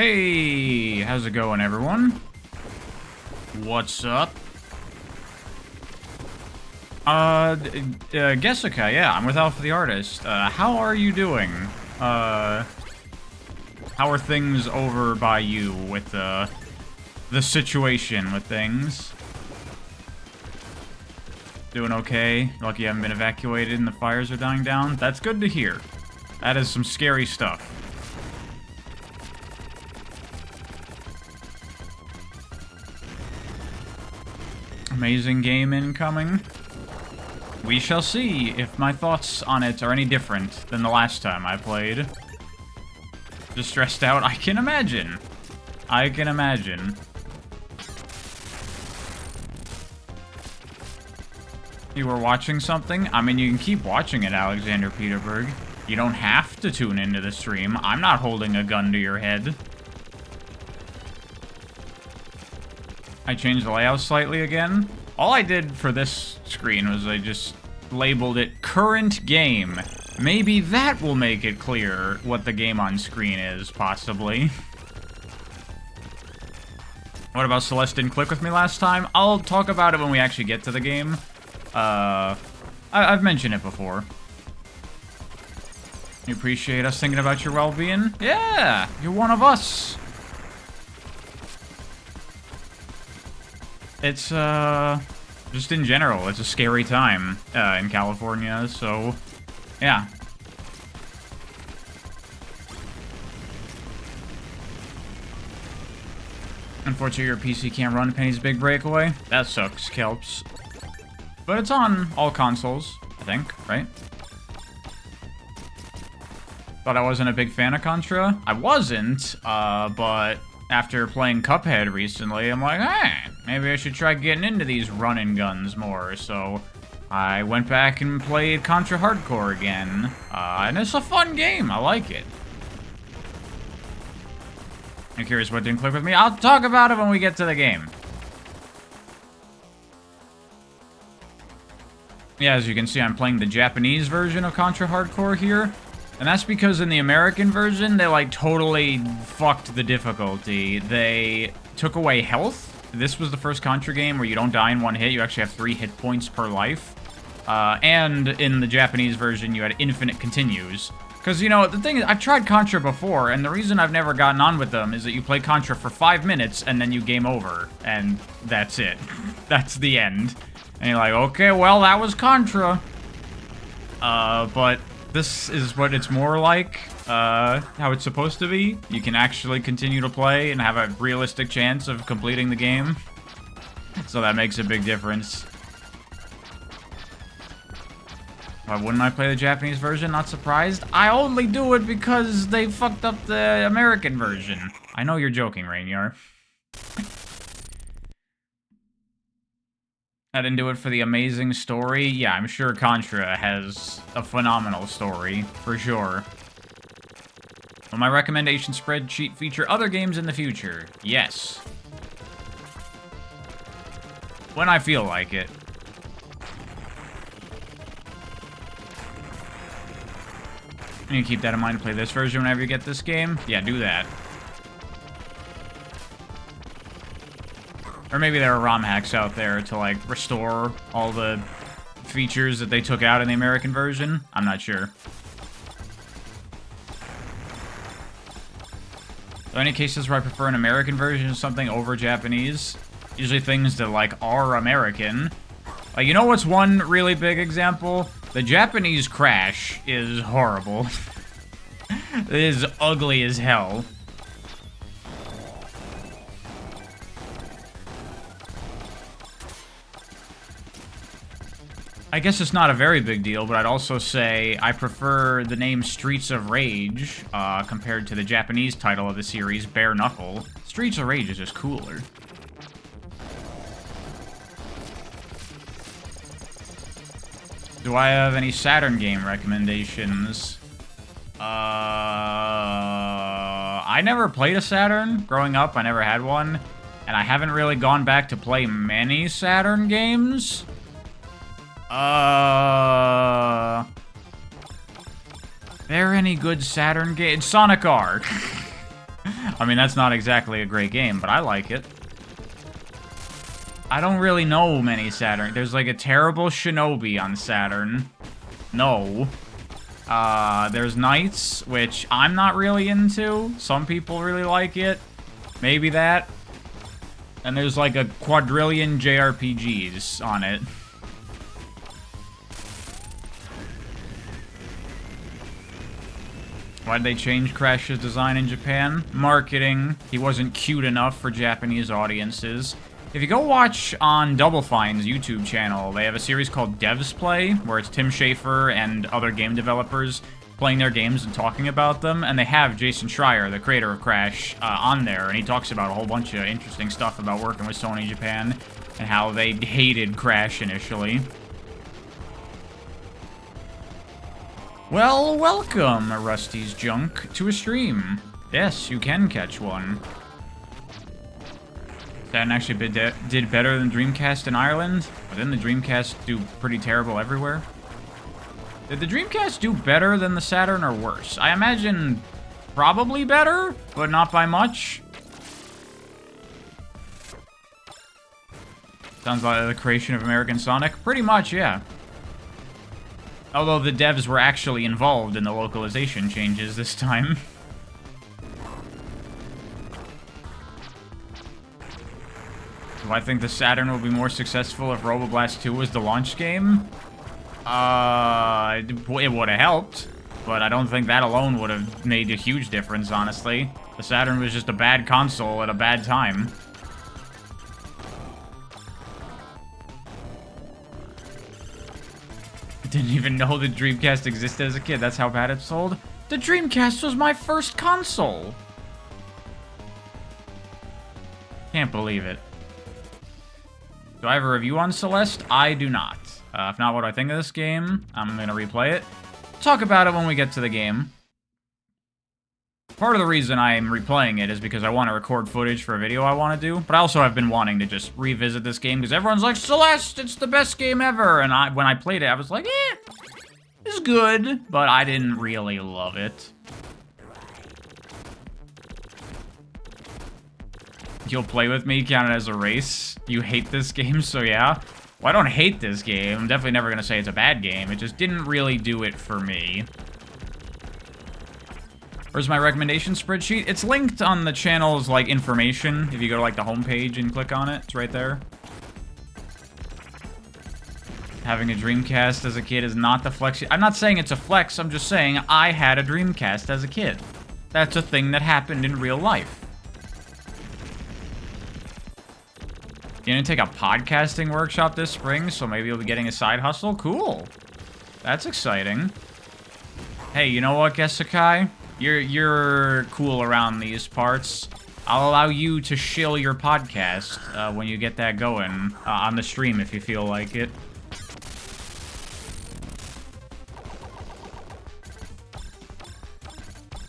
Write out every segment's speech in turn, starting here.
Hey, how's it going, everyone? What's up? Jessica, yeah, I'm with Alpha the Artist. How are you doing? How are things over by you with, the situation with things? Doing okay? Lucky you haven't been evacuated and the fires are dying down? That's good to hear. That is some scary stuff. Amazing game incoming. We shall see if my thoughts on it are any different than the last time I played. Just stressed out? I can imagine. I can imagine. You were watching something? I mean, you can keep watching it, Alexander Peterberg. You don't have to tune into the stream. I'm not holding a gun to your head. I changed the layout slightly again. All I did for this screen was I just labeled it current game. Maybe that will make it clear what the game on screen is, possibly. What about Celeste didn't click with me last time? I'll talk about it when we actually get to the game. I've mentioned it before. You appreciate us thinking about your well-being? Yeah, you're one of us. It's, just in general, it's a scary time, in California, so, yeah. Unfortunately, your PC can't run Penny's Big Breakaway. That sucks, Kelps. But it's on all consoles, I think, right? Thought I wasn't a big fan of Contra. I wasn't, but after playing Cuphead recently, I'm like, hey, maybe I should try getting into these run-and guns more, so I went back and played Contra Hardcore again, and it's a fun game, I like it. You're curious what didn't click with me? I'll talk about it when we get to the game. Yeah, as you can see, I'm playing the Japanese version of Contra Hardcore here. And that's because in the American version, they, like, totally fucked the difficulty. They took away health. This was the first Contra game where you don't die in one hit. You actually have 3 hit points per life. And in the Japanese version, you had infinite continues. Because, you know, the thing is, I've tried Contra before, and the reason I've never gotten on with them is that you play Contra for 5 minutes, and then you game over. And that's it. That's the end. And you're like, okay, well, that was Contra. But this is what it's more like, how it's supposed to be. You can actually continue to play and have a realistic chance of completing the game. So that makes a big difference. Why wouldn't I play the Japanese version? Not surprised. I only do it because they fucked up the American version. I know you're joking, Rainier. I didn't do it for the amazing story. Yeah, I'm sure Contra has a phenomenal story, for sure. Will my recommendation spreadsheet feature other games in the future? Yes. When I feel like it. And you keep that in mind to play this version whenever you get this game? Yeah, do that. Or maybe there are ROM hacks out there to, like, restore all the features that they took out in the American version. I'm not sure. Are there any cases where I prefer an American version of something over Japanese? Usually things that, like, are American. Like, you know what's one really big example? The Japanese Crash is horrible. It is ugly as hell. I guess it's not a very big deal, but I'd also say I prefer the name Streets of Rage compared to the Japanese title of the series, Bare Knuckle. Streets of Rage is just cooler. Do I have any Saturn game recommendations? I never played a Saturn. Growing up, I never had one. And I haven't really gone back to play many Saturn games. There any good Saturn games? Sonic R. I mean, that's not exactly a great game, but I like it. I don't really know many Saturn. There's like a terrible Shinobi on Saturn. No. There's Knights, which I'm not really into. Some people really like it. Maybe that. And there's like a quadrillion JRPGs on it. Why'd they change Crash's design in Japan? Marketing. He wasn't cute enough for Japanese audiences. If you go watch on Double Fine's YouTube channel, they have a series called Devs Play, where it's Tim Schafer and other game developers playing their games and talking about them, and they have Jason Schreier, the creator of Crash, on there, and he talks about a whole bunch of interesting stuff about working with Sony Japan and how they hated Crash initially. Well, welcome, Rusty's Junk, to a stream. Yes, you can catch one. Saturn actually did better than Dreamcast in Ireland, but didn't the Dreamcast do pretty terrible everywhere? Did the Dreamcast do better than the Saturn or worse? I imagine probably better, but not by much. Sounds like the creation of American Sonic. Pretty much, yeah. Although the devs were actually involved in the localization changes this time. Do I think the Saturn would be more successful if Roboblast 2 was the launch game? It would have helped, but I don't think that alone would have made a huge difference, honestly. The Saturn was just a bad console at a bad time. Didn't even know the Dreamcast existed as a kid. That's how bad it sold. The Dreamcast was my first console! Can't believe it. Do I have a review on Celeste? I do not. If not, what do I think of this game? I'm gonna replay it. Talk about it when we get to the game. Part of the reason I'm replaying it is because I want to record footage for a video I want to do, but I also have been wanting to just revisit this game because everyone's like, Celeste, it's the best game ever! And when I played it, I was like, it's good, but I didn't really love it. You'll play with me, count it as a race. You hate this game, so yeah. Well, I don't hate this game. I'm definitely never gonna say it's a bad game. It just didn't really do it for me. Where's my recommendation spreadsheet? It's linked on the channel's, like, information. If you go to, like, the homepage and click on it, it's right there. Having a Dreamcast as a kid is not the flex. I'm not saying it's a flex, I'm just saying I had a Dreamcast as a kid. That's a thing that happened in real life. You're gonna take a podcasting workshop this spring, so maybe you'll be getting a side hustle? Cool. That's exciting. Hey, you know what, Gesakai? You're cool around these parts. I'll allow you to shill your podcast when you get that going on the stream if you feel like it.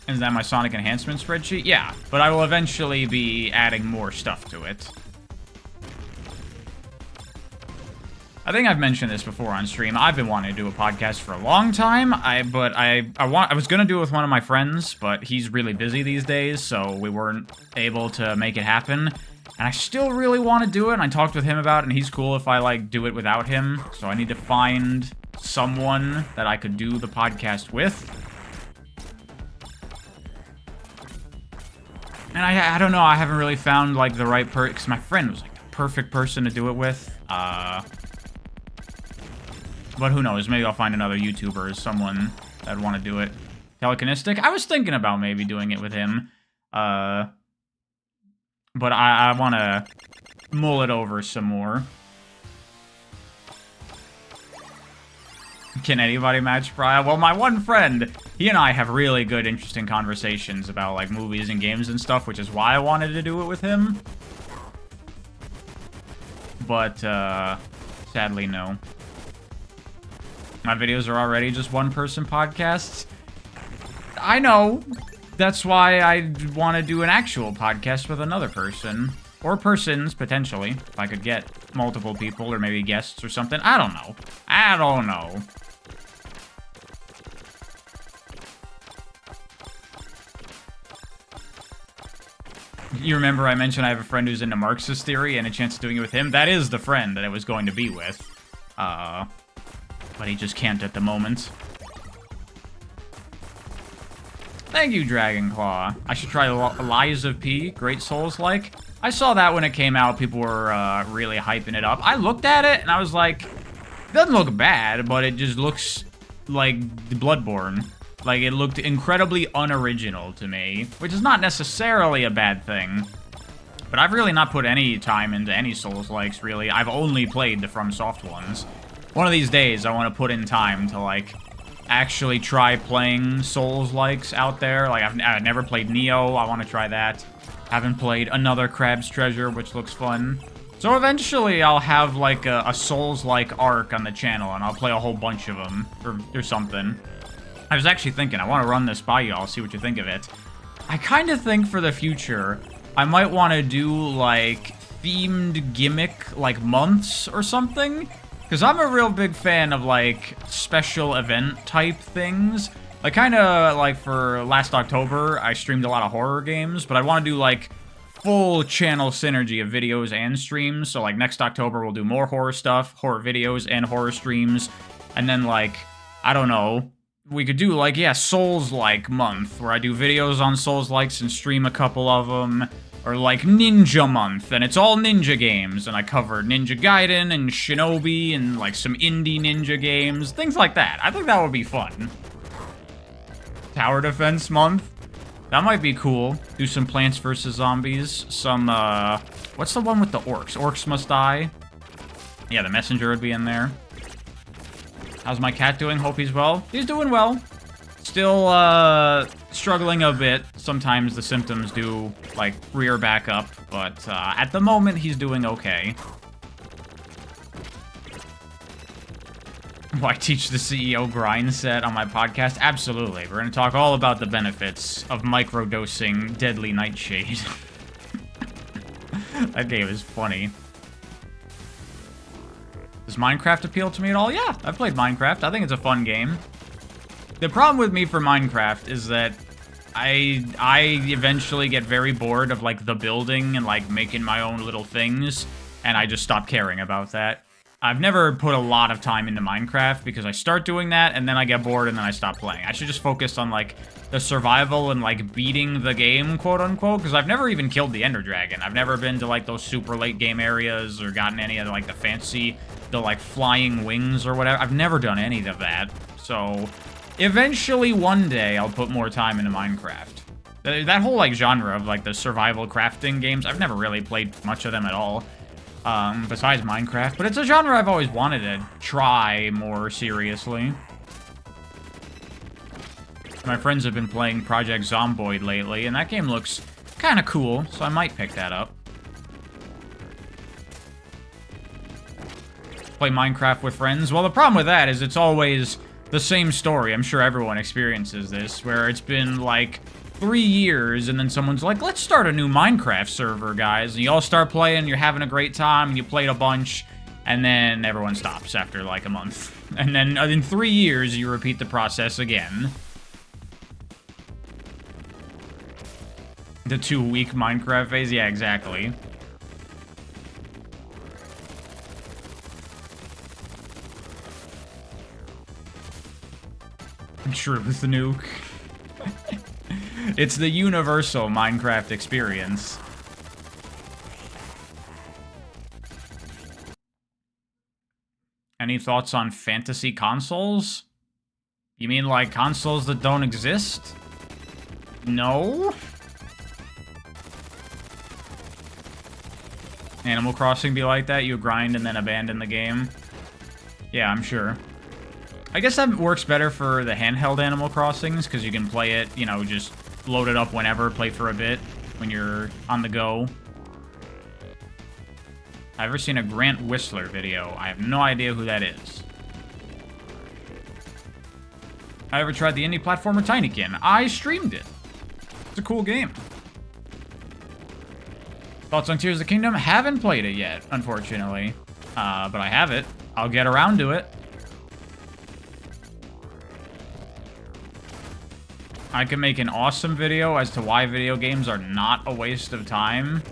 Is that my Sonic Enhancement spreadsheet? Yeah, but I will eventually be adding more stuff to it. I think I've mentioned this before on stream. I've been wanting to do a podcast for a long time. I was gonna do it with one of my friends, but he's really busy these days, so we weren't able to make it happen. And I still really want to do it. And I talked with him about it, and he's cool if I like do it without him. So I need to find someone that I could do the podcast with. And I don't know. I haven't really found like the right person, because my friend was like the perfect person to do it with. But who knows? Maybe I'll find another YouTuber or someone that'd want to do it. Telekinestic? I was thinking about maybe doing it with him. But I want to mull it over some more. Can anybody match Brian? Well, my one friend, he and I have really good, interesting conversations about, like, movies and games and stuff, which is why I wanted to do it with him. But, sadly, no. My videos are already just one-person podcasts. I know. That's why I want to do an actual podcast with another person. Or persons, potentially. If I could get multiple people, or maybe guests or something. I don't know. I don't know. You remember I mentioned I have a friend who's into Marxist theory and a chance of doing it with him? That is the friend that I was going to be with. But he just can't at the moment. Thank you, Dragonclaw. I should try Lies of P. Great Souls-like. I saw that when it came out. People were really hyping it up. I looked at it and I was like, it doesn't look bad, but it just looks like Bloodborne. Like, it looked incredibly unoriginal to me, which is not necessarily a bad thing. But I've really not put any time into any Souls-likes, really. I've only played the FromSoft ones. One of these days, I want to put in time to, like, actually try playing Souls-likes out there. Like, I've never played Neo. I want to try that. Haven't played Another Crab's Treasure, which looks fun. So eventually, I'll have, like, a Souls-like arc on the channel, and I'll play a whole bunch of them, or something. I was actually thinking, I want to run this by y'all, see what you think of it. I kind of think for the future, I might want to do, like, themed gimmick, like, months or something. Because I'm a real big fan of, like, special event type things. Like, kind of, like, for last October, I streamed a lot of horror games, but I want to do, like, full channel synergy of videos and streams. So, like, next October, we'll do more horror stuff, horror videos, and horror streams. And then, like, I don't know, we could do, like, yeah, Souls-like month, where I do videos on Souls-likes and stream a couple of them. Or, like, Ninja month, and it's all ninja games, and I cover Ninja Gaiden and Shinobi and, like, some indie ninja games, things like that. I think that would be fun. Tower Defense month? That might be cool. Do some Plants vs. Zombies. Some, what's the one with the orcs? Orcs Must Die? Yeah, the messenger would be in there. How's my cat doing? Hope he's well. He's doing well. Still, struggling a bit. Sometimes the symptoms do, like, rear back up. But, at the moment, he's doing okay. Why teach the CEO grind set on my podcast? Absolutely. We're going to talk all about the benefits of microdosing Deadly Nightshade. That game is funny. Does Minecraft appeal to me at all? Yeah, I've played Minecraft. I think it's a fun game. The problem with me for Minecraft is that I eventually get very bored of, like, the building and, like, making my own little things, and I just stop caring about that. I've never put a lot of time into Minecraft because I start doing that, and then I get bored, and then I stop playing. I should just focus on, like, the survival and, like, beating the game, quote-unquote, because I've never even killed the Ender Dragon. I've never been to, like, those super late game areas or gotten any of, like, the fancy, like, flying wings or whatever. I've never done any of that, so eventually one day I'll put more time into Minecraft. That whole, like, genre of, like, the survival crafting games, I've never really played much of them at all. Besides Minecraft, but it's a genre I've always wanted to try more seriously. My friends have been playing Project Zomboid lately, and that game looks kind of cool, so I might pick that up. Play Minecraft with friends. Well, the problem with that is it's always the same story. I'm sure everyone experiences this, where it's been, like, 3 years, and then someone's like, let's start a new Minecraft server, guys. And you all start playing, you're having a great time, and you played a bunch, and then everyone stops after, like, a month. And then in 3 years, you repeat the process again. The 2-week Minecraft phase? Yeah, exactly. Truth nuke. It's the universal Minecraft experience. Any thoughts on fantasy consoles? You mean like consoles that don't exist? No? Animal Crossing be like that? You grind and then abandon the game? Yeah, I'm sure. I guess that works better for the handheld Animal Crossings, because you can play it, you know, just load it up whenever, play for a bit when you're on the go. I've ever seen a Grant Whistler video. I have no idea who that is. I ever tried the indie platformer Tinykin. I streamed it. It's a cool game. Thoughts on Tears of the Kingdom? Haven't played it yet, unfortunately. But I have it. I'll get around to it. I can make an awesome video as to why video games are not a waste of time.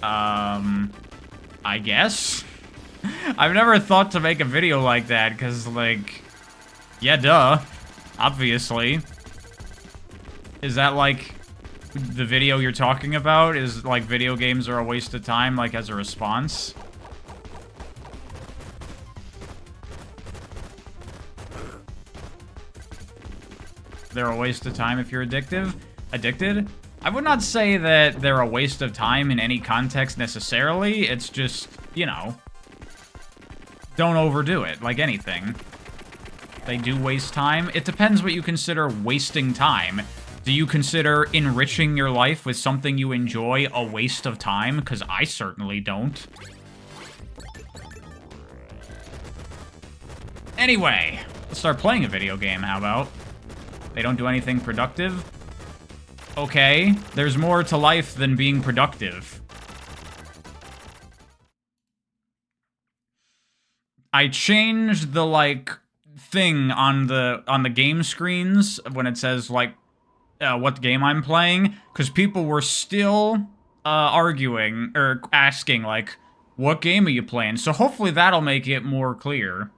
I guess? I've never thought to make a video like that, because, like... Yeah, duh. Obviously. Is that, like, the video you're talking about? Is, like, video games are a waste of time, like, as a response? They're a waste of time if you're addicted? I would not say that they're a waste of time in any context necessarily. It's just, you know, don't overdo it, like anything. They do waste time. It depends what you consider wasting time. Do you consider enriching your life with something you enjoy a waste of time? Because I certainly don't. Anyway, let's start playing a video game, how about? They don't do anything productive? Okay, there's more to life than being productive. I changed the, like, thing on the game screens when it says, like, what game I'm playing, because people were still arguing, or asking, like, what game are you playing? So hopefully that'll make it more clear.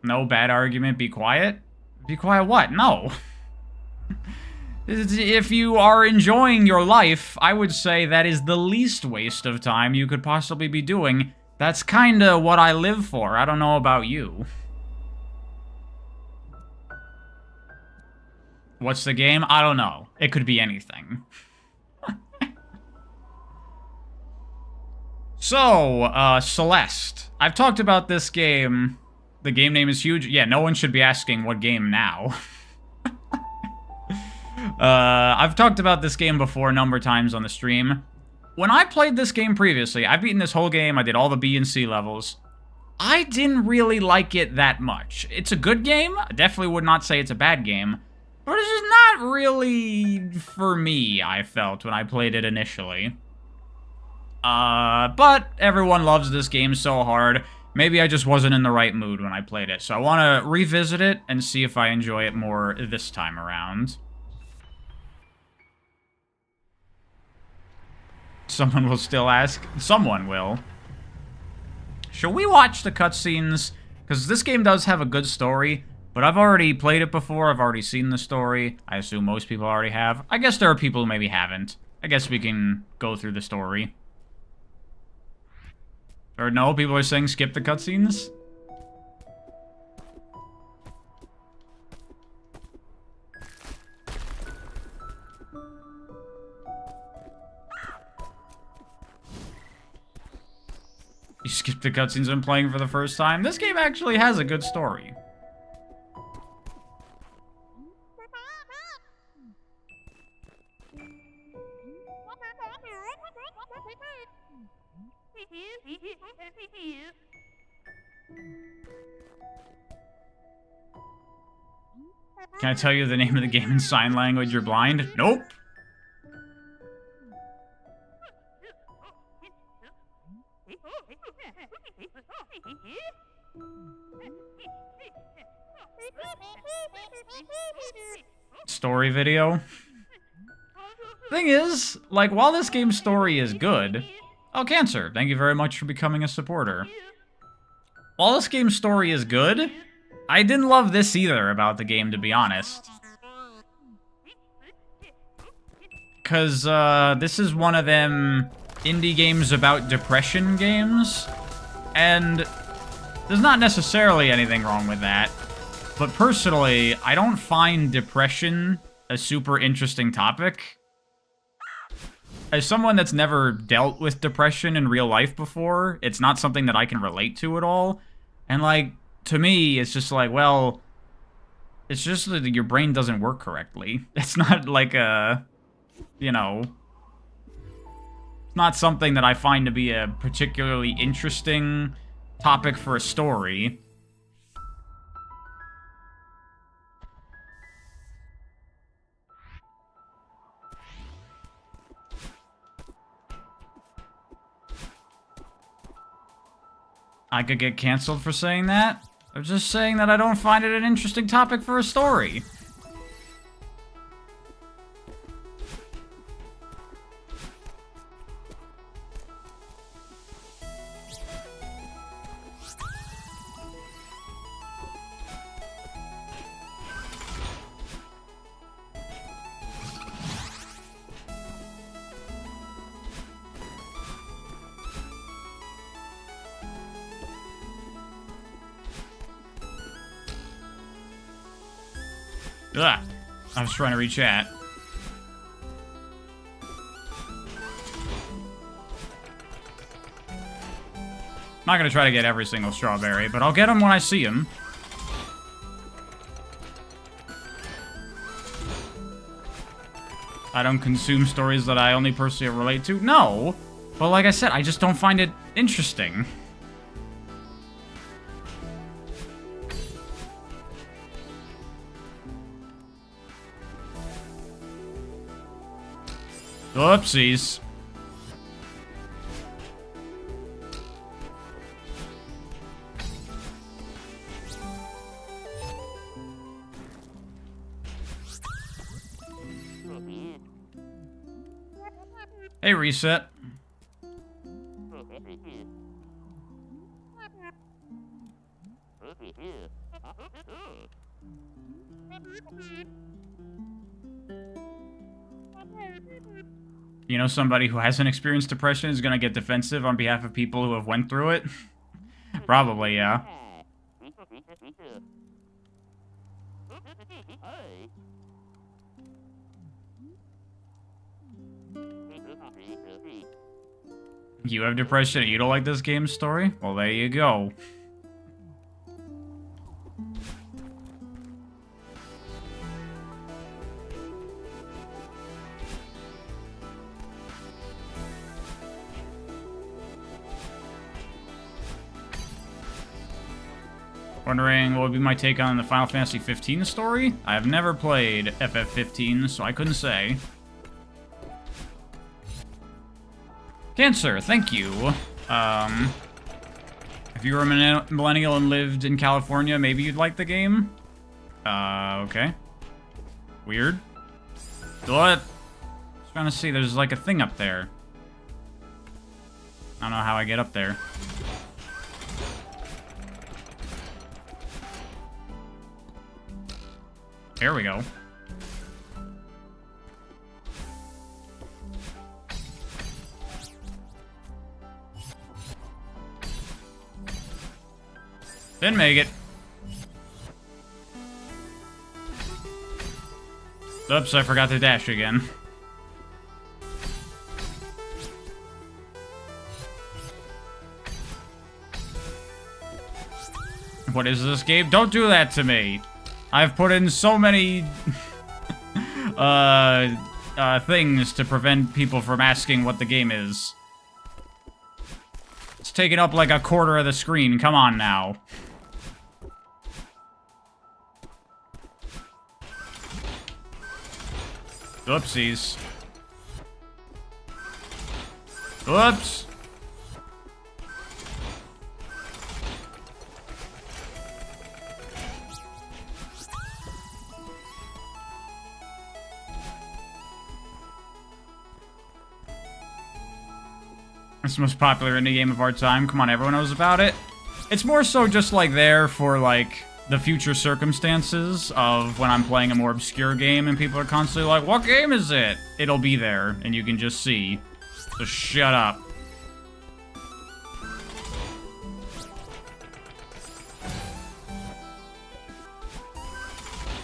No bad argument, be quiet? Be quiet what? No. If you are enjoying your life, I would say that is the least waste of time you could possibly be doing. That's kinda what I live for. I don't know about you. What's the game? I don't know. It could be anything. So, Celeste. I've talked about this game. The game name is huge. Yeah, no one should be asking what game now. I've talked about this game before a number of times on the stream. When I played this game previously, I've beaten this whole game, I did all the B and C levels. I didn't really like it that much. It's a good game, I definitely would not say it's a bad game, but it's just not really for me, I felt, when I played it initially. But everyone loves this game so hard, maybe I just wasn't in the right mood when I played it, so I want to revisit it and see if I enjoy it more this time around. Someone will still ask. Someone will. Shall we watch the cutscenes? Because this game does have a good story, but I've already played it before. I've already seen the story. I assume most people already have. I guess there are people who maybe haven't. I guess we can go through the story. Or no, people are saying skip the cutscenes? You skipped the cutscenes when playing for the first time? This game actually has a good story. Can I tell you the name of the game in sign language? You're blind? Nope. Story video. Thing is, like, while this game's story is good... Oh, Cancer, thank you very much for becoming a supporter. While this game's story is good, I didn't love this either about the game, to be honest. Because, this is one of them indie games about depression games, and there's not necessarily anything wrong with that. But personally, I don't find depression a super interesting topic. As someone that's never dealt with depression in real life before, it's not something that I can relate to at all. And, like, to me, it's just like, well, it's just that your brain doesn't work correctly. It's not like a, you know, it's not something that I find to be a particularly interesting topic for a story. I could get canceled for saying that. I'm just saying that I don't find it an interesting topic for a story. Ugh. I was trying to reach chat. I'm not gonna try to get every single strawberry, but I'll get them when I see them. I don't consume stories that I only personally relate to? No! But like I said, I just don't find it interesting. Oopsies. Hey, Reset. You know, somebody who hasn't experienced depression is gonna get defensive on behalf of people who have went through it? Probably, yeah. You have depression and you don't like this game's story? Well, there you go. Wondering what would be my take on the Final Fantasy 15 story? I have never played FF15, so I couldn't say. Cancer, thank you. If you were a millennial and lived in California, maybe you'd like the game? Okay. Weird. What? Just trying to see, there's like a thing up there. I don't know how I get up there. There we go. Didn't make it. Oops, I forgot to dash again. What is this game? Don't do that to me. I've put in so many things to prevent people from asking what the game is. It's taking up like a quarter of the screen. Come on now. Oopsies. Oops. It's the most popular indie game of our time. Come on, everyone knows about it. It's more so just like there for like the future circumstances of when I'm playing a more obscure game and people are constantly like, what game is it? It'll be there and you can just see. So shut up.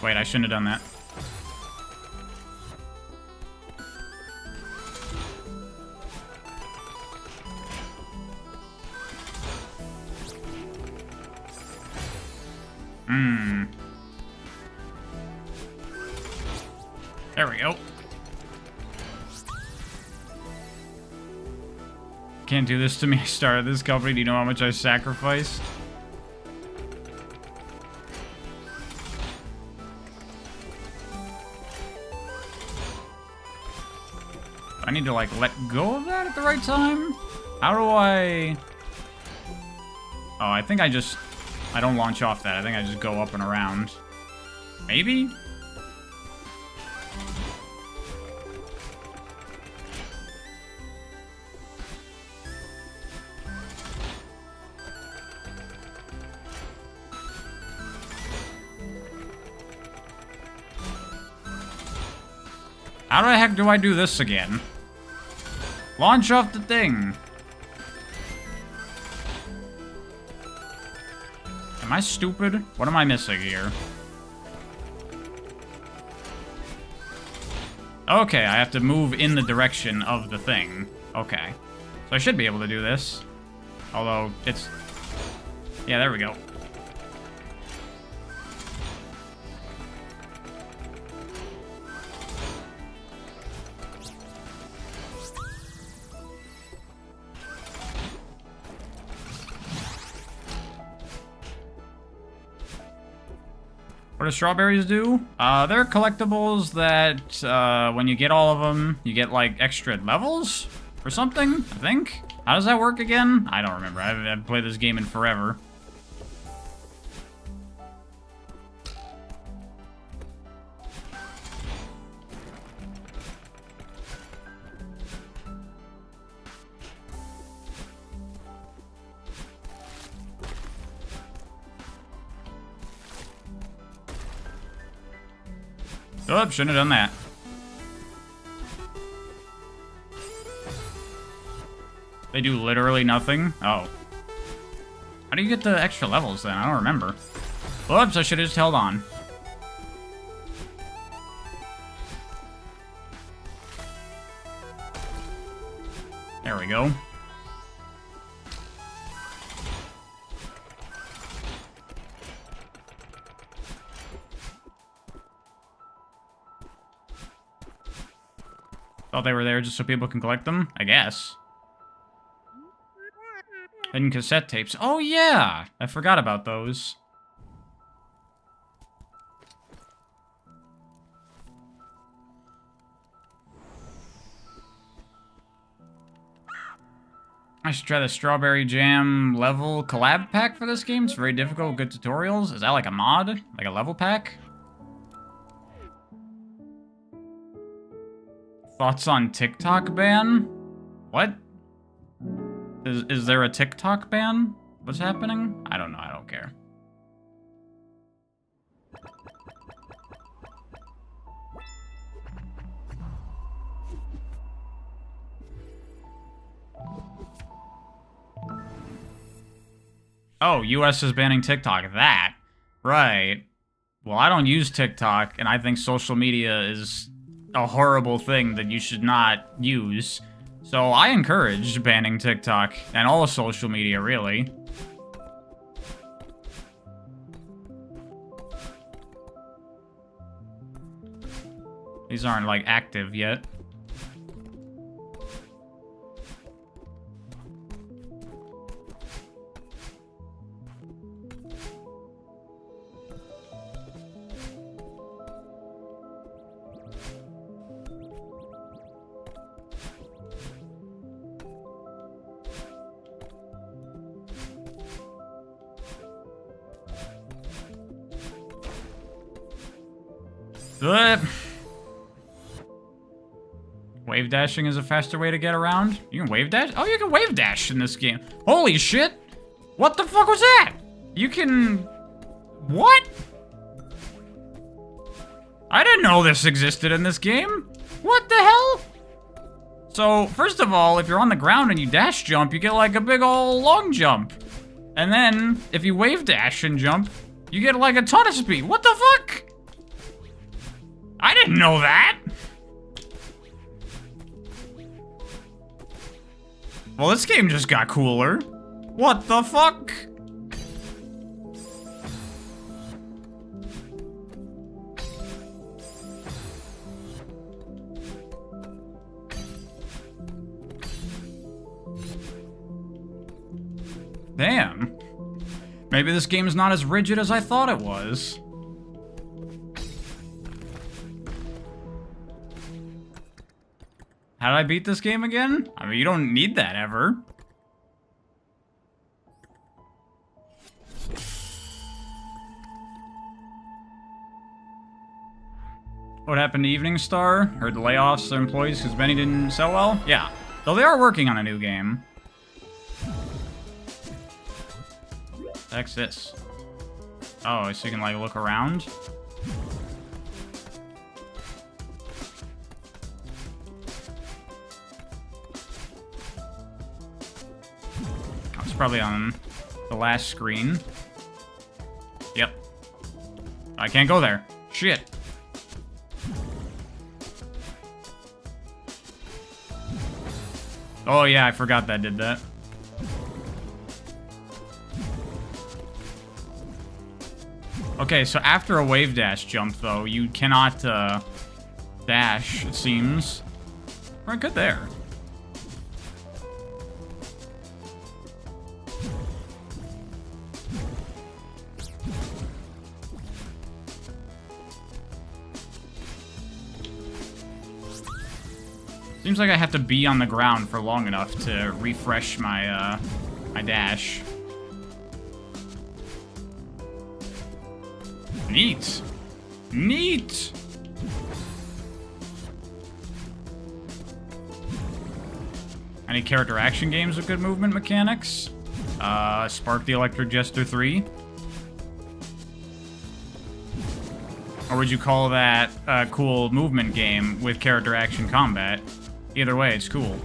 Wait, I shouldn't have done that. There we go. Can't do this to me. I started this company. Do you know how much I sacrificed? I need to, like, let go of that at the right time? How do I... Oh, I think I don't launch off that. I think I just go up and around. Maybe? How the heck do I do this again? Launch off the thing. Am I stupid? What am I missing here? Okay, I have to move in the direction of the thing. Okay. So I should be able to do this. Although, it's... Yeah, there we go. What do strawberries do? They're collectibles that, when you get all of them, you get, like, extra levels or something, I think? How does that work again? I don't remember. I haven't played this game in forever. Oops, shouldn't have done that. They do literally nothing? Oh. How do you get the extra levels then? I don't remember. Whoops, I should have just held on. There we go. Thought they were there just so people can collect them? I guess. Hidden cassette tapes. Oh, yeah! I forgot about those. I should try the strawberry jam level collab pack for this game. It's very difficult, good tutorials. Is that like a mod? Like a level pack? Thoughts on TikTok ban? What? Is there a TikTok ban? What's happening? I don't know, I don't care. Oh, US is banning TikTok. That. Right. Well, I don't use TikTok, and I think social media is a horrible thing that you should not use. So I encourage banning TikTok and all social media, really. These aren't, like, active yet. Wave dashing is a faster way to get around? You can wave dash? Oh, you can wave dash in this game. Holy shit! What the fuck was that? You can... What? I didn't know this existed in this game. What the hell? So, first of all, if you're on the ground and you dash jump, you get like a big ol' long jump. And then, if you wave dash and jump, you get like a ton of speed. What the fuck? I didn't know that! Well, this game just got cooler. What the fuck? Damn. Maybe this game's not as rigid as I thought it was. How did I beat this game again? I mean, you don't need that ever. What happened to Evening Star? Heard the layoffs of employees because Benny didn't sell well? Yeah. Though they are working on a new game. What's this? Oh, so you can like look around? Probably on the last screen. Yep. I can't go there. Shit. Oh yeah, I forgot that did that. Okay, so after a wave dash jump, though, you cannot dash, it seems. We're good there. Seems like I have to be on the ground for long enough to refresh my my dash. Neat. Neat. Any character action games with good movement mechanics? Spark the Electric Jester 3. Or would you call that a cool movement game with character action combat? Either way, it's cool.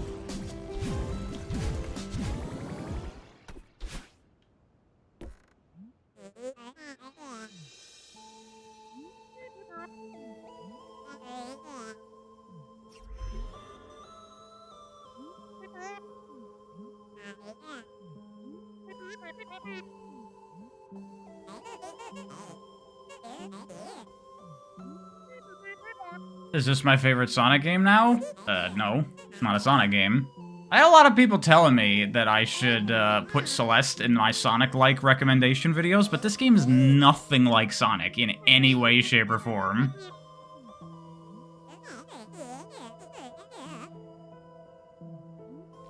Is this my favorite Sonic game now? No. It's not a Sonic game. I had a lot of people telling me that I should put Celeste in my Sonic-like recommendation videos, but this game is nothing like Sonic in any way, shape, or form.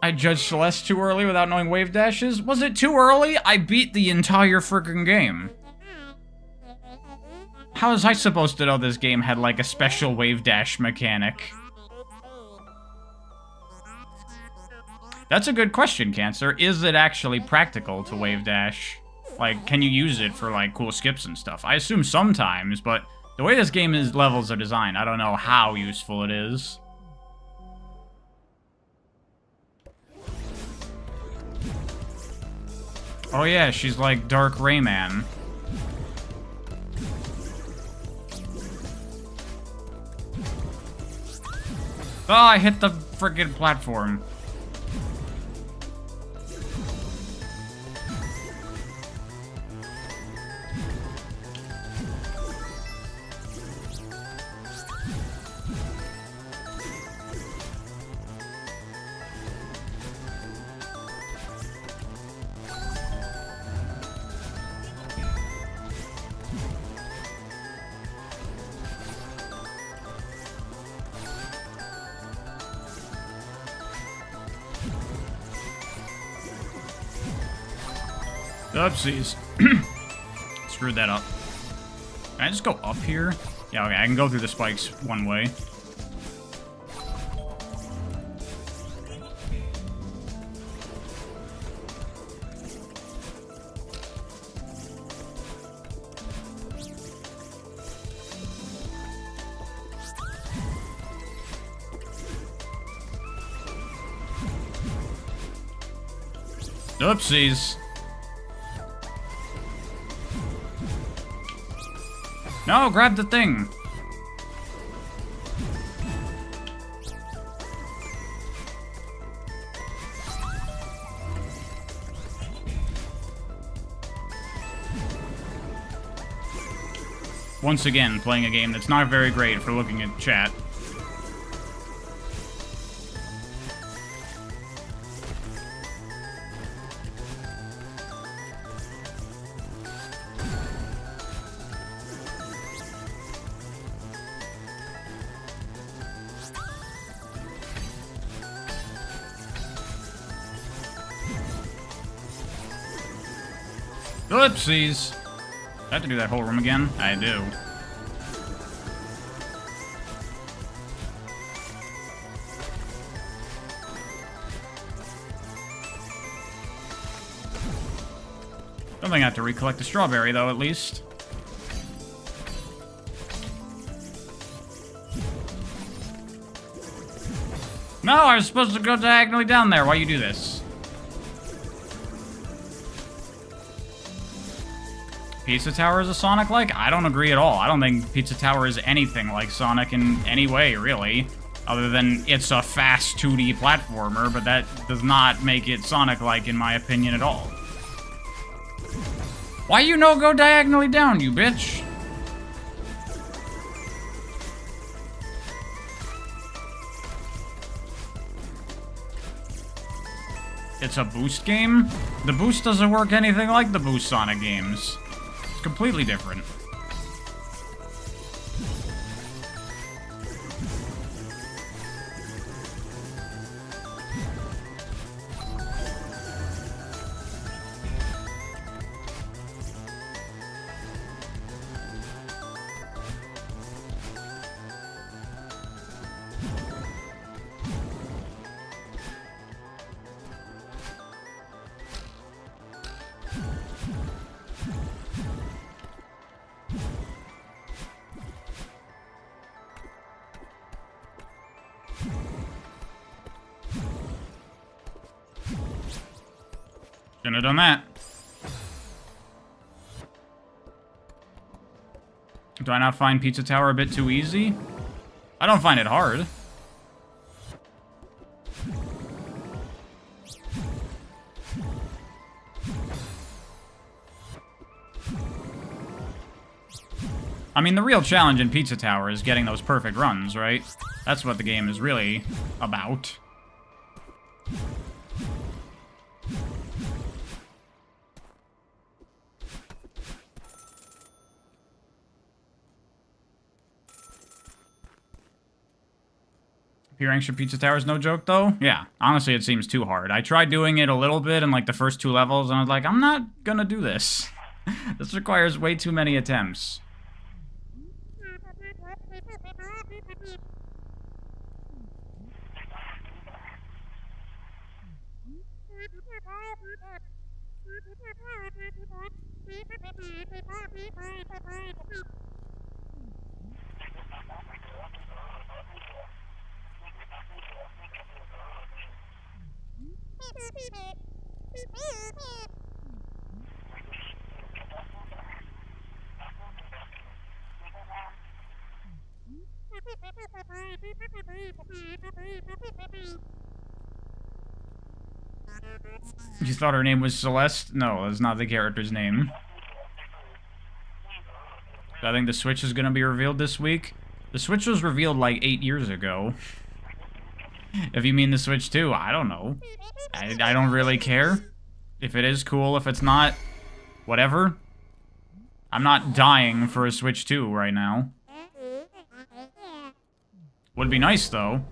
I judged Celeste too early without knowing wave dashes? Was it too early? I beat the entire freaking game. How was I supposed to know this game had, like, a special wave dash mechanic? That's a good question, Cancer. Is it actually practical to wave dash? Like, can you use it for, like, cool skips and stuff? I assume sometimes, but the way this game's levels are designed, I don't know how useful it is. Oh yeah, she's like Dark Rayman. Oh, I hit the friggin' platform. Oopsies. Screwed that up. Can I just go up here? Yeah, okay, I can go through the spikes one way. Oopsies. No, grab the thing. Once again, playing a game that's not very great for looking at chat. Oopsies. Do I have to do that whole room again? I do. Don't think I have to recollect the strawberry, though, at least. No, I was supposed to go diagonally down there. Why you do this? Pizza Tower is a Sonic-like? I don't agree at all. I don't think Pizza Tower is anything like Sonic in any way, really. Other than it's a fast 2D platformer, but that does not make it Sonic-like, in my opinion, at all. Why you no go diagonally down, you bitch? It's a boost game? The boost doesn't work anything like the boost Sonic games. It's completely different. Shouldn't have done that. Do I not find Pizza Tower a bit too easy? I don't find it hard. I mean, the real challenge in Pizza Tower is getting those perfect runs, right? That's what the game is really about. Appearing for Pizza Tower is no joke, though? Yeah, honestly, it seems too hard. I tried doing it a little bit in, like, the first 2 levels, and I was like, I'm not gonna do this. This requires way too many attempts. You thought her name was Celeste? No, that's not the character's name. I think the Switch is going to be revealed this week. The Switch was revealed like 8 years ago. If you mean the Switch 2, I don't know. I don't really care. If it is cool, if it's not, whatever. I'm not dying for a Switch 2 right now. Would be nice, though.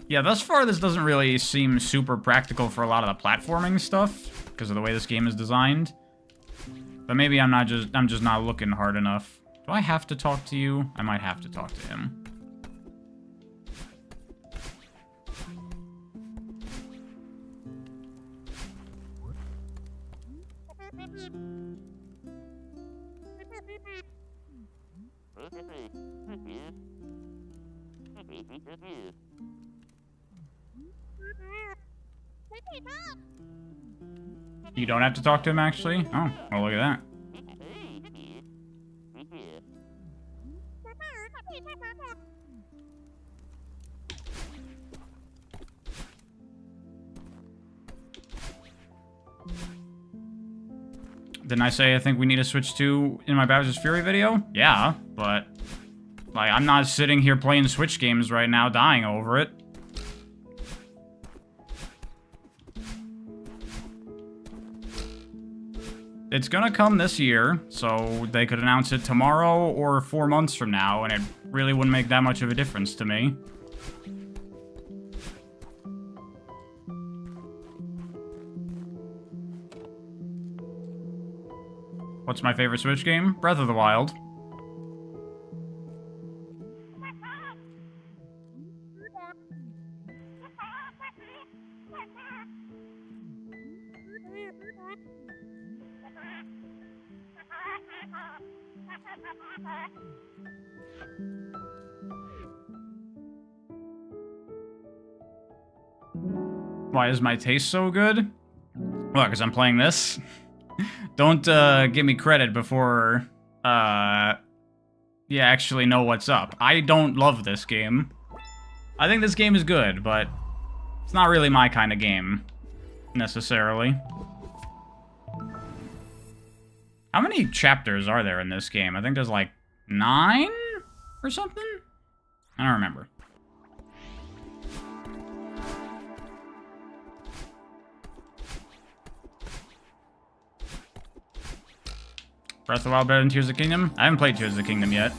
Yeah, thus far this doesn't really seem super practical for a lot of the platforming stuff because of the way this game is designed. But maybe I'm just not looking hard enough. Do I have to talk to you? I might have to talk to him. You don't have to talk to him, actually? Oh, well, look at that. Didn't I say I think we need to switch to in my Bowser's Fury video? Yeah, but like I'm not sitting here playing Switch games right now dying over it. It's gonna come this year, so they could announce it tomorrow or 4 months from now, and it really wouldn't make that much of a difference to me. What's my favorite Switch game? Breath of the Wild. Why is my taste so good? Well, because I'm playing this. Don't give me credit before you actually know what's up. I don't love this game. I think this game is good, but it's not really my kind of game, necessarily. How many chapters are there in this game? I think there's like 9 or something? I don't remember. Breath of the Wild better than Tears of the Kingdom? I haven't played Tears of the Kingdom yet.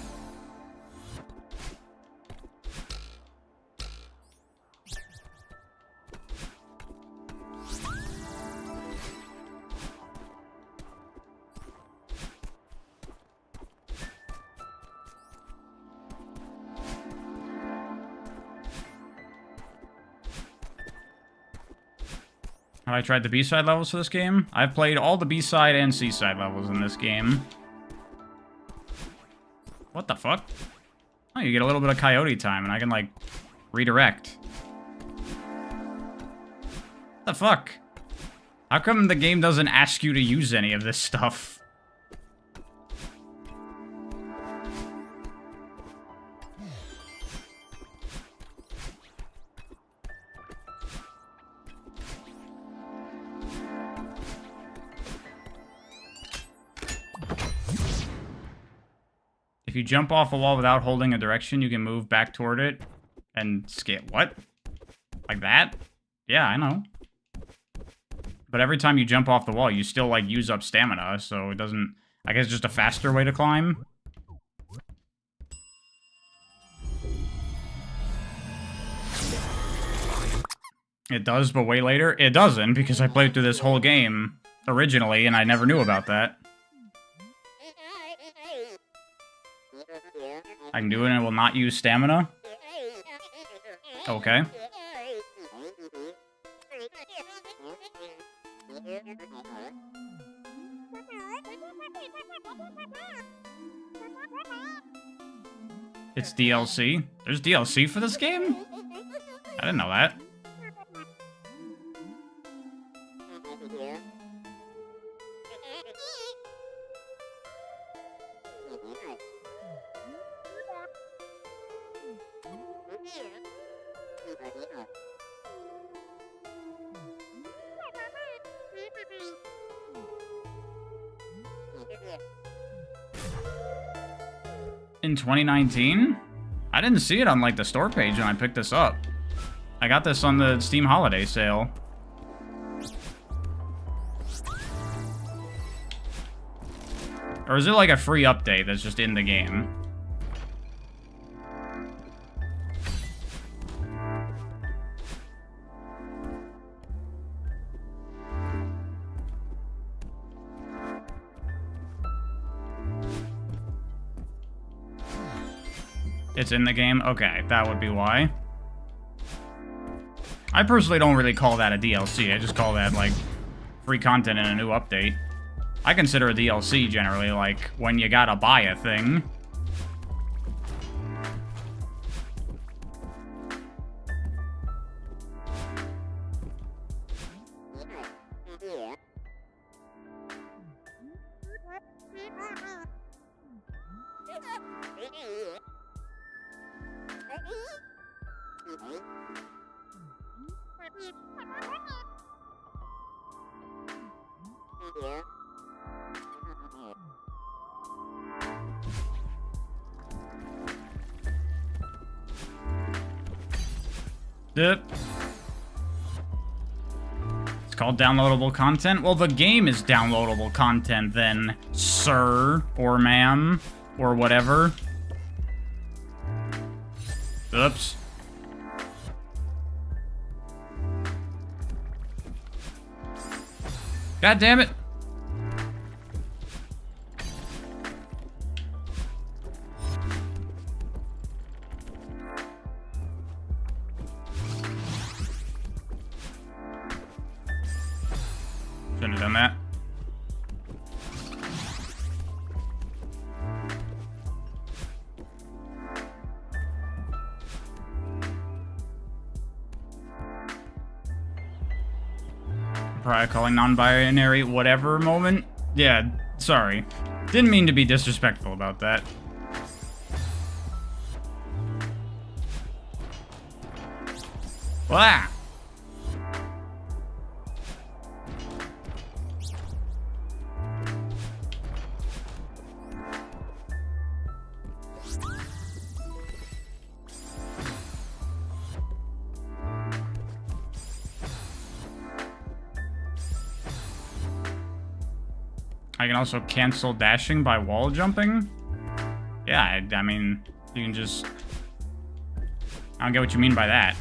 Have I tried the B-side levels for this game? I've played all the B-side and C-side levels in this game. What the fuck? Oh, you get a little bit of Coyote time, and I can, like, redirect. What the fuck? How come the game doesn't ask you to use any of this stuff? If you jump off a wall without holding a direction, you can move back toward it and scale. What? Like that? Yeah, I know. But every time you jump off the wall, you still, like, use up stamina, so it doesn't... I guess just a faster way to climb? It does, but way later? It doesn't, because I played through this whole game originally, and I never knew about that. I can do it and it will not use stamina? Okay. It's DLC? There's DLC for this game? I didn't know that. In 2019? I didn't see it on, like, the store page when I picked this up. I got this on the Steam Holiday Sale. Or is it, like, a free update that's just in the game? It's in the game? Okay, that would be why. I personally don't really call that a DLC. I just call that, like, free content in a new update. I consider a DLC generally, like, when you gotta buy a thing. Yep. It's called downloadable content? Well, the game is downloadable content then, sir, or ma'am, or whatever. Oops. God damn it. Shouldn't have done that. Probably calling non-binary whatever moment. Yeah, sorry. Didn't mean to be disrespectful about that. Wow. I can also cancel dashing by wall jumping. Yeah, I mean, you can just... I don't get what you mean by that.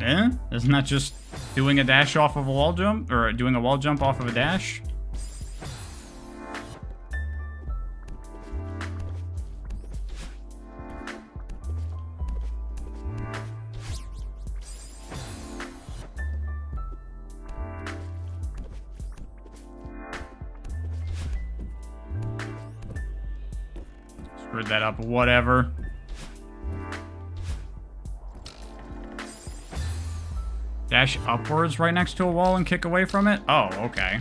Eh? Isn't that just doing a dash off of a wall jump? Or doing a wall jump off of a dash? Screwed that up, whatever. Dash upwards right next to a wall and kick away from it? Oh, okay.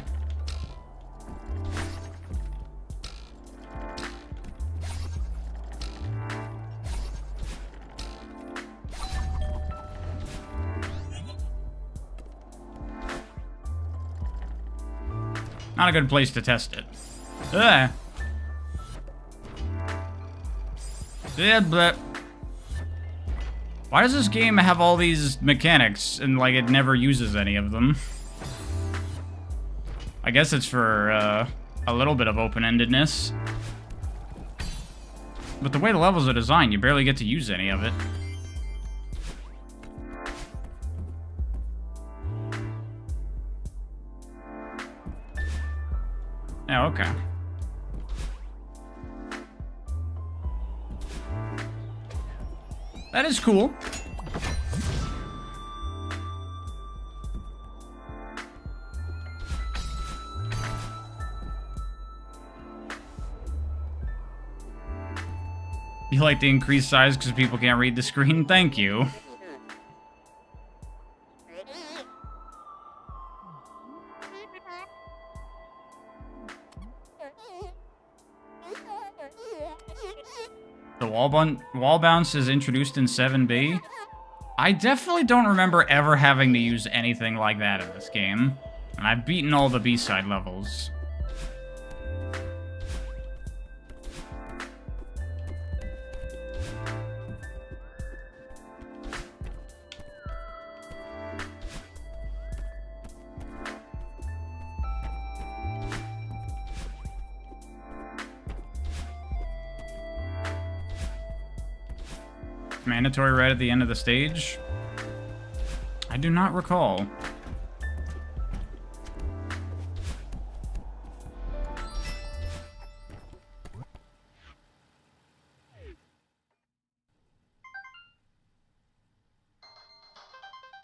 Not a good place to test it. Ugh. Yeah, but... Why does this game have all these mechanics and, like, it never uses any of them? I guess it's for, a little bit of open-endedness. But the way the levels are designed, you barely get to use any of it. Yeah, okay. That is cool. You like the increased size because people can't read the screen? Thank you. The wall bounce is introduced in 7B. I definitely don't remember ever having to use anything like that in this game. And I've beaten all the B-side levels. Mandatory right at the end of the stage? I do not recall.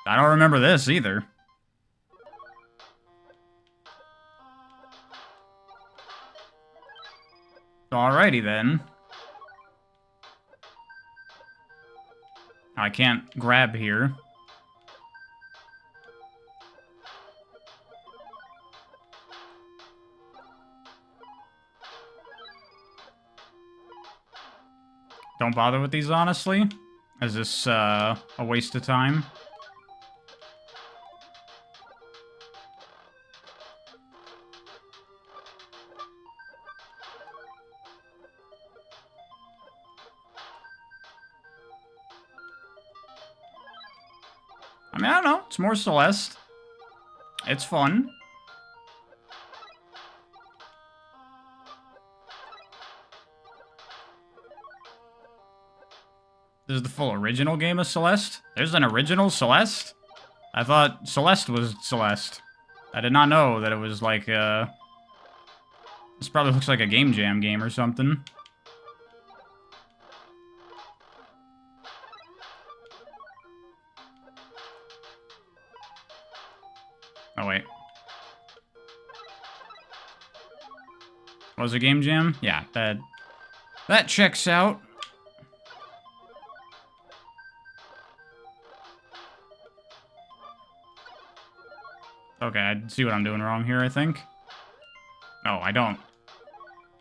I don't remember this either. Alrighty then. I can't grab here. Don't bother with these, honestly. Is this a waste of time? I mean, I don't know. It's more Celeste. It's fun. This is the full original game of Celeste? There's an original Celeste? I thought Celeste was Celeste. I did not know that it was like, This probably looks like a Game Jam game or something. Oh, wait. Was it Game Jam? Yeah, that checks out. Okay, I see what I'm doing wrong here, I think. No, I don't.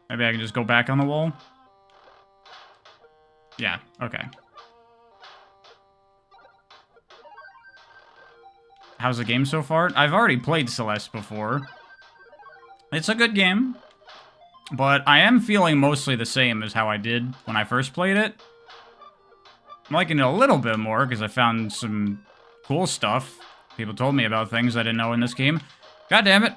Maybe I can just go back on the wall? Yeah, okay. How's the game so far? I've already played Celeste before. It's a good game, but I am feeling mostly the same as how I did when I first played it. I'm liking it a little bit more because I found some cool stuff. People told me about things I didn't know in this game. God damn it.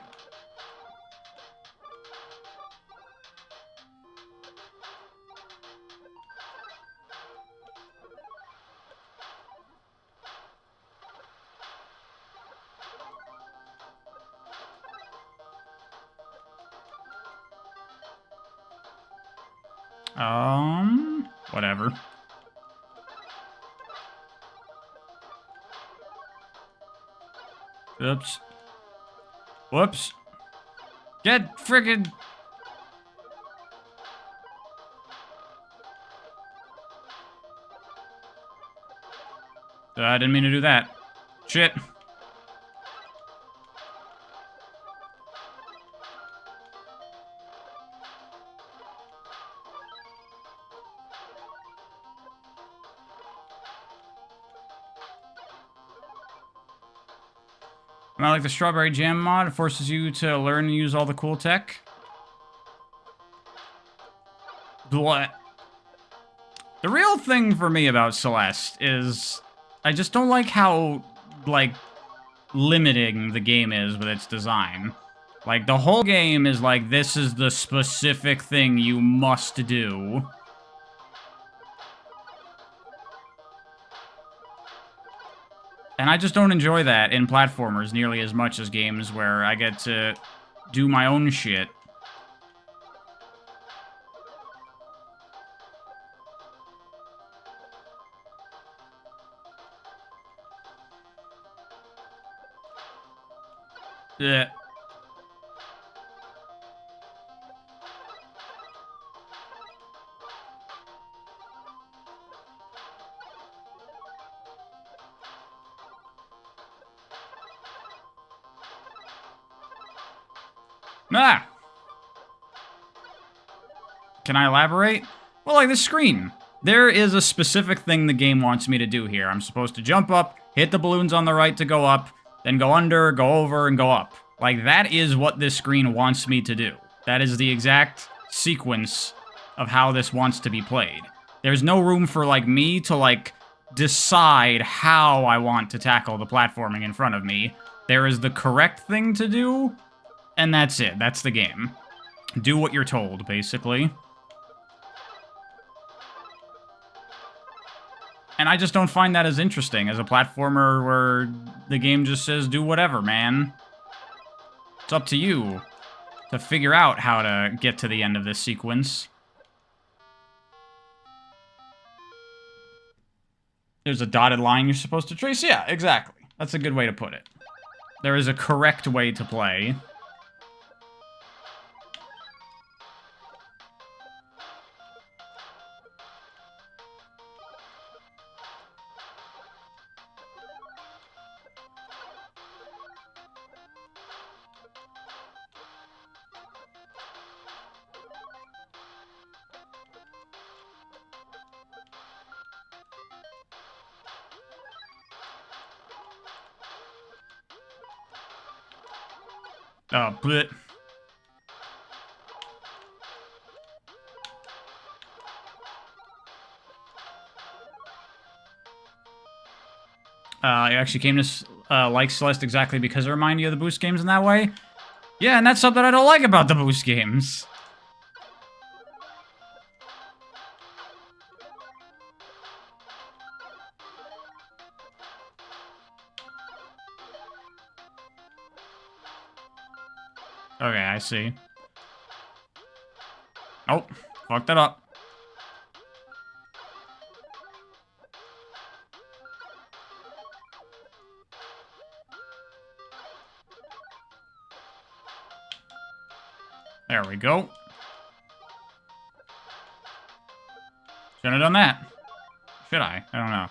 Whatever. Oops. Whoops. Get friggin'... I didn't mean to do that. Shit. Not like the Strawberry Jam mod. It forces you to learn and use all the cool tech. Blah. The real thing for me about Celeste is I just don't like how, like, limiting the game is with its design. Like, the whole game is like, this is the specific thing you must do. And I just don't enjoy that in platformers nearly as much as games where I get to do my own shit. Yeah. Ah! Can I elaborate? Well, like this screen. There is a specific thing the game wants me to do here. I'm supposed to jump up, hit the balloons on the right to go up, then go under, go over, and go up. Like, that is what this screen wants me to do. That is the exact sequence of how this wants to be played. There's no room for, like, me to, like, decide how I want to tackle the platforming in front of me. There is the correct thing to do, and that's it. That's the game. Do what you're told, basically. And I just don't find that as interesting as a platformer where the game just says, do whatever, man. It's up to you to figure out how to get to the end of this sequence. There's a dotted line you're supposed to trace. Yeah, exactly. That's a good way to put it. There is a correct way to play. Bleh. I actually came to like Celeste exactly because it reminded you of the boost games in that way. Yeah, and that's something I don't like about the boost games. Okay, I see. Oh, fucked that up. There we go. Shouldn't have done that. Should I? I don't know.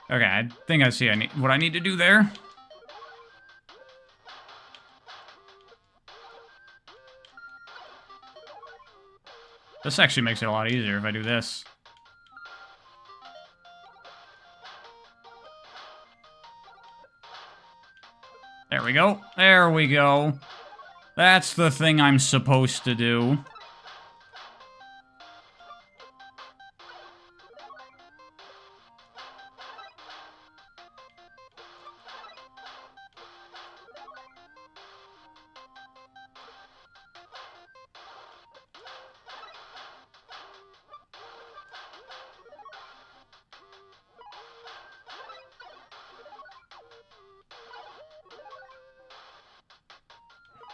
Okay, I think I see what I need to do there. This actually makes it a lot easier if I do this. There we go. There we go. That's the thing I'm supposed to do.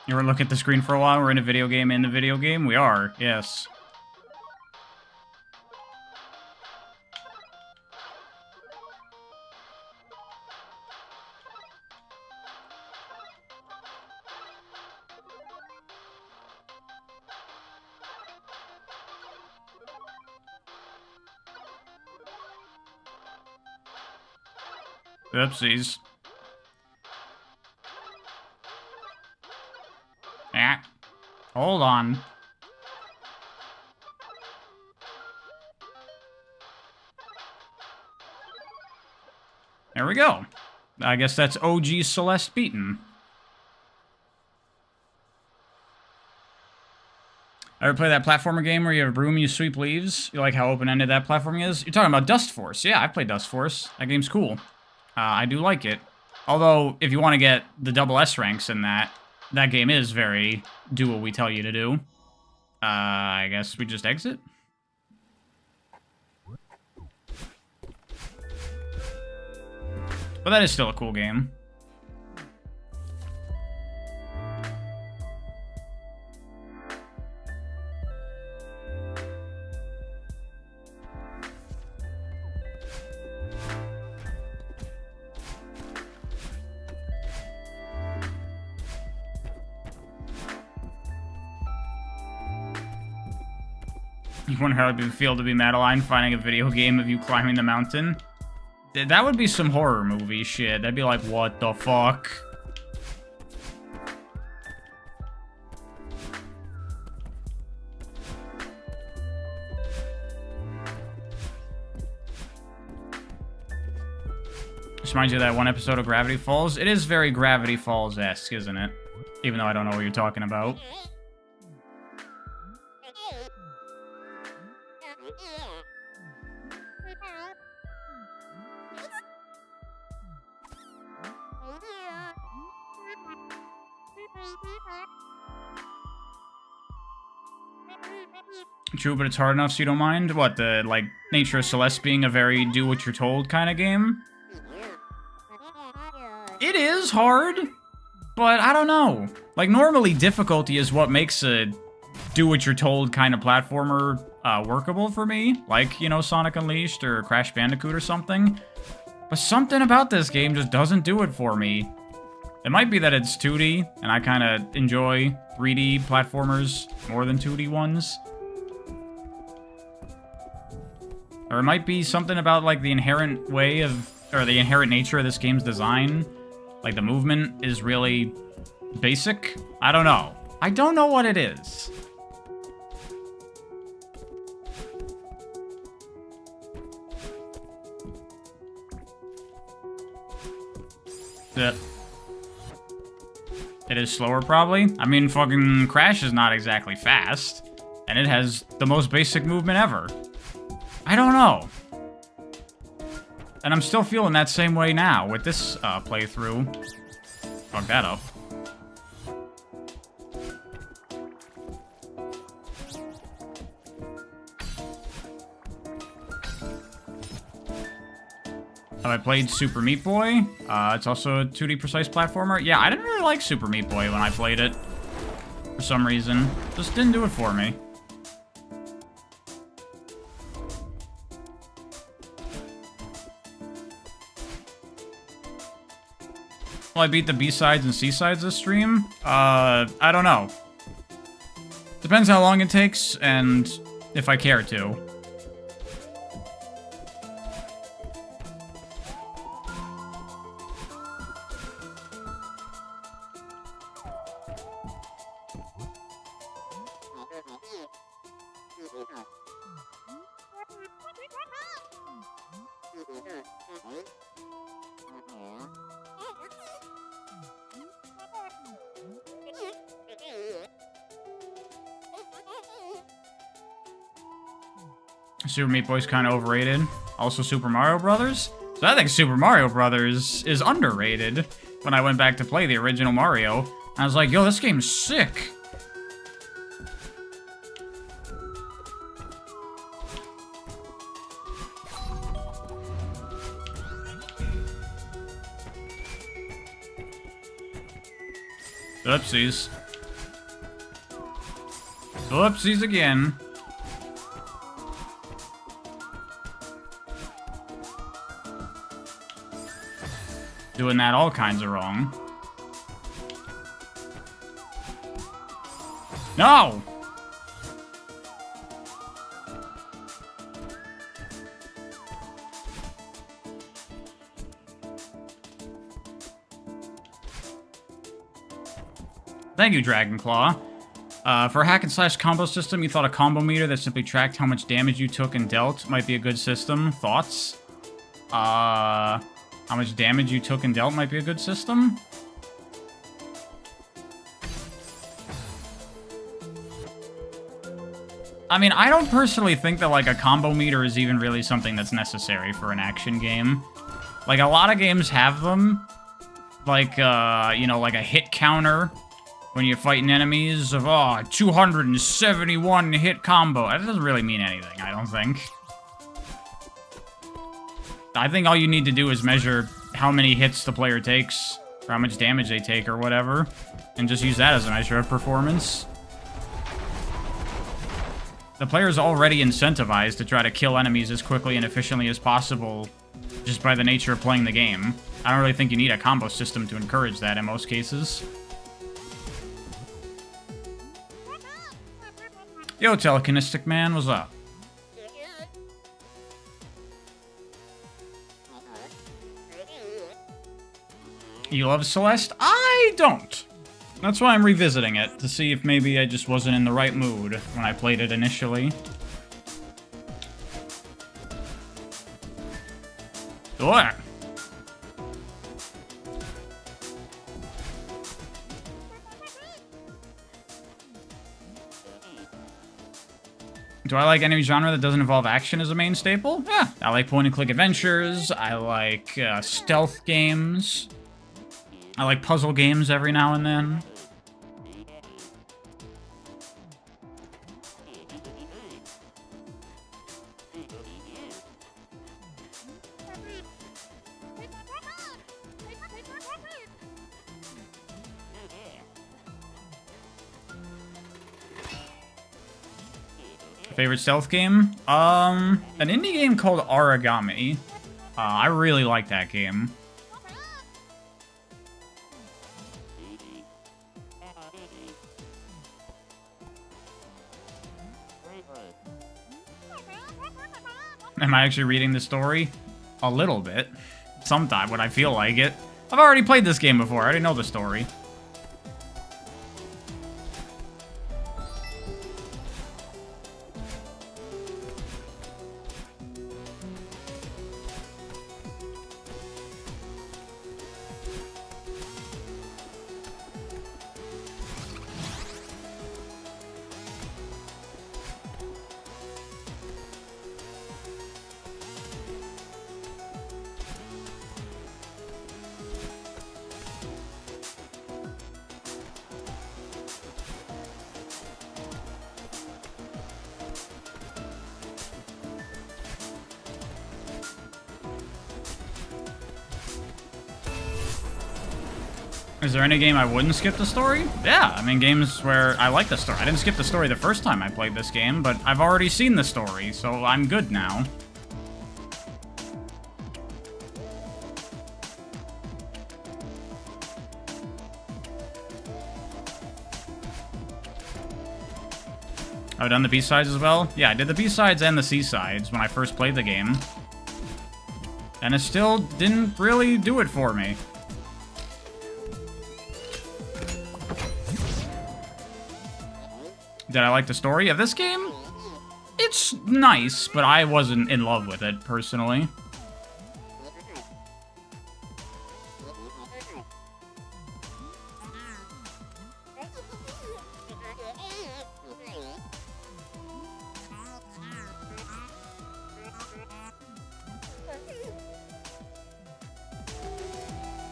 You ever look at the screen for a while? We're in a video game in the video game? We are, yes. Oopsies. Hold on. There we go. I guess that's OG Celeste beaten. Ever play that platformer game where you have a broom and you sweep leaves? You like how open-ended that platforming is? You're talking about Dust Force. Yeah, I've played Dust Force. That game's cool. I do like it. Although, if you want to get the double S ranks in that game is very do what we tell you to do. I guess we just exit? But that is still a cool game. You wonder how it would feel to be Madeline finding a video game of you climbing the mountain? That would be some horror movie shit. That'd be like, what the fuck? Just reminds you of that one episode of Gravity Falls. It is very Gravity Falls-esque, isn't it? Even though I don't know what you're talking about. True, but it's hard enough so you don't mind? What, the, like, nature of Celeste being a very do-what-you're-told kind of game? It is hard, but I don't know. Like, normally difficulty is what makes a do-what-you're-told kind of platformer workable for me. Like, you know, Sonic Unleashed or Crash Bandicoot or something. But something about this game just doesn't do it for me. It might be that it's 2D, and I kind of enjoy 3D platformers more than 2D ones. Or it might be something about, like, the inherent way of, or the inherent nature of this game's design. Like, the movement is really basic. I don't know. I don't know what it is. It is slower, probably. I mean, fucking Crash is not exactly fast. And it has the most basic movement ever. I don't know. And I'm still feeling that same way now with this playthrough. Fuck that up. Have I played Super Meat Boy? It's also a 2D precise platformer. Yeah, I didn't really like Super Meat Boy when I played it. For some reason. Just didn't do it for me. Will I beat the B-sides and C-sides this stream? I don't know. Depends how long it takes, and if I care to. Super Meat Boy's kind of overrated. Also Super Mario Brothers. So I think Super Mario Brothers is underrated. When I went back to play the original Mario, I was like, yo, this game's sick. Oopsies. Oopsies again. Doing that all kinds of wrong. No! Thank you, Dragonclaw. For a hack and slash combo system, you thought a combo meter that simply tracked how much damage you took and dealt might be a good system. Thoughts? How much damage you took and dealt might be a good system? I mean, I don't personally think that, like, a combo meter is even really something that's necessary for an action game. Like, a lot of games have them. Like, you know, like a hit counter when you're fighting enemies of, 271 hit combo. That doesn't really mean anything, I don't think. I think all you need to do is measure how many hits the player takes, or how much damage they take, or whatever, and just use that as a measure of performance. The player's already incentivized to try to kill enemies as quickly and efficiently as possible, just by the nature of playing the game. I don't really think you need a combo system to encourage that in most cases. Yo, Telekinetic Man, what's up? You love Celeste? I don't. That's why I'm revisiting it, to see if maybe I just wasn't in the right mood when I played it initially. What? Do I like any genre that doesn't involve action as a main staple? Yeah, I like point-and-click adventures. I like stealth games. I like puzzle games every now and then. Favorite stealth game? An indie game called Origami. I really like that game. Am I actually reading the story? A little bit. Sometime when I feel like it. I've already played this game before. I already know the story. Is there any game I wouldn't skip the story? Yeah, I mean, games where I like the story. I didn't skip the story the first time I played this game, but I've already seen the story, so I'm good now. I've done the B-sides as well? Yeah, I did the B-sides and the C-sides when I first played the game. And it still didn't really do it for me. Did I like the story of this game? It's nice, but I wasn't in love with it, personally.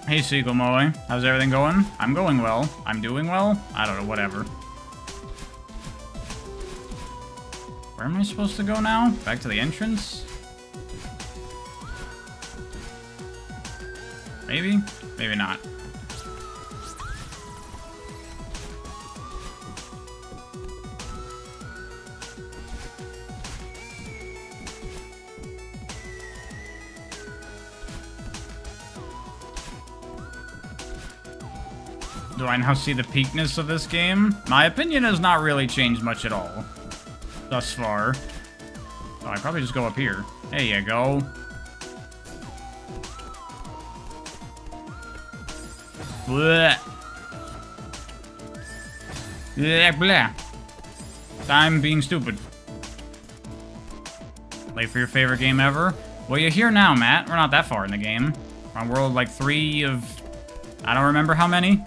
Hey, Seagull Moe. How's everything going? I'm going well. I'm doing well? I don't know, whatever. Where am I supposed to go now? Back to the entrance? Maybe? Maybe not. Do I now see the peakness of this game? My opinion has not really changed much at all. Thus far. Oh, I probably just go up here. There you go. Blech. Blech, blech. I'm being stupid. Late for your favorite game ever? Well, you're here now, Matt. We're not that far in the game. We're on world like 3 of... I don't remember how many.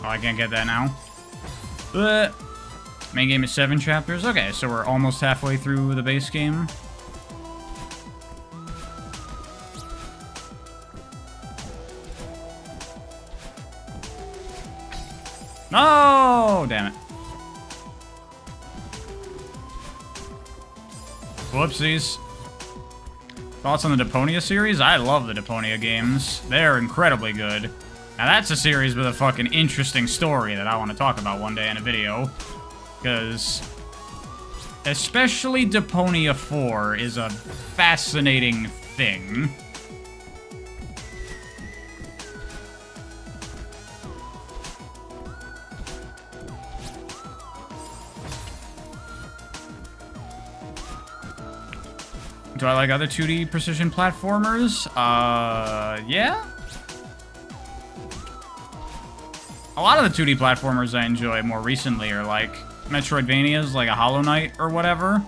Oh, I can't get that now. Main game is 7 chapters. Okay, so we're almost halfway through the base game. No! Damn it. Whoopsies. Thoughts on the Deponia series? I love the Deponia games. They're incredibly good. Now that's a series with a fucking interesting story that I want to talk about one day in a video. Because... especially Deponia 4 is a fascinating thing. Do I like other 2D precision platformers? Yeah? A lot of the 2D platformers I enjoy more recently are like Metroidvanias, like a Hollow Knight or whatever.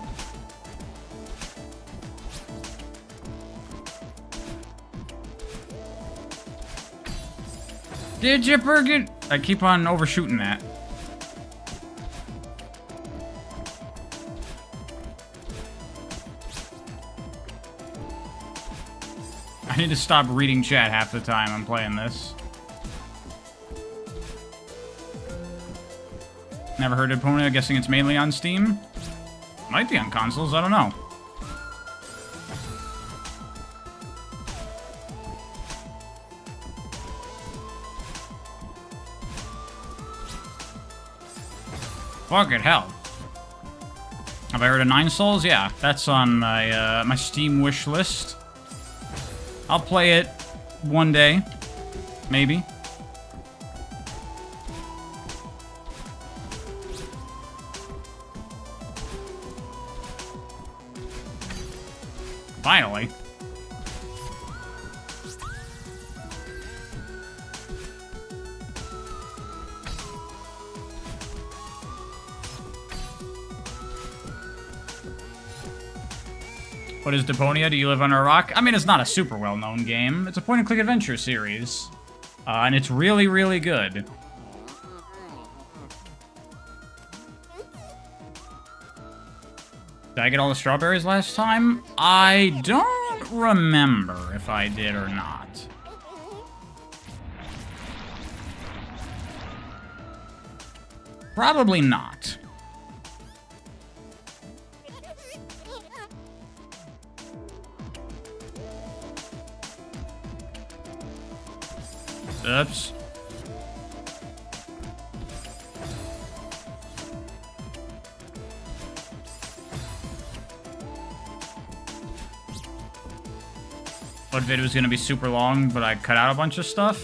Did you forget? I keep on overshooting that. I need to stop reading chat half the time I'm playing this. Never heard of Deponia, guessing it's mainly on Steam? Might be on consoles, I don't know. Fucking hell. Have I heard of 9 Souls? Yeah, that's on my, my Steam wish list. I'll play it one day. Maybe. Finally. What is Deponia? Do you live under a rock? I mean, it's not a super well-known game. It's a point-and-click adventure series. And it's really, really good. Did I get all the strawberries last time? I don't remember if I did or not. Probably not. Oops. What video was gonna be super long, but I cut out a bunch of stuff.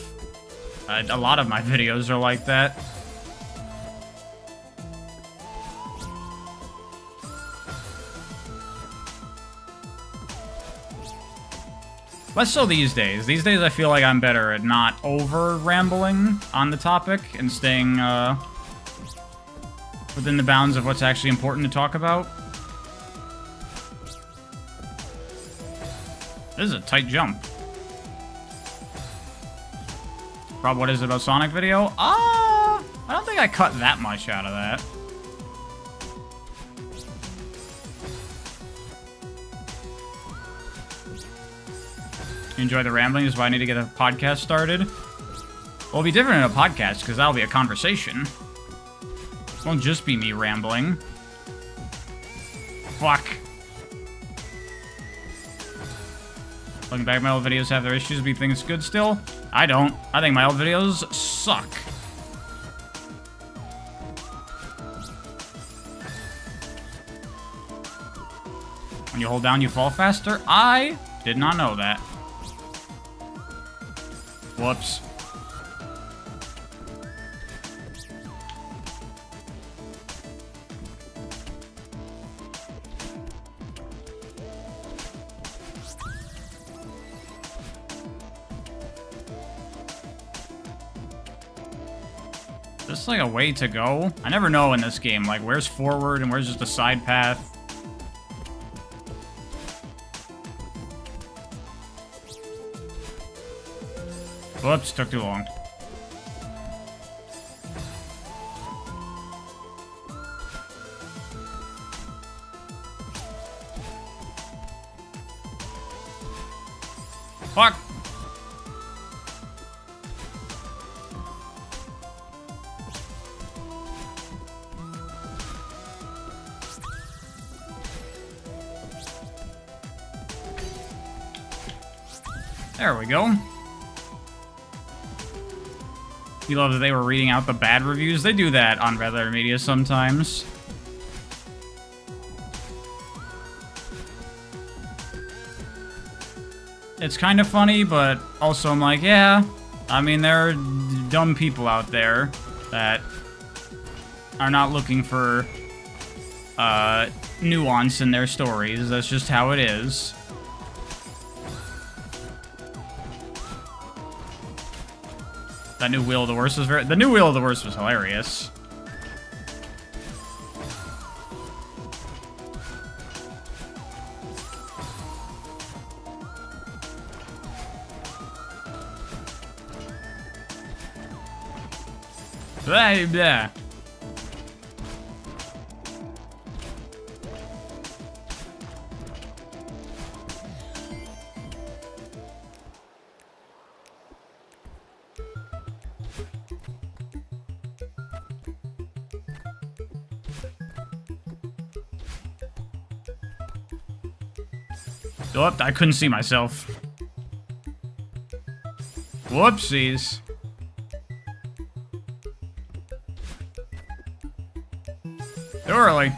A lot of my videos are like that. Less so these days. These days I feel like I'm better at not over-rambling on the topic and staying within the bounds of what's actually important to talk about. This is a tight jump. Rob, what is it about Sonic video? I don't think I cut that much out of that. You enjoy the rambling is why I need to get a podcast started. Well, it'll be different in a podcast because that'll be a conversation. It won't just be me rambling. Fuck. Looking back, my old videos have their issues, but you think it's good still? I don't. I think my old videos suck. When you hold down, you fall faster? I did not know that. Whoops. Is this like a way to go? I never know in this game, like where's forward and where's just a side path. Whoops, took too long. Fuck! There we go. You love that they were reading out the bad reviews. They do that on Red Letter Media sometimes. It's kind of funny, but also I'm like, yeah. I mean, there are dumb people out there that are not looking for nuance in their stories. That's just how it is. That new Wheel of the Worst was the new Wheel of the Worst was hilarious. Blah, blah. Oh, I couldn't see myself. Whoopsies. Too early.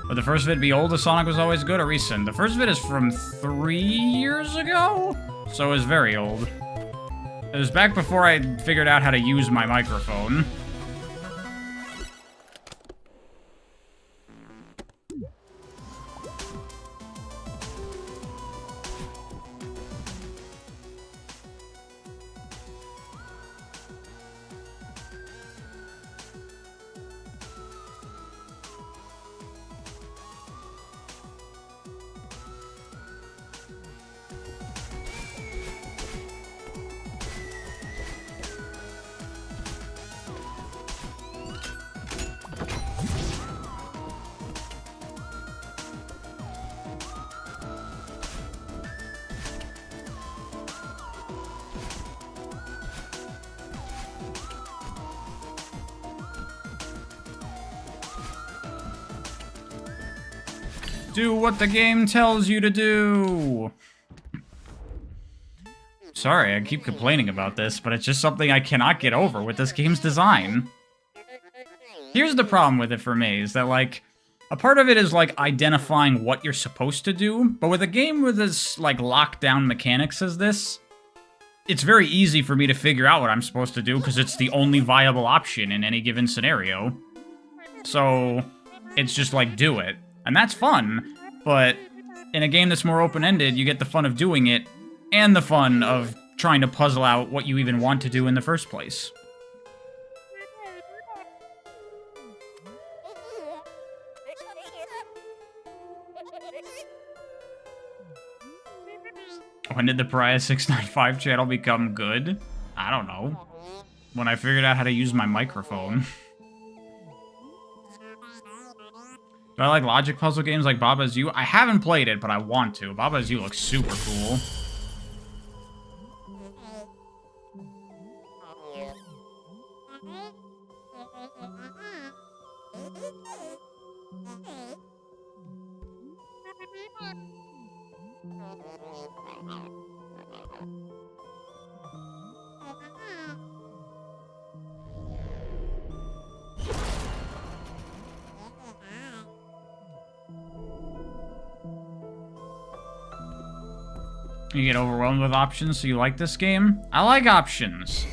Would the first vid be old as Sonic was always good or recent? The first vid is from 3 years ago? So it was very old. It was back before I figured out how to use my microphone. Do what the game tells you to do. Sorry, I keep complaining about this, but it's just something I cannot get over with this game's design. Here's the problem with it for me, is that, like, A part of it is, like, identifying what you're supposed to do, but with a game with as, like, locked down mechanics as this, it's very easy for me to figure out what I'm supposed to do, because it's the only viable option in any given scenario. So, it's just like, do it. And that's fun, but in a game that's more open-ended, you get the fun of doing it, and the fun of trying to puzzle out what you even want to do in the first place. When did the Pariah 695 channel become good? I don't know. When I figured out how to use my microphone. Do I like logic puzzle games like Baba Is You? I haven't played it, but I want to. Baba Is You looks super cool. You get overwhelmed with options, so you like this game? I like options.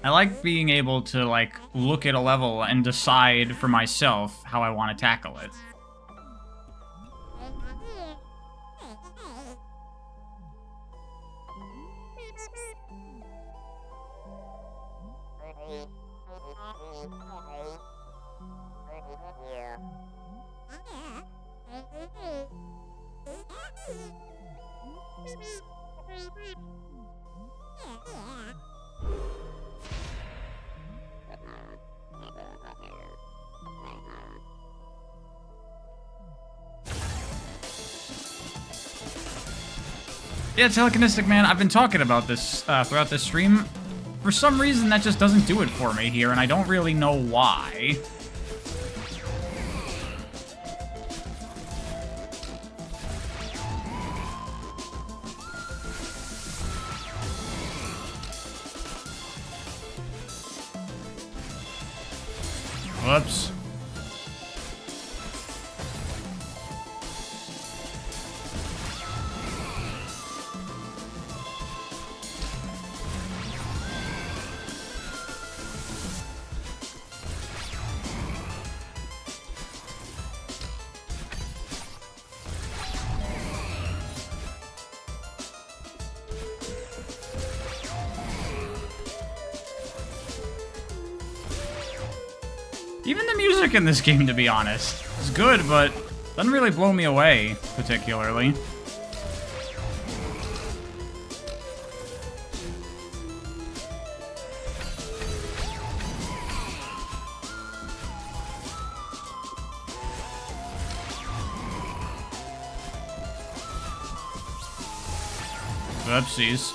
I like being able to, like, look at a level and decide for myself how I want to tackle it. Yeah, telekinetic, man, I've been talking about this throughout this stream. For some reason, that just doesn't do it for me here, and I don't really know why. Whoops. Even the music in this game, to be honest, is good, but doesn't really blow me away, particularly. Oopsies.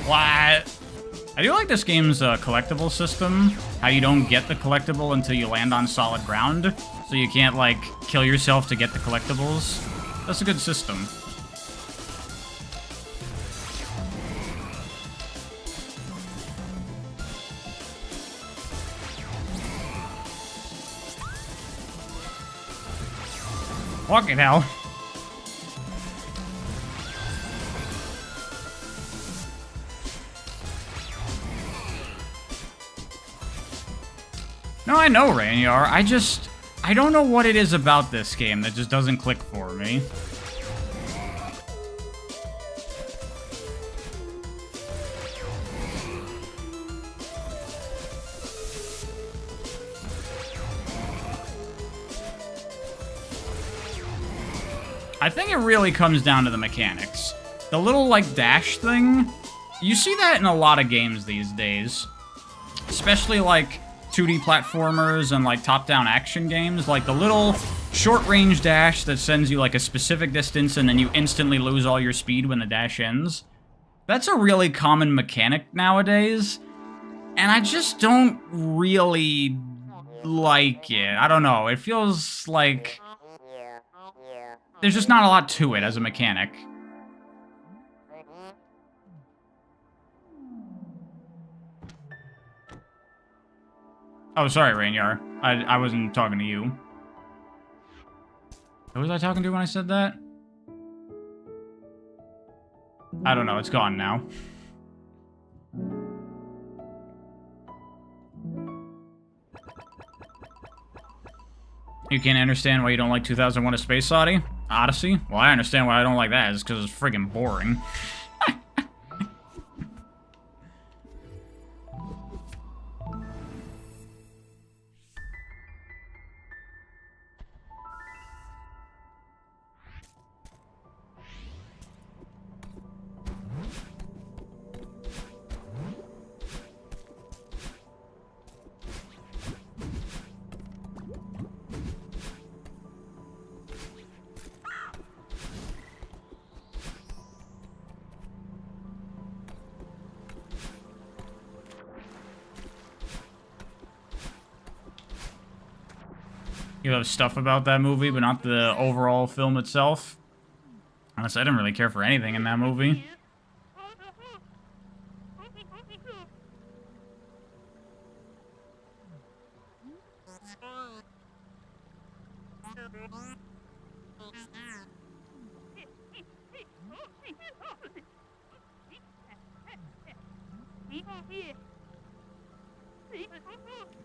What? I do like this game's collectible system. How you don't get the collectible until you land on solid ground. So you can't, like, kill yourself to get the collectibles. That's a good system. Fucking hell. No, I know, Rainyar. I don't know what it is about this game that just doesn't click for me. I think it really comes down to the mechanics. The little, like, dash thing, you see that in a lot of games these days. Especially, like, 2D platformers and like top-down action games, like the little short-range dash that sends you like a specific distance and then you instantly lose all your speed when the dash ends. That's a really common mechanic nowadays, and I just don't really like it. I don't know, it feels like there's just not a lot to it as a mechanic. Oh, sorry, Rainyar. I wasn't talking to you. Who was I talking to when I said that? I don't know, it's gone now. You can't understand why you don't like 2001: A Space Odyssey? Well, I understand why I don't like that. It's because it's friggin' boring. You have stuff about that movie, but not the overall film itself. Honestly, I didn't really care for anything in that movie.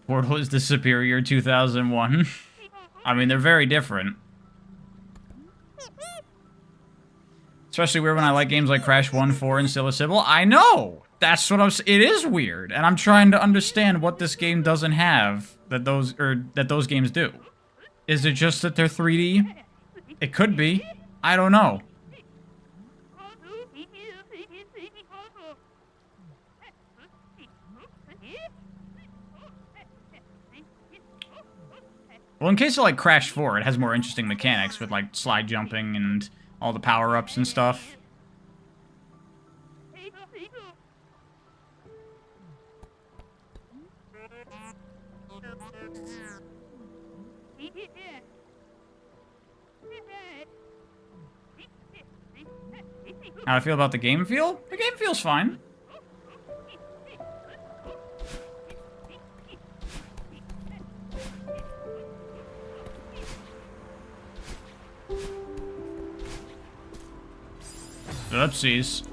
Portal is the superior 2001. I mean, they're very different. Especially weird when I like games like Crash 1, 4, and still a Sybil. I know! That's what I'm saying. It is weird, and I'm trying to understand what this game doesn't have that those games do. Is it just that they're 3D? It could be. I don't know. Well, in case of, like, Crash 4, it has more interesting mechanics with, like, slide jumping and all the power-ups and stuff. How do I feel about the game feel? The game feels fine. Oopsies.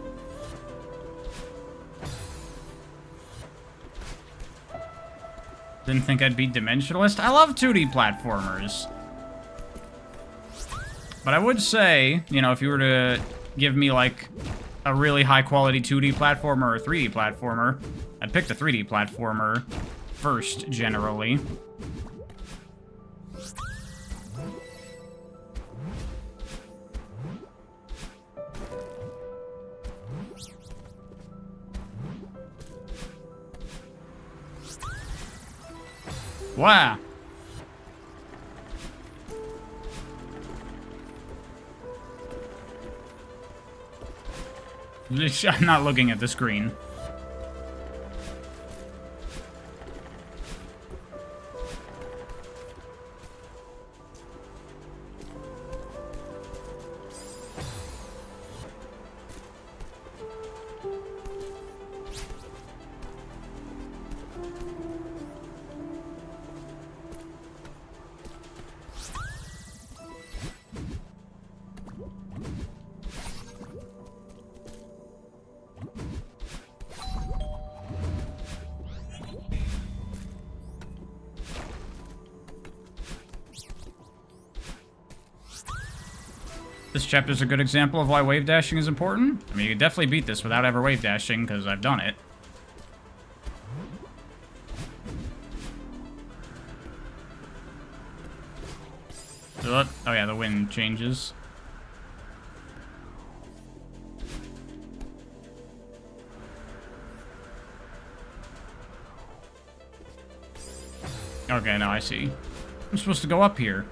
Didn't think I'd beat Dimensionalist. I love 2D platformers. But I would say, you know, if you were to give me, like, a really high-quality 2D platformer or a 3D platformer, I'd pick the 3D platformer first, generally. Wow. I'm not looking at the screen. This chapter's a good example of why wave dashing is important. I mean, you can definitely beat this without ever wave dashing, because I've done it. Oh yeah, the wind changes. Okay, now I see. I'm supposed to go up here.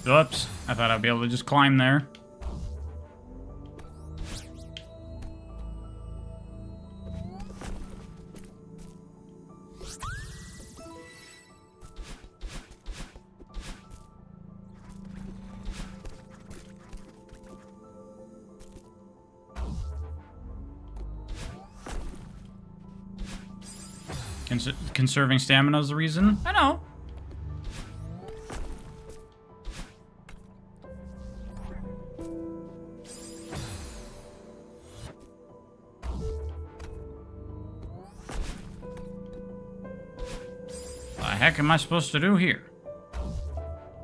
Oops, I thought I'd be able to just climb there. Conserving stamina is the reason? I know. What the heck am I supposed to do here?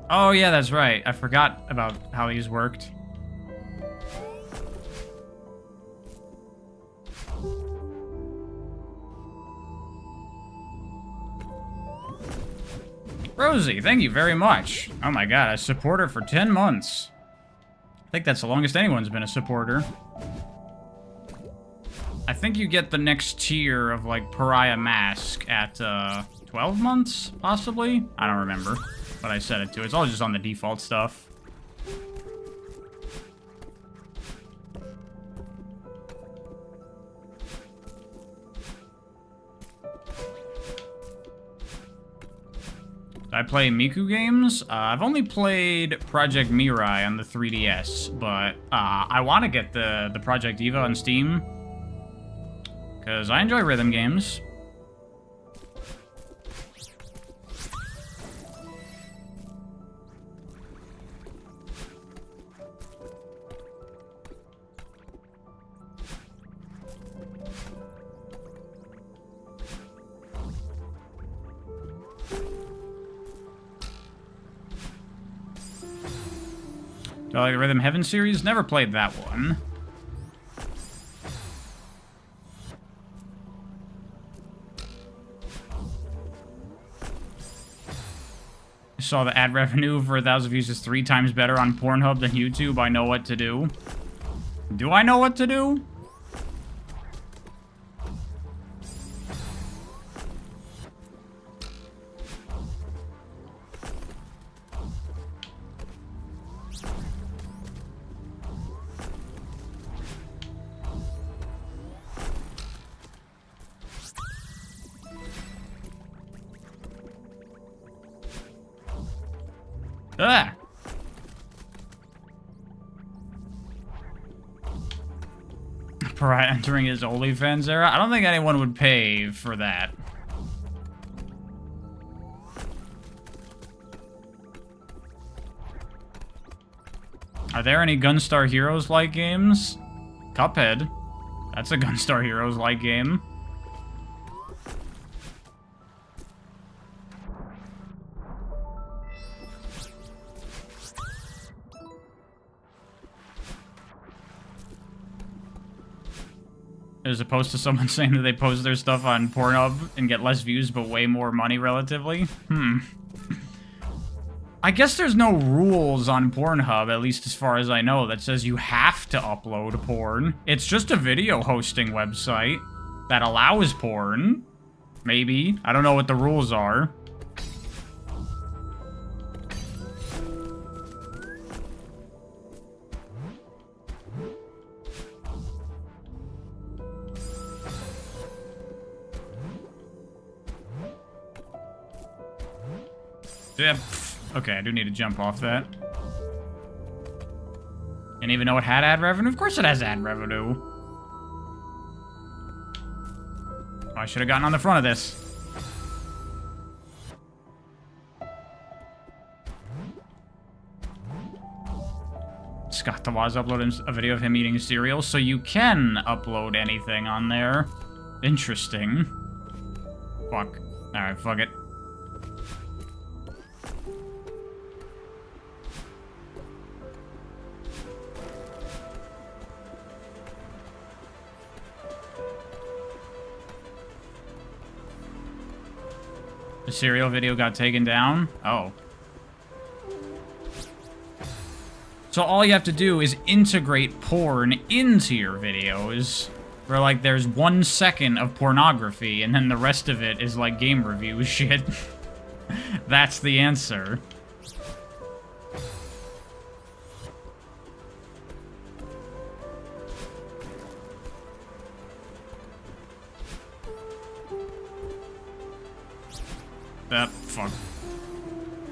Oh yeah, that's right. I forgot about how these worked. Rosie, thank you very much. Oh my god, a supporter for 10 months. I think that's the longest anyone's been a supporter. I think you get the next tier of, like, Pariah Mask at, 12 months, possibly? I don't remember, but I set it to. It's all just on the default stuff. I play Miku games. I've only played Project Mirai on the 3DS, but I want to get the Project Eva on Steam because I enjoy rhythm games. Do I like the Rhythm Heaven series? Never played that one. I saw the ad revenue for 1,000 views is 3 times better on Pornhub than YouTube. I know what to do. Do I know what to do? Ah! Pariah entering his OnlyFans era? I don't think anyone would pay for that. Are there any Gunstar Heroes-like games? Cuphead. That's a Gunstar Heroes-like game. As opposed to someone saying that they post their stuff on Pornhub and get less views but way more money relatively. I guess there's no rules on Pornhub, at least as far as I know, that says you have to upload porn. It's just a video hosting website that allows porn. Maybe. I don't know what the rules are. Yeah, okay, I do need to jump off that. Didn't even know it had ad revenue? Of course it has ad revenue. Oh, I should have gotten on the front of this. Scott DeWaz uploaded a video of him eating cereal, so you can upload anything on there. Interesting. Fuck. Alright, fuck it. The cereal video got taken down? Oh. So all you have to do is integrate porn into your videos. Where, like, there's 1 second of pornography, and then the rest of it is, like, game review shit. That's the answer. Fuck.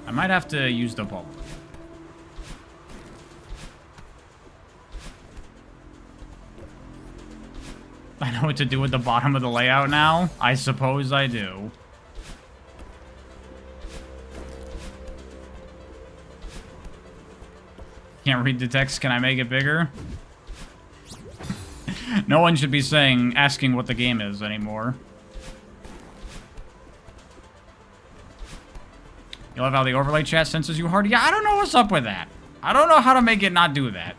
I might have to use the bulb. I know what to do with the bottom of the layout now. I suppose I do. Can't read the text. Can I make it bigger? No one should be asking what the game is anymore. You love how the overlay chat senses you hard? Yeah, I don't know what's up with that. I don't know how to make it not do that.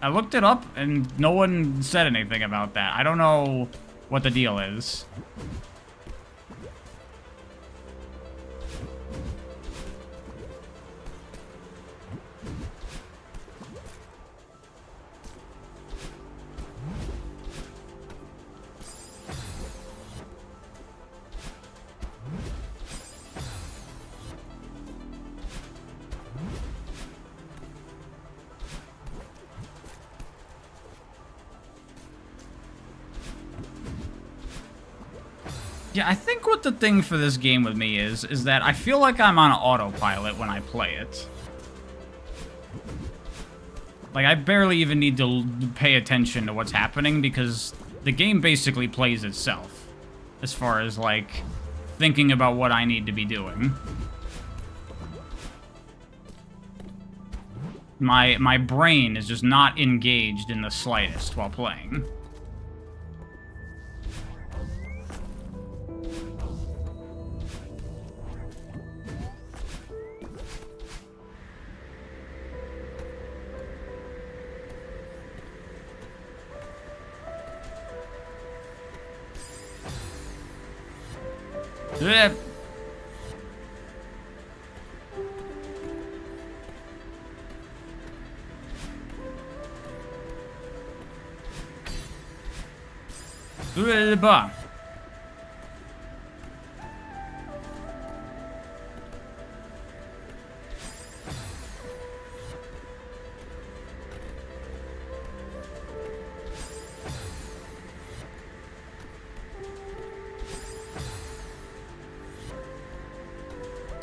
I looked it up, and no one said anything about that. I don't know what the deal is. Yeah, I think what the thing for this game with me is that I feel like I'm on autopilot when I play it. Like, I barely even need to pay attention to what's happening because the game basically plays itself. As far as, like, thinking about what I need to be doing. My brain is just not engaged in the slightest while playing. Yep. Bah.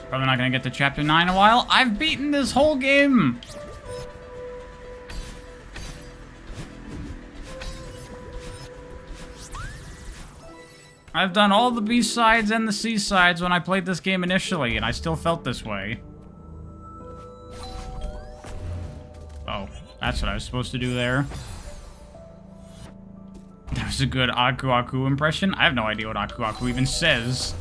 Probably not gonna get to chapter 9 in a while. I've beaten this whole game! I've done all the B-sides and the C-sides when I played this game initially, and I still felt this way. Oh, that's what I was supposed to do there. That was a good Aku Aku impression. I have no idea what Aku Aku even says.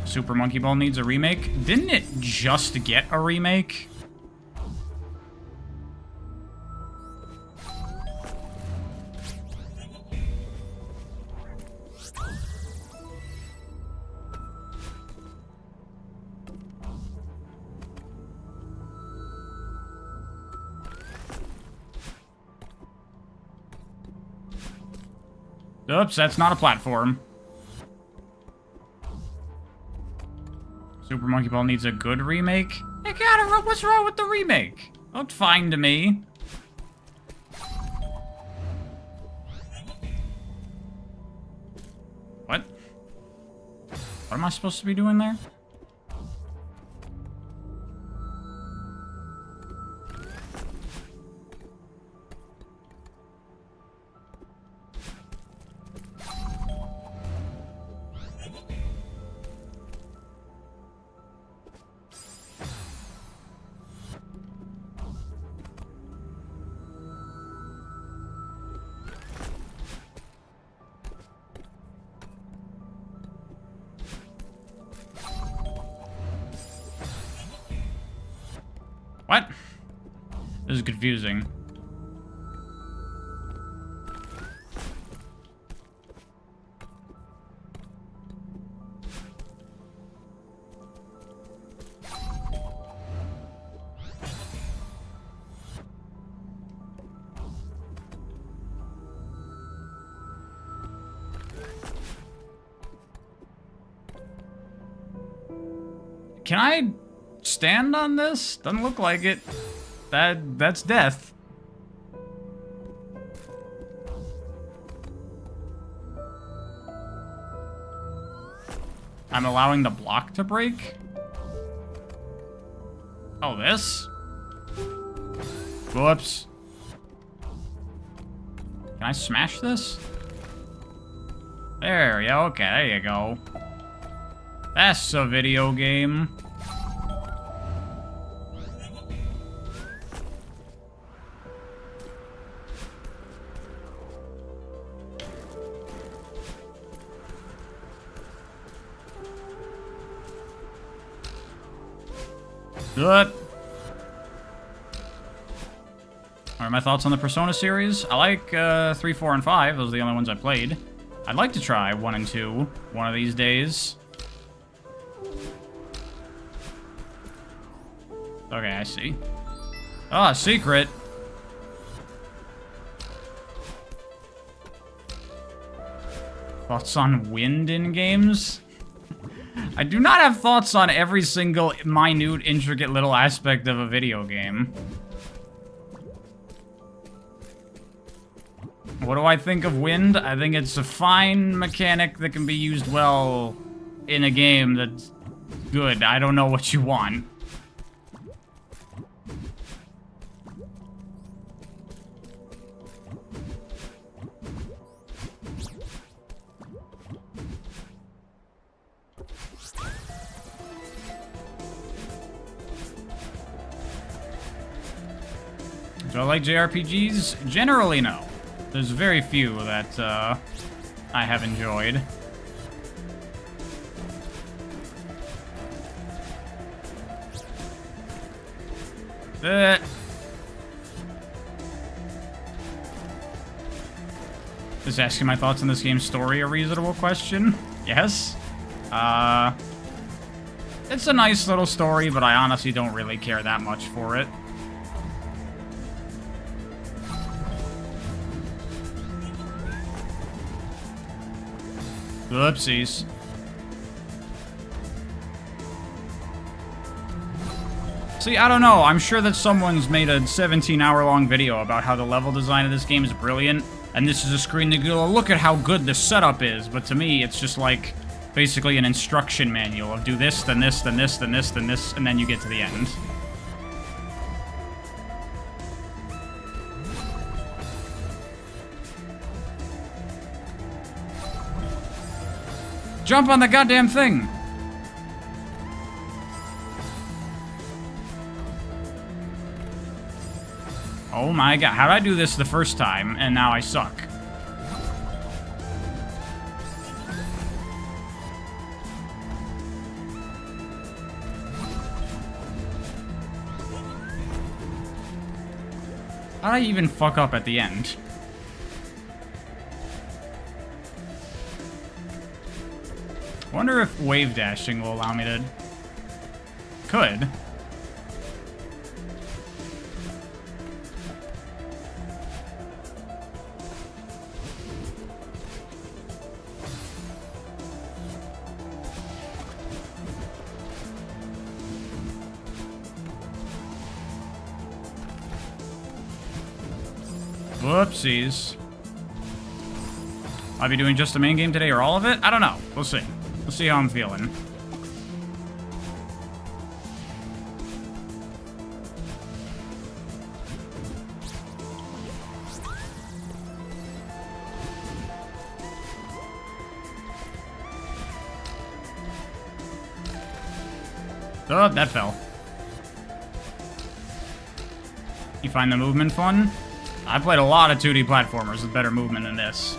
Super Monkey Ball needs a remake. Didn't it just get a remake? Oops, that's not a platform. Super Monkey Ball needs a good remake? Hey, God, what's wrong with the remake? Looked fine to me. What? What am I supposed to be doing there? What? This is confusing. Can I stand on this? Doesn't look like it. That's death. I'm allowing the block to break? Oh, this? Whoops. Can I smash this? There, yeah, okay, there you go. That's a video game. Good. What are my thoughts on the Persona series? I like 3, 4, and 5. Those are the only ones I played. I'd like to try 1 and 2 one of these days. Okay, I see. Ah, secret. Thoughts on wind in games? I do not have thoughts on every single minute, intricate little aspect of a video game. What do I think of wind? I think it's a fine mechanic that can be used well in a game that's good. I don't know what you want. Do I like JRPGs? Generally, no. There's very few that I have enjoyed. Is asking my thoughts on this game's story a reasonable question? Yes. It's a nice little story, but I honestly don't really care that much for it. Whoopsies. See, I don't know. I'm sure that someone's made a 17-hour-long video about how the level design of this game is brilliant, and this is a screen to go, look at how good the setup is. But to me, it's just like basically an instruction manual of do this, then this, then this, then this, then this, and then you get to the end. Jump on the goddamn thing! Oh my god, how'd I do this the first time, and now I suck? How'd I even fuck up at the end? Wonder if wave dashing will allow me to... Could. Whoopsies. I'll be doing just the main game today or all of it? I don't know. We'll see. We'll see how I'm feeling. Oh, that fell. You find the movement fun? I played a lot of 2D platformers with better movement than this.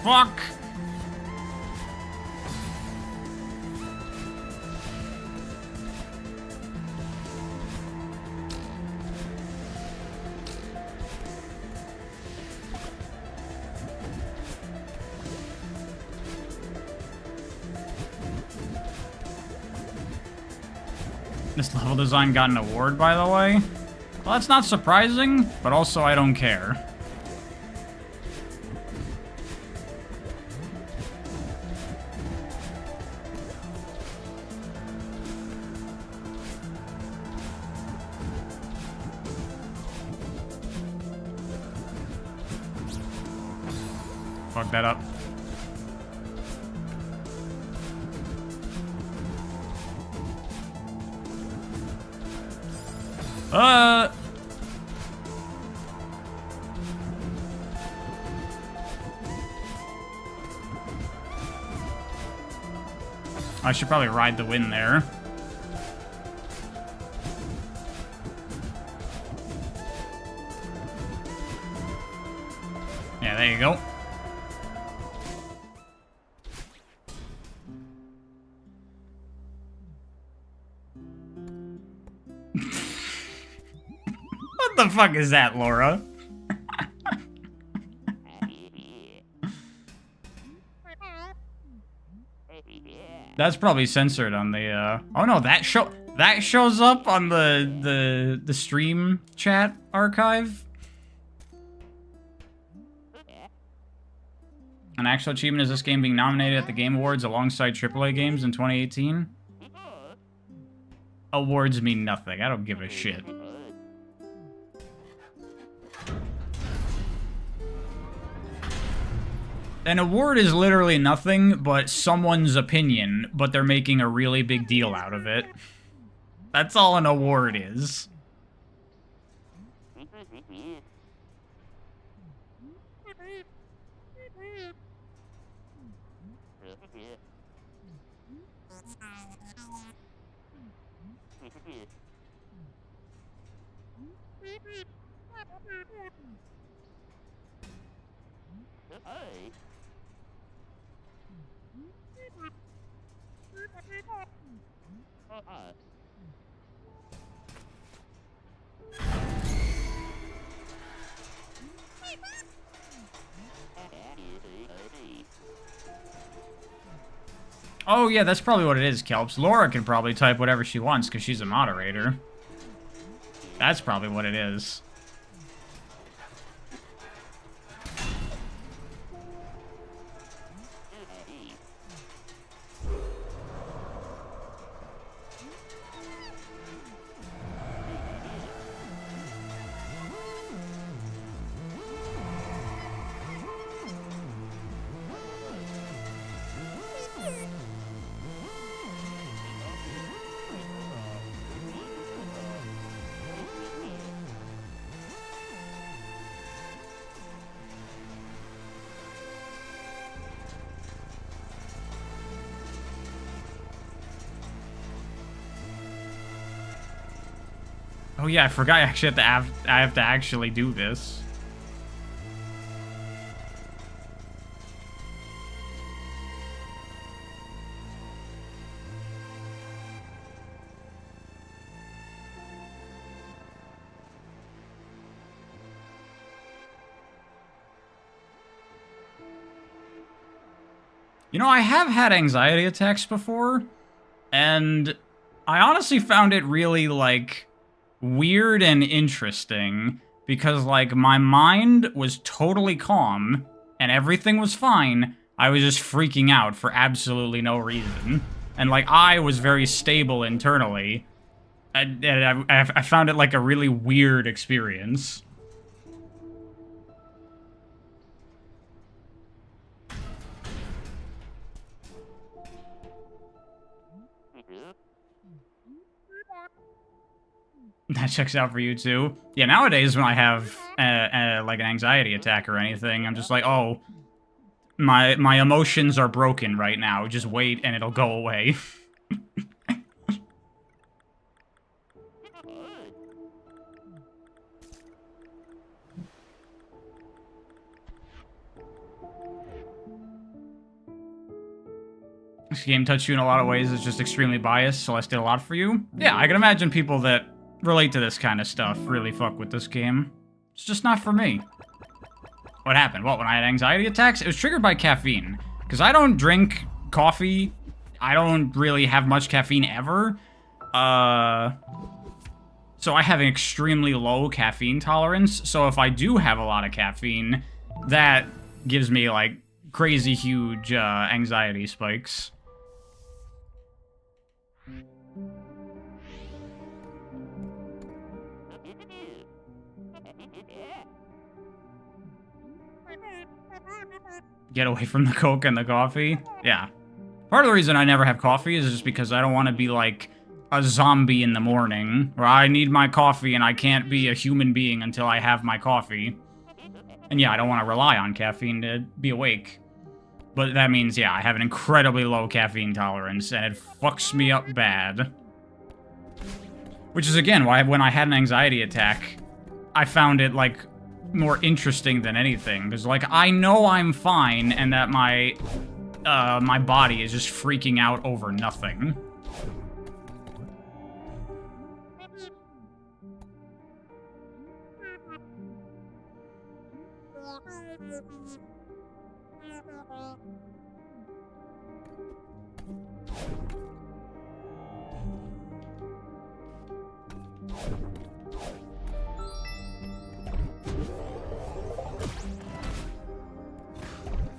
fuck? This level design got an award, by the way. Well, that's not surprising, but also I don't care. Fuck that up. I should probably ride the wind there. Yeah, there you go. What the fuck is that, Laura? That's probably censored on the, Oh no, that shows up on the stream chat archive. An actual achievement is this game being nominated at the Game Awards alongside AAA games in 2018? Awards mean nothing. I don't give a shit. An award is literally nothing but someone's opinion, but they're making a really big deal out of it. That's all an award is. Oh yeah, that's probably what it is, Kelps. Laura can probably type whatever she wants because she's a moderator. That's probably what it is. Oh yeah, I forgot I actually I have to actually do this. You know, I have had anxiety attacks before, and I honestly found it really, like, weird and interesting because, like, my mind was totally calm and everything was fine. I was just freaking out for absolutely no reason. And, like, I was very stable internally. And I found it, like, a really weird experience. That checks out for you, too. Yeah, nowadays when I have, like, an anxiety attack or anything, I'm just like, oh, my emotions are broken right now. Just wait and it'll go away. This game touched you in a lot of ways. It's just extremely biased. Celeste did a lot for you. Yeah, I can imagine people that relate to this kind of stuff really fuck with this game. It's just not for me. What happened? Well, when I had anxiety attacks, it was triggered by caffeine. Because I don't drink coffee. I don't really have much caffeine ever. So I have an extremely low caffeine tolerance. So if I do have a lot of caffeine, that gives me, like, crazy huge anxiety spikes. Get away from the Coke and the coffee. Yeah. Part of the reason I never have coffee is just because I don't want to be like a zombie in the morning, where I need my coffee and I can't be a human being until I have my coffee. And yeah, I don't want to rely on caffeine to be awake. But that means, yeah, I have an incredibly low caffeine tolerance, and it fucks me up bad. Which is, again, why when I had an anxiety attack, I found it, like, more interesting than anything. Because, like, I know I'm fine, and that my body is just freaking out over nothing.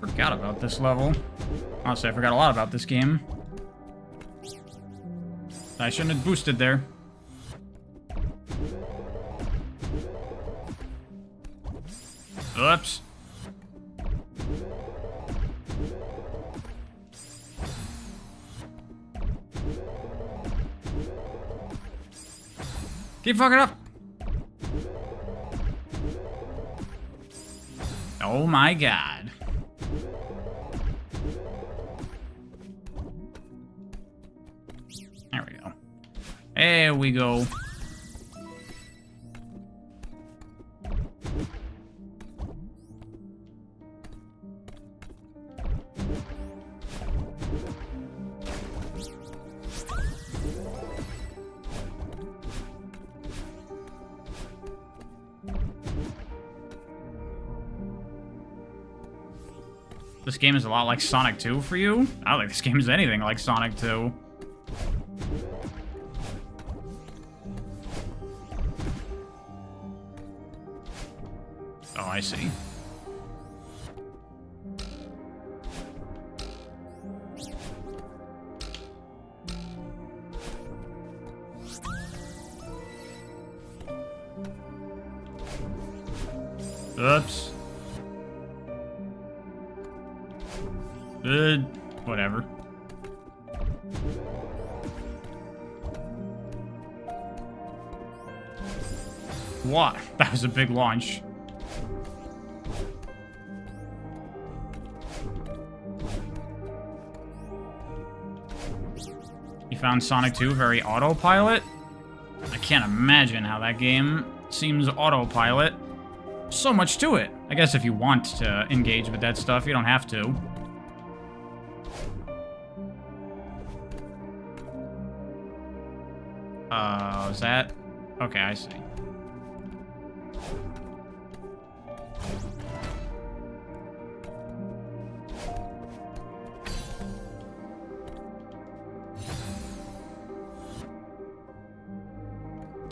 Forgot about this level. Honestly, I forgot a lot about this game. I shouldn't have boosted there. Oops. Keep fucking up. Oh my god. There we go. There we go. This game is a lot like Sonic 2 for you? I don't think this game is anything like Sonic 2. Oh, I see. Oops. Whatever. What? That was a big launch. You found Sonic 2 very autopilot? I can't imagine how that game seems autopilot. So much to it. I guess if you want to engage with that stuff, you don't have to. Is that? Okay, I see.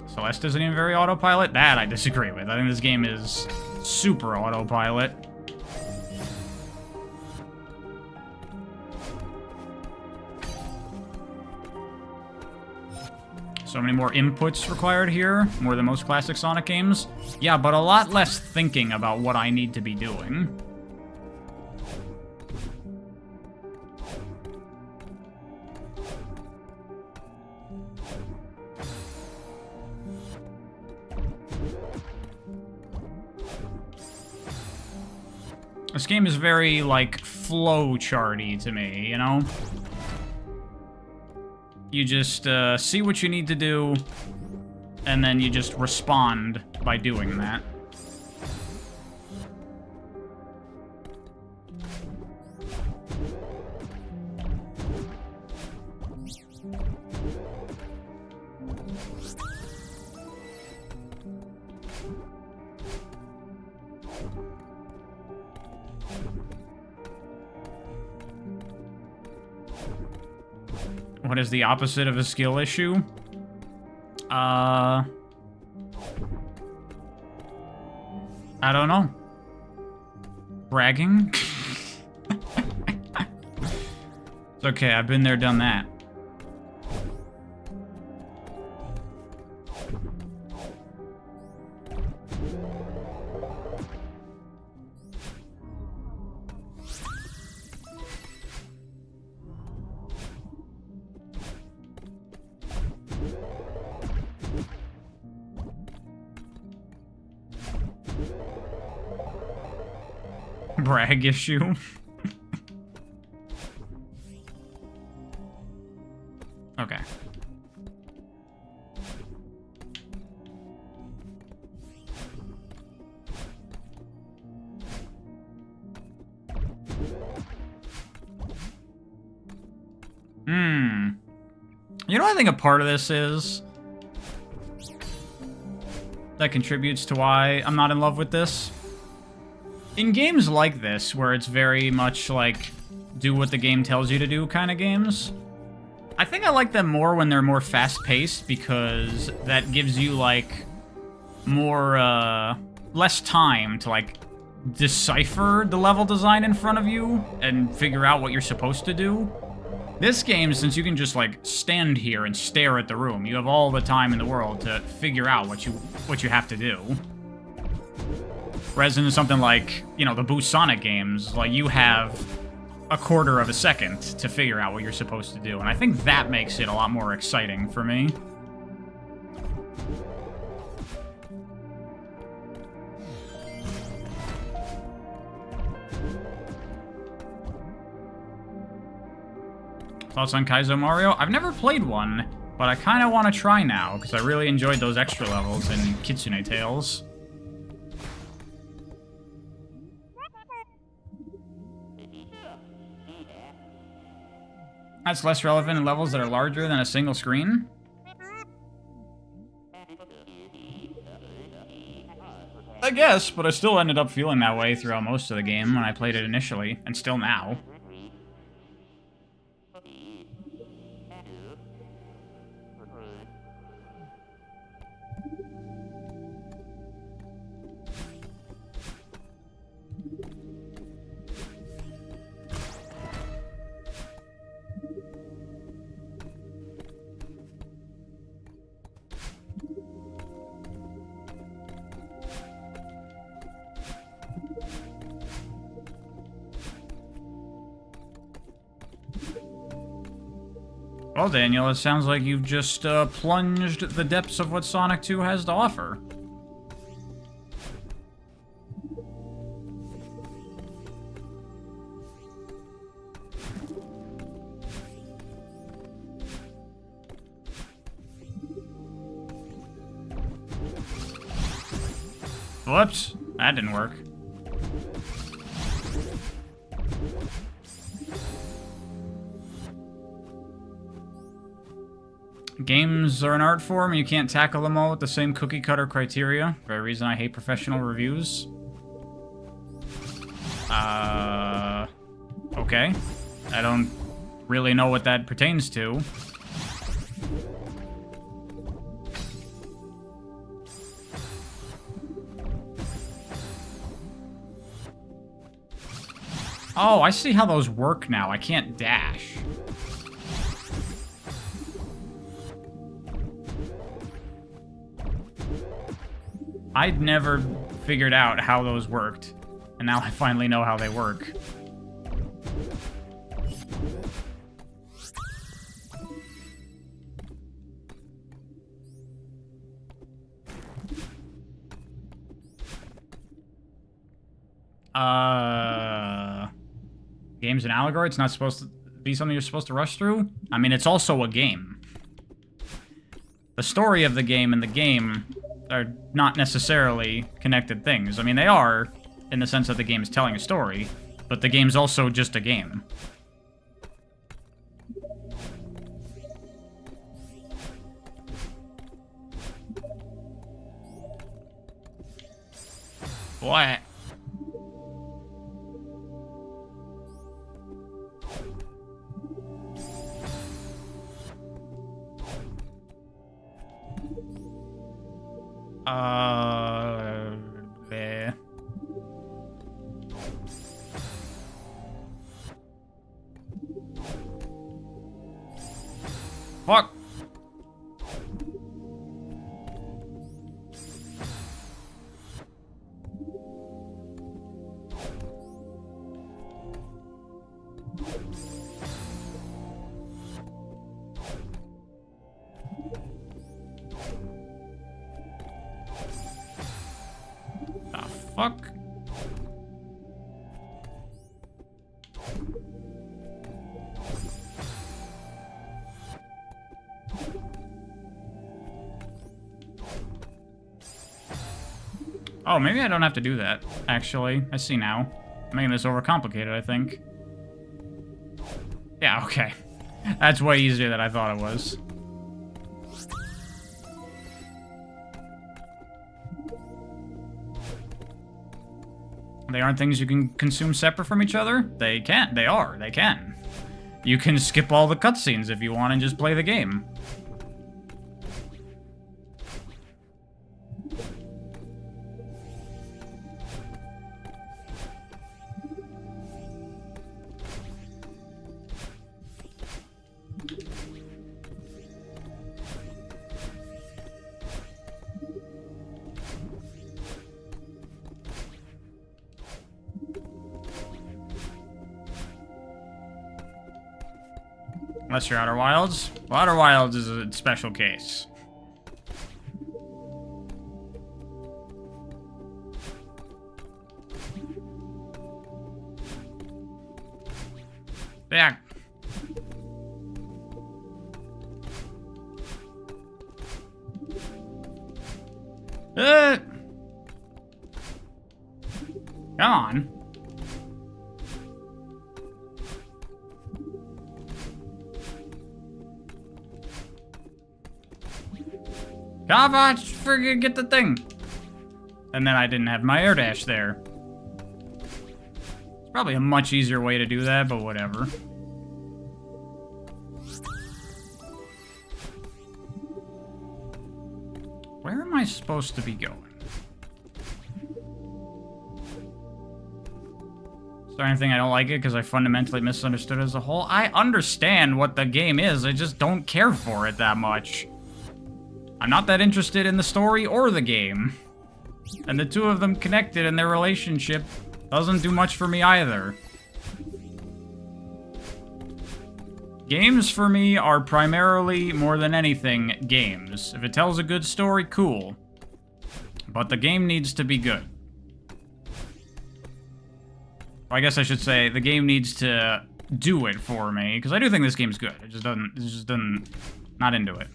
Celeste isn't even very autopilot? That I disagree with. I think this game is super autopilot. So many more inputs required here, more than most classic Sonic games. Yeah, but a lot less thinking about what I need to be doing. This game is very, like, flowchart-y to me, you know? You just see what you need to do, and then you just respond by doing that. What is the opposite of a skill issue? I don't know. Bragging? It's okay, I've been there, done that. Brag issue. Okay. You know what I think a part of this is? That contributes to why I'm not in love with this? In games like this, where it's very much like, do what the game tells you to do kind of games, I think I like them more when they're more fast-paced, because that gives you, like, more, less time to, like, decipher the level design in front of you and figure out what you're supposed to do. This game, since you can just, like, stand here and stare at the room, you have all the time in the world to figure out what you have to do. Whereas in something like, you know, the Boost Sonic games, like, you have a quarter of a second to figure out what you're supposed to do, and I think that makes it a lot more exciting for me. Thoughts on Kaizo Mario? I've never played one, but I kind of want to try now, because I really enjoyed those extra levels in Kitsune Tales. That's less relevant in levels that are larger than a single screen? I guess, but I still ended up feeling that way throughout most of the game when I played it initially, and still now. Well, Daniel, it sounds like you've just plunged the depths of what Sonic 2 has to offer. Whoops, that didn't work. Games are an art form, and you can't tackle them all with the same cookie-cutter criteria. For a reason I hate professional reviews. Okay. I don't really know what that pertains to. Oh, I see how those work now. I can't dash. I'd never figured out how those worked, and now I finally know how they work. Game's an allegory? It's not supposed to be something you're supposed to rush through? I mean, it's also a game. The story of the game and the game are not necessarily connected things. I mean, they are, in the sense that the game is telling a story, but the game's also just a game. What? fuck? The fuck? Oh, maybe I don't have to do that, actually. I see now. I'm making this overcomplicated, I think. Yeah, okay. That's way easier than I thought it was. They aren't things you can consume separate from each other? They can. They are. They can. You can skip all the cutscenes if you want and just play the game. Unless you're Outer Wilds. Well, Outer Wilds is a special case. Yeah. Come on. Come on, friggin' get the thing. And then I didn't have my air dash there. It's probably a much easier way to do that, but whatever. Where am I supposed to be going? Is there anything I don't like it because I fundamentally misunderstood it as a whole? I understand what the game is, I just don't care for it that much. I'm not that interested in the story or the game. And the two of them connected in their relationship doesn't do much for me either. Games for me are primarily, more than anything, games. If it tells a good story, cool. But the game needs to be good. I guess I should say the game needs to do it for me, because I do think this game's good. It just doesn't, not into it.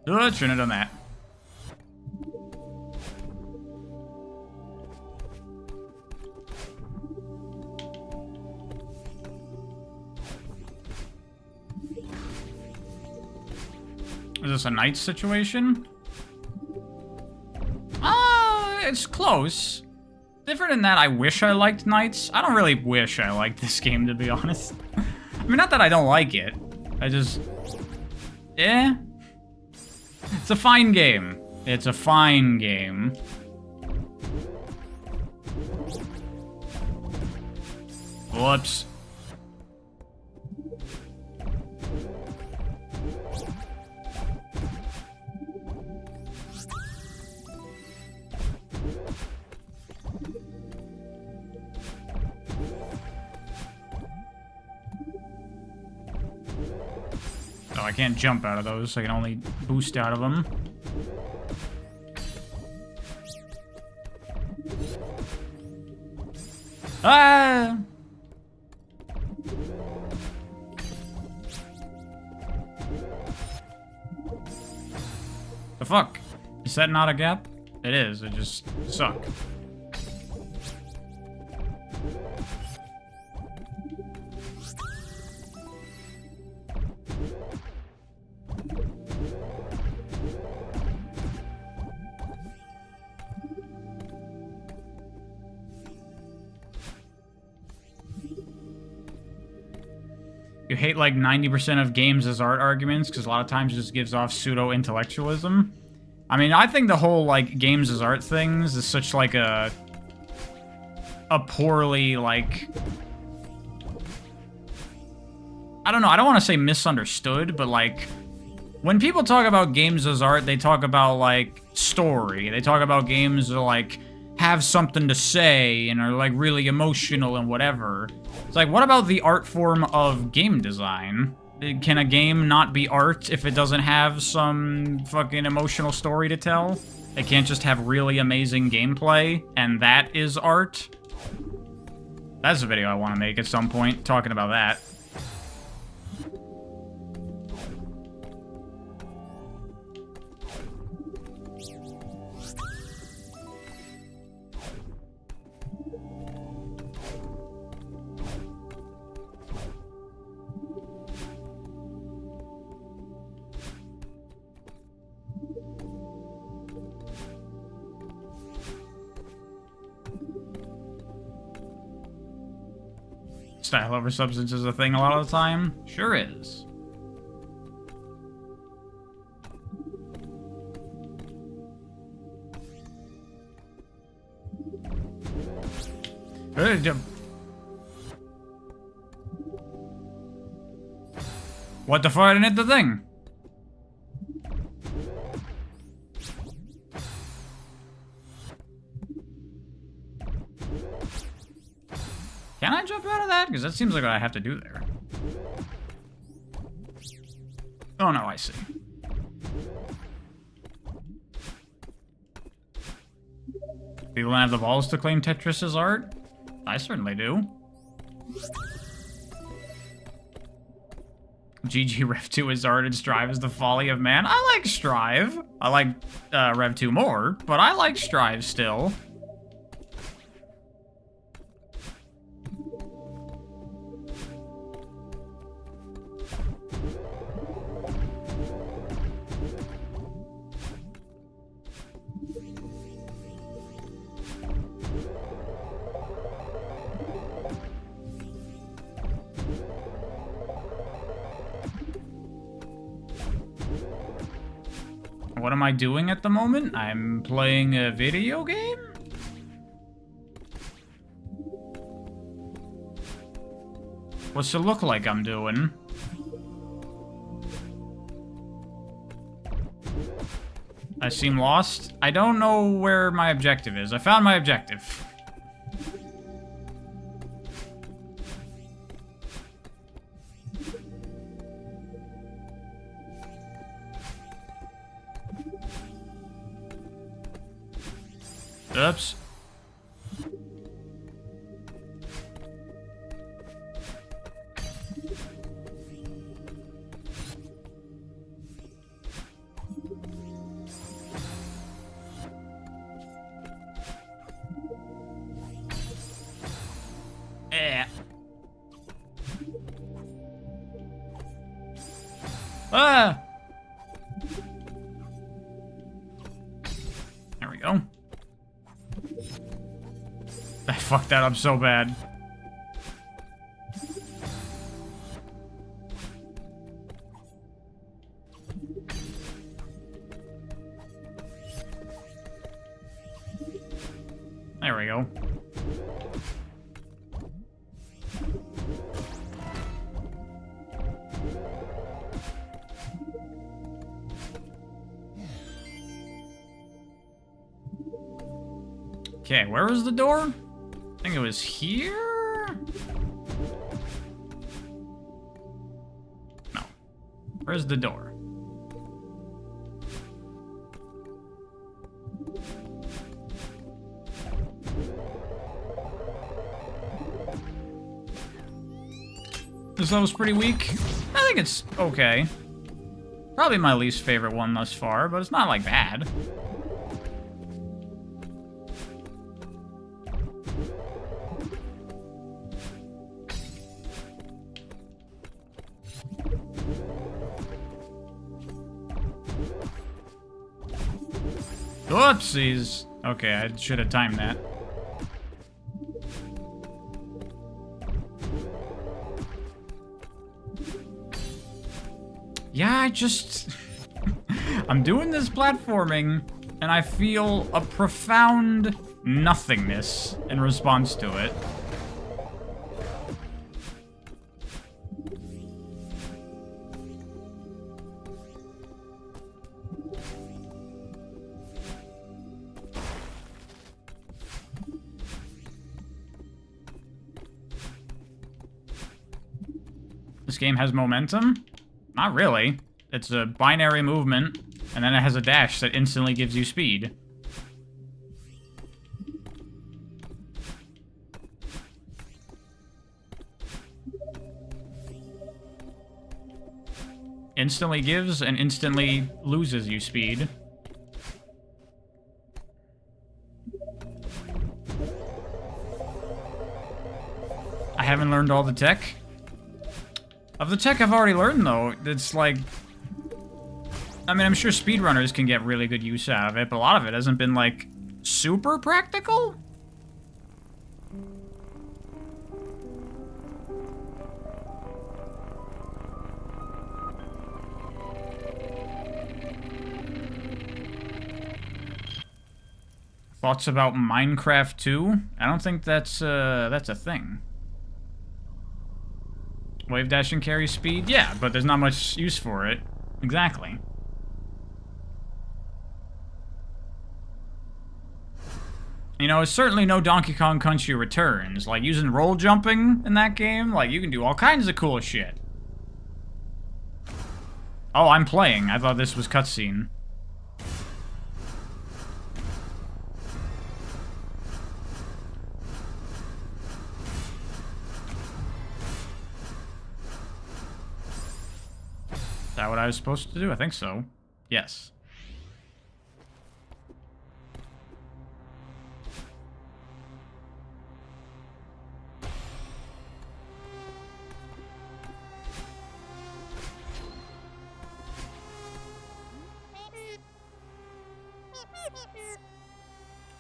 Oh, shouldn't have done that. Is this a night situation? It's close. Different in that I wish I liked nights. I don't really wish I liked this game, to be honest. I mean, not that I don't like it. I just... eh. It's a fine game. It's a fine game. Whoops. Oh, I can't jump out of those. I can only boost out of them. Ah! The fuck? Is that not a gap? It is. It just suck. You hate like 90% of games as art arguments because a lot of times it just gives off pseudo-intellectualism. I mean, I think the whole like games as art things is such like a poorly like, I don't know, I don't want to say misunderstood, but like when people talk about games as art, they talk about like story. They talk about games that like have something to say and are like really emotional and whatever. It's like, what about the art form of game design? Can a game not be art if it doesn't have some fucking emotional story to tell? It can't just have really amazing gameplay, and that is art? That's a video I want to make at some point, talking about that. Style over substance is a thing a lot of the time. Sure is. What the fuck? I didn't hit the thing. Can I jump out of that? Because that seems like what I have to do there. Oh no, I see. People don't have the balls to claim Tetris as art? I certainly do. GG Rev 2 is art and Strive is the folly of man. I like Strive. I like Rev 2 more, but I like Strive still. What am I doing at the moment? I'm playing a video game? What's it look like I'm doing? I seem lost. I don't know where my objective is. I found my objective. Oops. Ah! There we go. I fucked that up so bad. There we go. Okay, where was the door? I think it was here? No. Where's the door? This level's pretty weak. I think it's okay. Probably my least favorite one thus far, but it's not like bad. Whoopsies. Okay, I should have timed that. Yeah, I just... I'm doing this platforming, and I feel a profound nothingness in response to it. This game has momentum? Not really. It's a binary movement, and then it has a dash that instantly gives you speed. Instantly gives and instantly loses you speed. I haven't learned all the tech. Of the tech I've already learned, though, it's like... I mean, I'm sure speedrunners can get really good use out of it, but a lot of it hasn't been, like, super practical? Thoughts about Minecraft 2? I don't think that's a thing. Wave dash and carry speed? Yeah, but there's not much use for it. Exactly. You know, it's certainly no Donkey Kong Country Returns. Like, using roll jumping in that game, like, you can do all kinds of cool shit. Oh, I'm playing. I thought this was cutscene. Is that what I was supposed to do? I think so. Yes.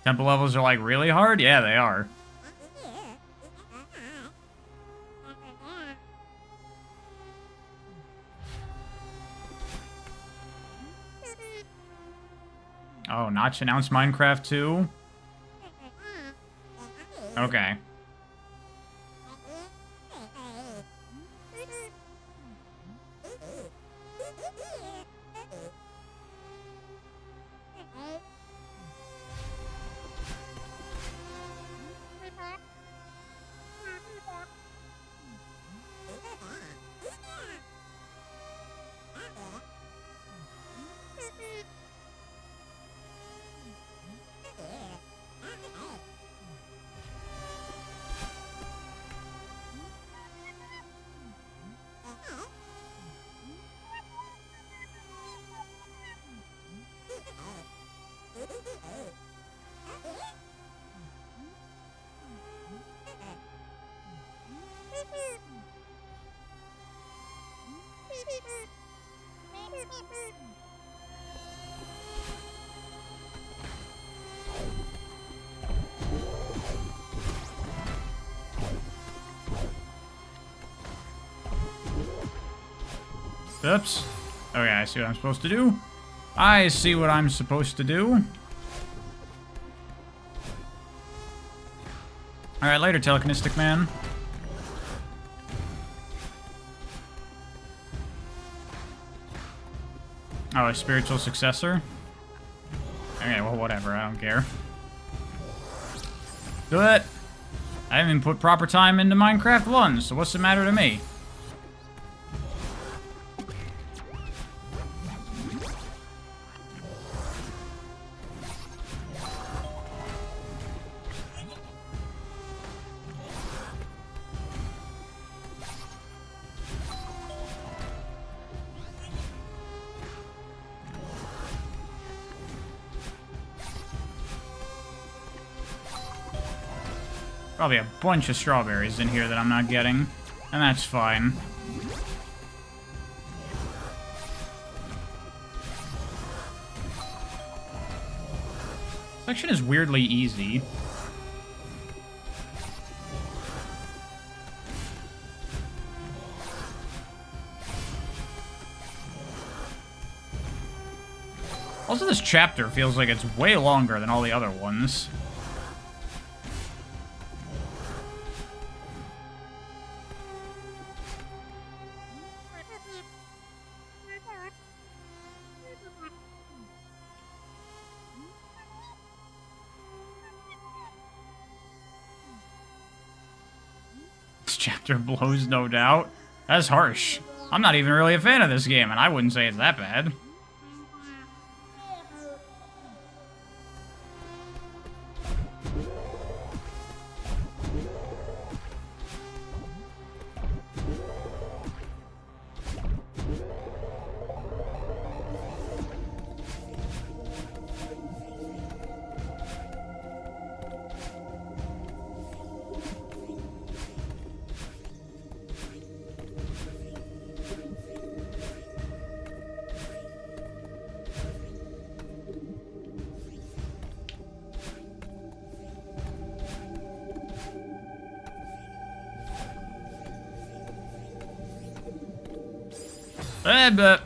Temple levels are like really hard? Yeah, they are. Oh, Notch announced Minecraft 2? Okay. Oops. Okay, I see what I'm supposed to do. I see what I'm supposed to do. Alright, later, telekinetic man. Oh, a spiritual successor? Okay, well, whatever, I don't care. Do it! I haven't even put proper time into Minecraft 1, so what's the matter to me? Probably a bunch of strawberries in here that I'm not getting, and that's fine. Section is weirdly easy. Also, this chapter feels like it's way longer than all the other ones. This chapter blows, no doubt. That's harsh. I'm not even really a fan of this game, and I wouldn't say it's that bad. But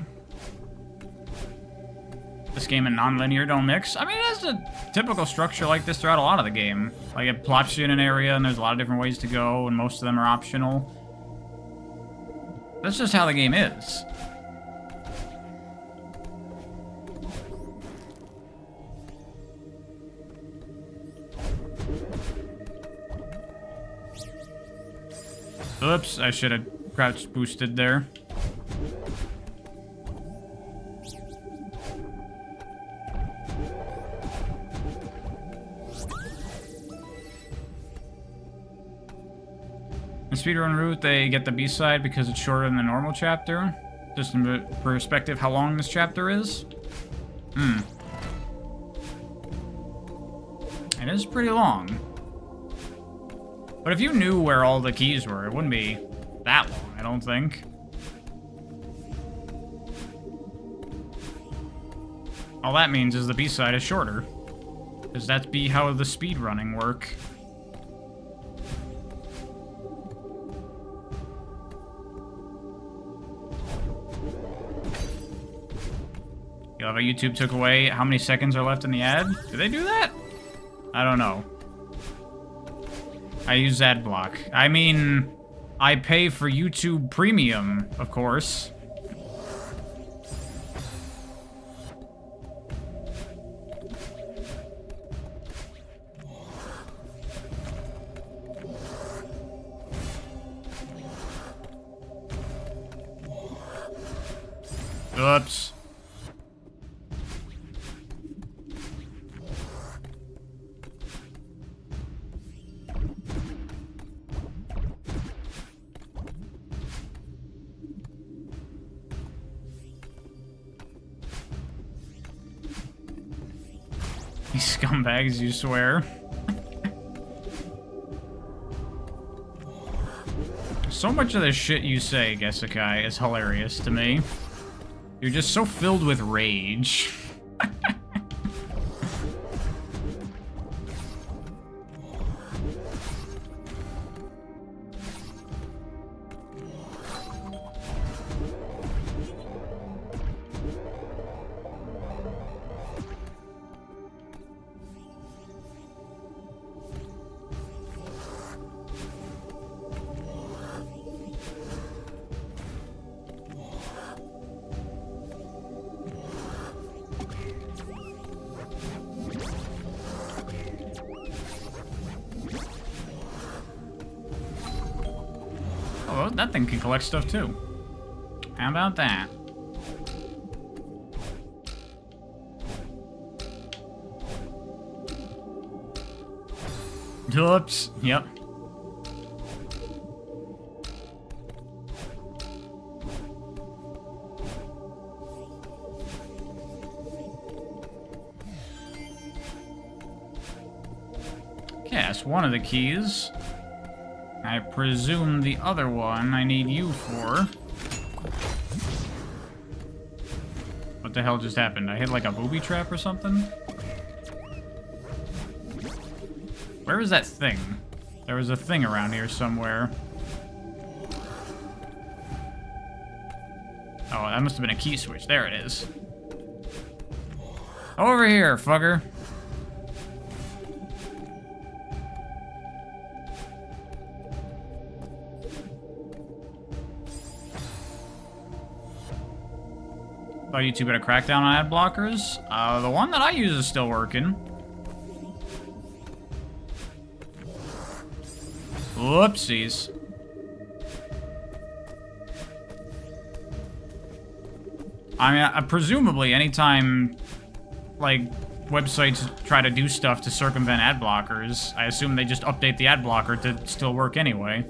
this game and non-linear don't mix. I mean, it has a typical structure like this throughout a lot of the game. Like, it plops you in an area, and there's a lot of different ways to go, and most of them are optional. That's just how the game is. Oops, I should have crouch boosted there. In speedrun route, they get the B-side because it's shorter than the normal chapter. Just in perspective, how long this chapter is. It is pretty long. But if you knew where all the keys were, it wouldn't be that long, I don't think. All that means is the B-side is shorter. Because that's how the speedrunning work. You love how YouTube took away how many seconds are left in the ad? Did they do that? I don't know. I use ad block. I mean, I pay for YouTube Premium, of course. Oops. These scumbags, you swear. So much of the shit you say, Gesekai, is hilarious to me. You're just so filled with rage. Oh, that thing can collect stuff too. How about that? Oops. Yep. Okay, that's one of the keys. I presume the other one I need you for. What the hell just happened? I hit like a booby trap or something? Where is that thing? There was a thing around here somewhere. Oh, that must have been a key switch. There it is. Over here, fucker. Thought YouTube had a crackdown on ad blockers. The one that I use is still working. Whoopsies. I mean, presumably, anytime, like, websites try to do stuff to circumvent ad blockers, I assume they just update the ad blocker to still work anyway.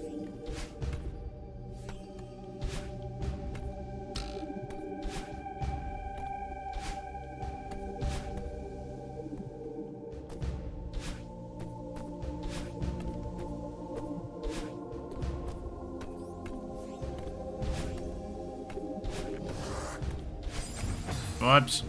Whoops.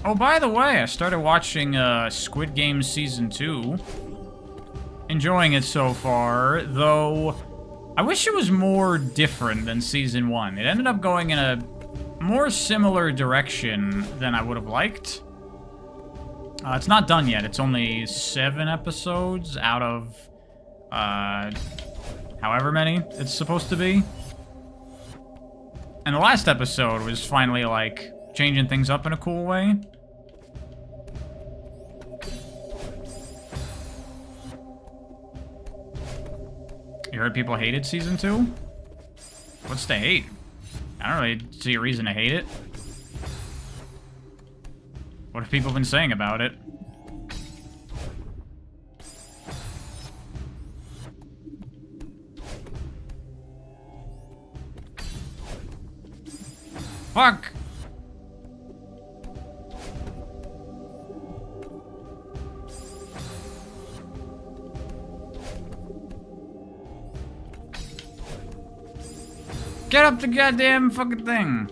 Oh, by the way, I started watching Squid Game Season 2. Enjoying it so far, though I wish it was more different than Season 1. It ended up going in a more similar direction than I would have liked. It's not done yet. It's only 7 episodes out of however many it's supposed to be. And the last episode was finally, like, changing things up in a cool way. You heard people hated Season 2? What's to hate? I don't really see a reason to hate it. What have people been saying about it? Fuck! Get up the goddamn fucking thing!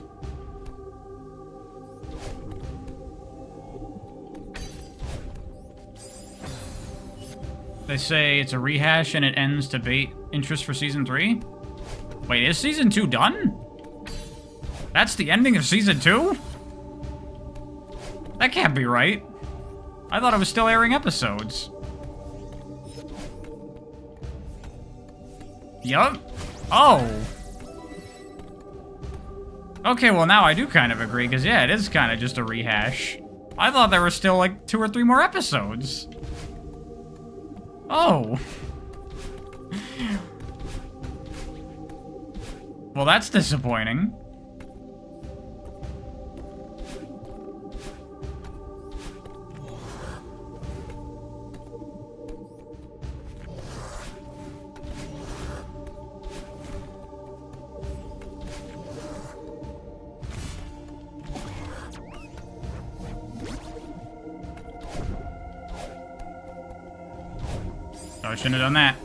They say it's a rehash and it ends to bait interest for Season 3? Wait, is Season 2 done? That's the ending of Season 2? That can't be right. I thought it was still airing episodes. Yup. Oh. Okay, well now I do kind of agree, because yeah, it is kind of just a rehash. I thought there were still like 2 or 3 more episodes. Oh. Well, that's disappointing. I shouldn't have done that.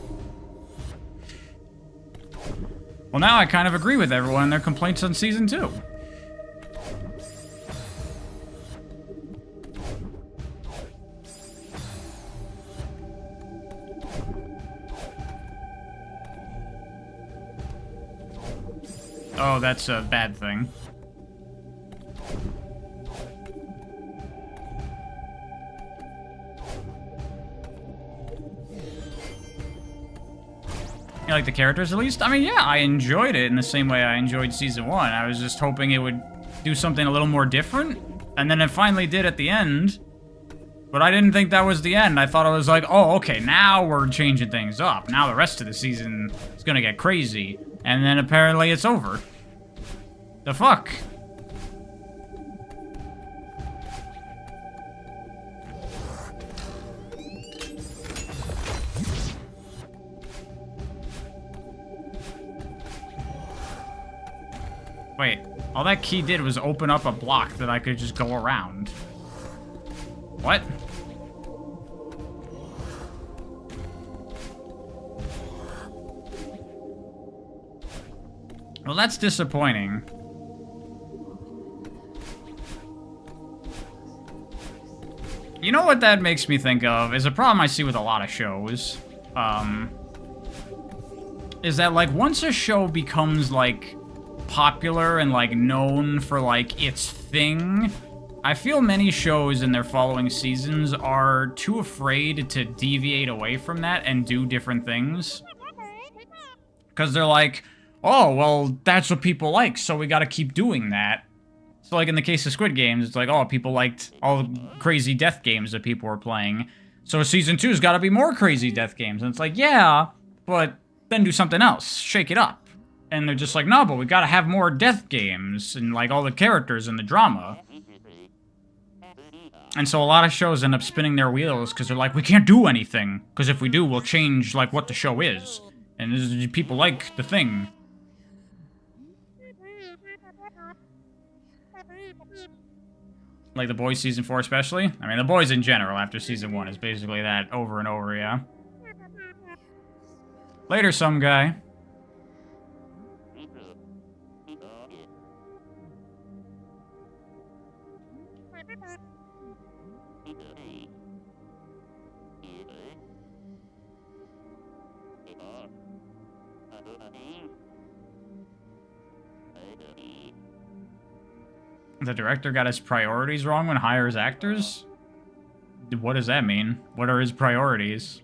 Well, now I kind of agree with everyone in their complaints on Season 2. Oh, that's a bad thing. You like the characters at least? I mean, yeah, I enjoyed it in the same way I enjoyed Season 1. I was just hoping it would do something a little more different. And then it finally did at the end. But I didn't think that was the end. I thought it was like, oh, okay, now we're changing things up. Now the rest of the season is gonna get crazy. And then apparently it's over. The fuck? Wait, all that key did was open up a block that I could just go around. What? Well, that's disappointing. You know what that makes me think of is a problem I see with a lot of shows. is that, like, once a show becomes, like, popular and, like, known for, like, its thing, I feel many shows in their following seasons are too afraid to deviate away from that and do different things. Because they're like, oh, well, that's what people like, so we gotta keep doing that. So, like, in the case of Squid Games, it's like, oh, people liked all the crazy death games that people were playing, so Season 2's gotta be more crazy death games. And it's like, yeah, but then do something else. Shake it up. And they're just like, no, but we gotta have more death games and, like, all the characters and the drama. And so a lot of shows end up spinning their wheels because they're like, we can't do anything. Because if we do, we'll change, like, what the show is. And people like the thing. Like The Boys Season 4 especially? I mean, The Boys in general after Season 1 is basically that over and over, yeah. Later, some guy. The director got his priorities wrong when hires actors? What does that mean? What are his priorities?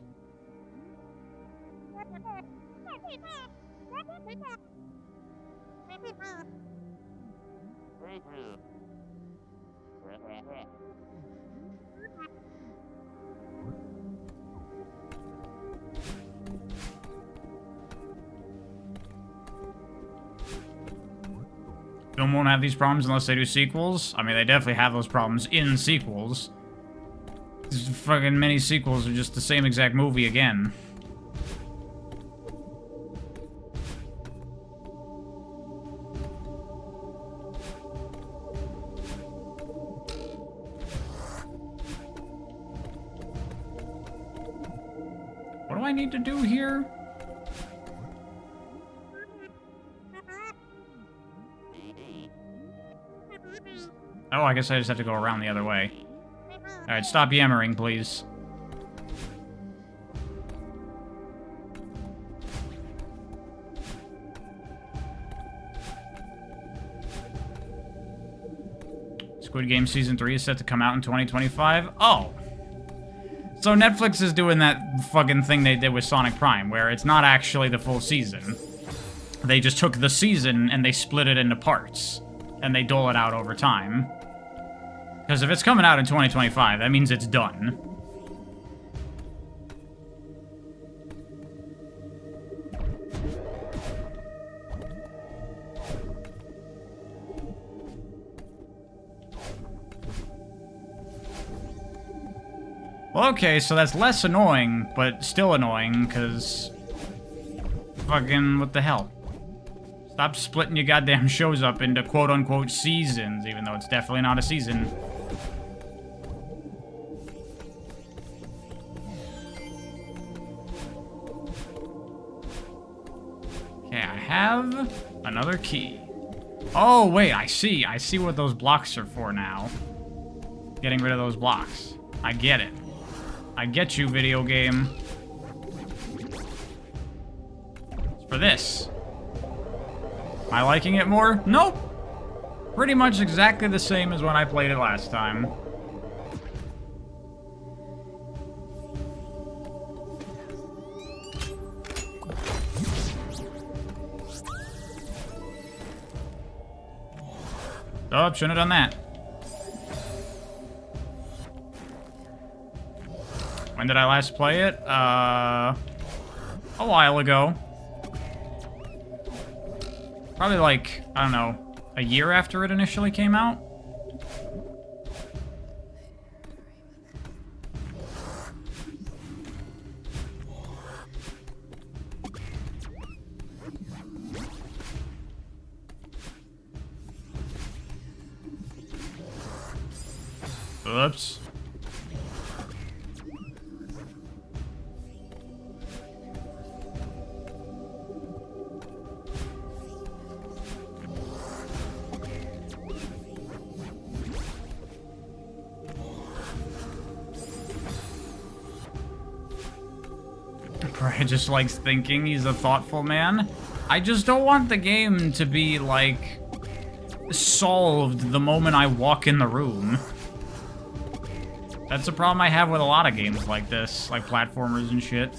Film won't have these problems unless they do sequels. I mean, they definitely have those problems in sequels. These fucking mini sequels are just the same exact movie again. What do I need to do here? Oh, I guess I just have to go around the other way. Alright, stop yammering, please. Squid Game Season 3 is set to come out in 2025? Oh! So Netflix is doing that fucking thing they did with Sonic Prime, where it's not actually the full season. They just took the season and they split it into parts. And they dole it out over time. Because if it's coming out in 2025, that means it's done. Well, okay, so that's less annoying, but still annoying, because... Fucking, what the hell? Stop splitting your goddamn shows up into quote-unquote seasons, even though it's definitely not a season. Okay, I have another key. Oh, wait, I see. I see what those blocks are for now. Getting rid of those blocks. I get it. I get you, video game. It's for this. Am I liking it more? Nope. Pretty much exactly the same as when I played it last time. Oh, shouldn't have done that. When did I last play it? A while ago. Probably like, I don't know, a year after it initially came out? Oops. Right, just likes thinking. He's a thoughtful man. I just don't want the game to be, like, solved the moment I walk in the room. That's a problem I have with a lot of games like this, like platformers and shit.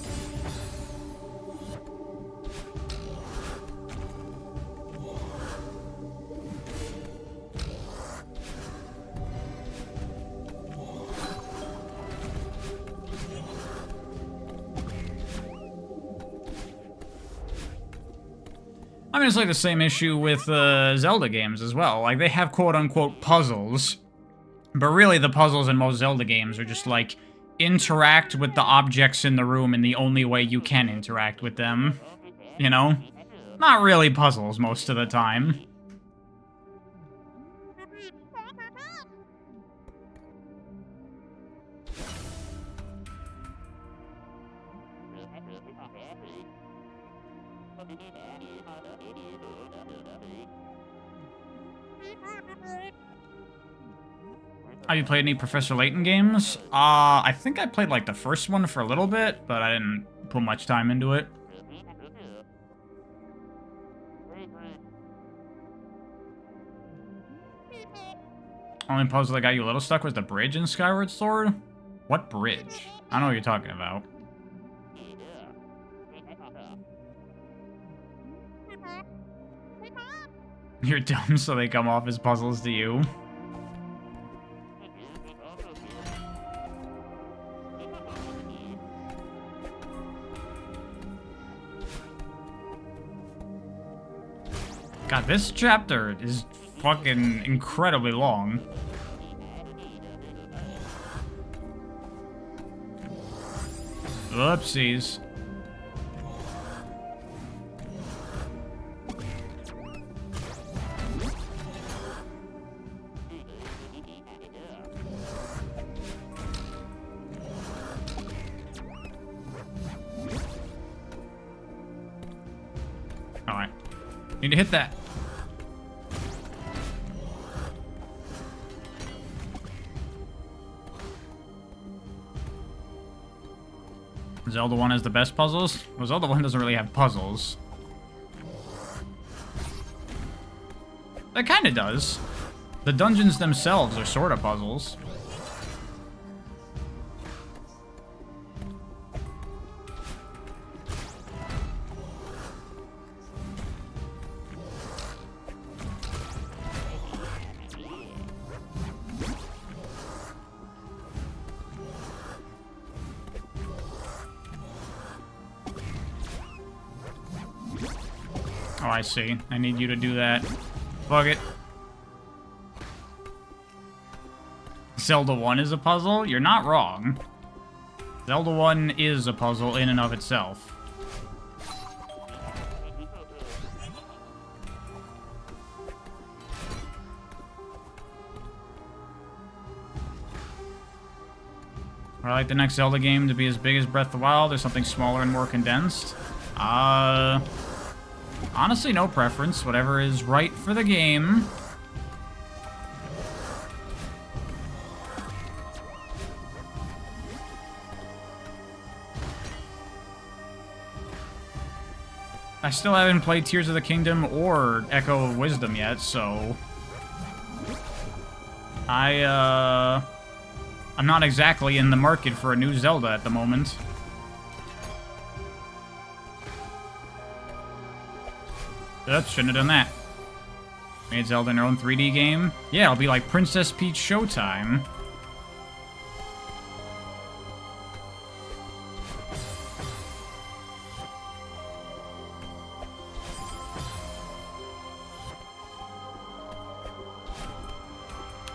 I mean, it's like the same issue with Zelda games as well. Like, they have quote-unquote puzzles, but really the puzzles in most Zelda games are just, like, interact with the objects in the room in the only way you can interact with them. You know? Not really puzzles most of the time. Have you played any Professor Layton games? I think I played, like, the first one for a little bit, but I didn't put much time into it. Only puzzle that got you a little stuck was the bridge in Skyward Sword? What bridge? I don't know what you're talking about. You're dumb, so they come off as puzzles to you. God, this chapter is fucking incredibly long. Oopsies. Alright. Need to hit that. Zelda 1 has the best puzzles? Well, Zelda 1 doesn't really have puzzles. That kind of does. The dungeons themselves are sort of puzzles. Oh, I see. I need you to do that. Fuck it. Zelda 1 is a puzzle? You're not wrong. Zelda 1 is a puzzle in and of itself. I'd like the next Zelda game to be as big as Breath of the Wild or something smaller and more condensed. Honestly, no preference. Whatever is right for the game. I still haven't played Tears of the Kingdom or Echo of Wisdom yet, so... I'm not exactly in the market for a new Zelda at the moment. Oops, shouldn't have done that. Made Zelda in her own 3D game? Yeah, it'll be like Princess Peach Showtime.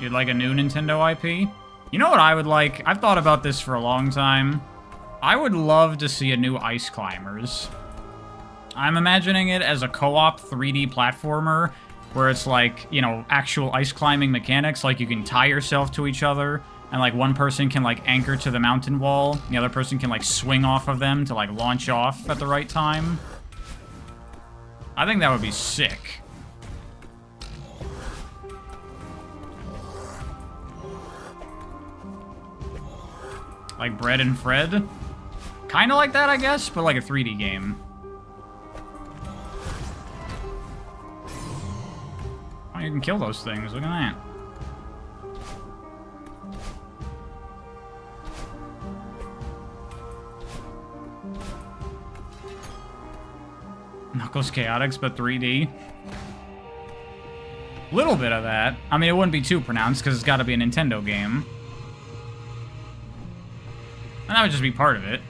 You'd like a new Nintendo IP? You know what I would like? I've thought about this for a long time. I would love to see a new Ice Climbers. I'm imagining it as a co-op 3D platformer where it's like, you know, actual ice climbing mechanics. Like, you can tie yourself to each other, and, like, one person can, like, anchor to the mountain wall. The other person can, like, swing off of them to, like, launch off at the right time. I think that would be sick. Like Bread and Fred? Kind of like that, I guess, but like a 3D game. Oh, you can kill those things. Look at that. Knuckles Chaotix, but 3D. Little bit of that. I mean, it wouldn't be too pronounced because it's got to be a Nintendo game. And that would just be part of it.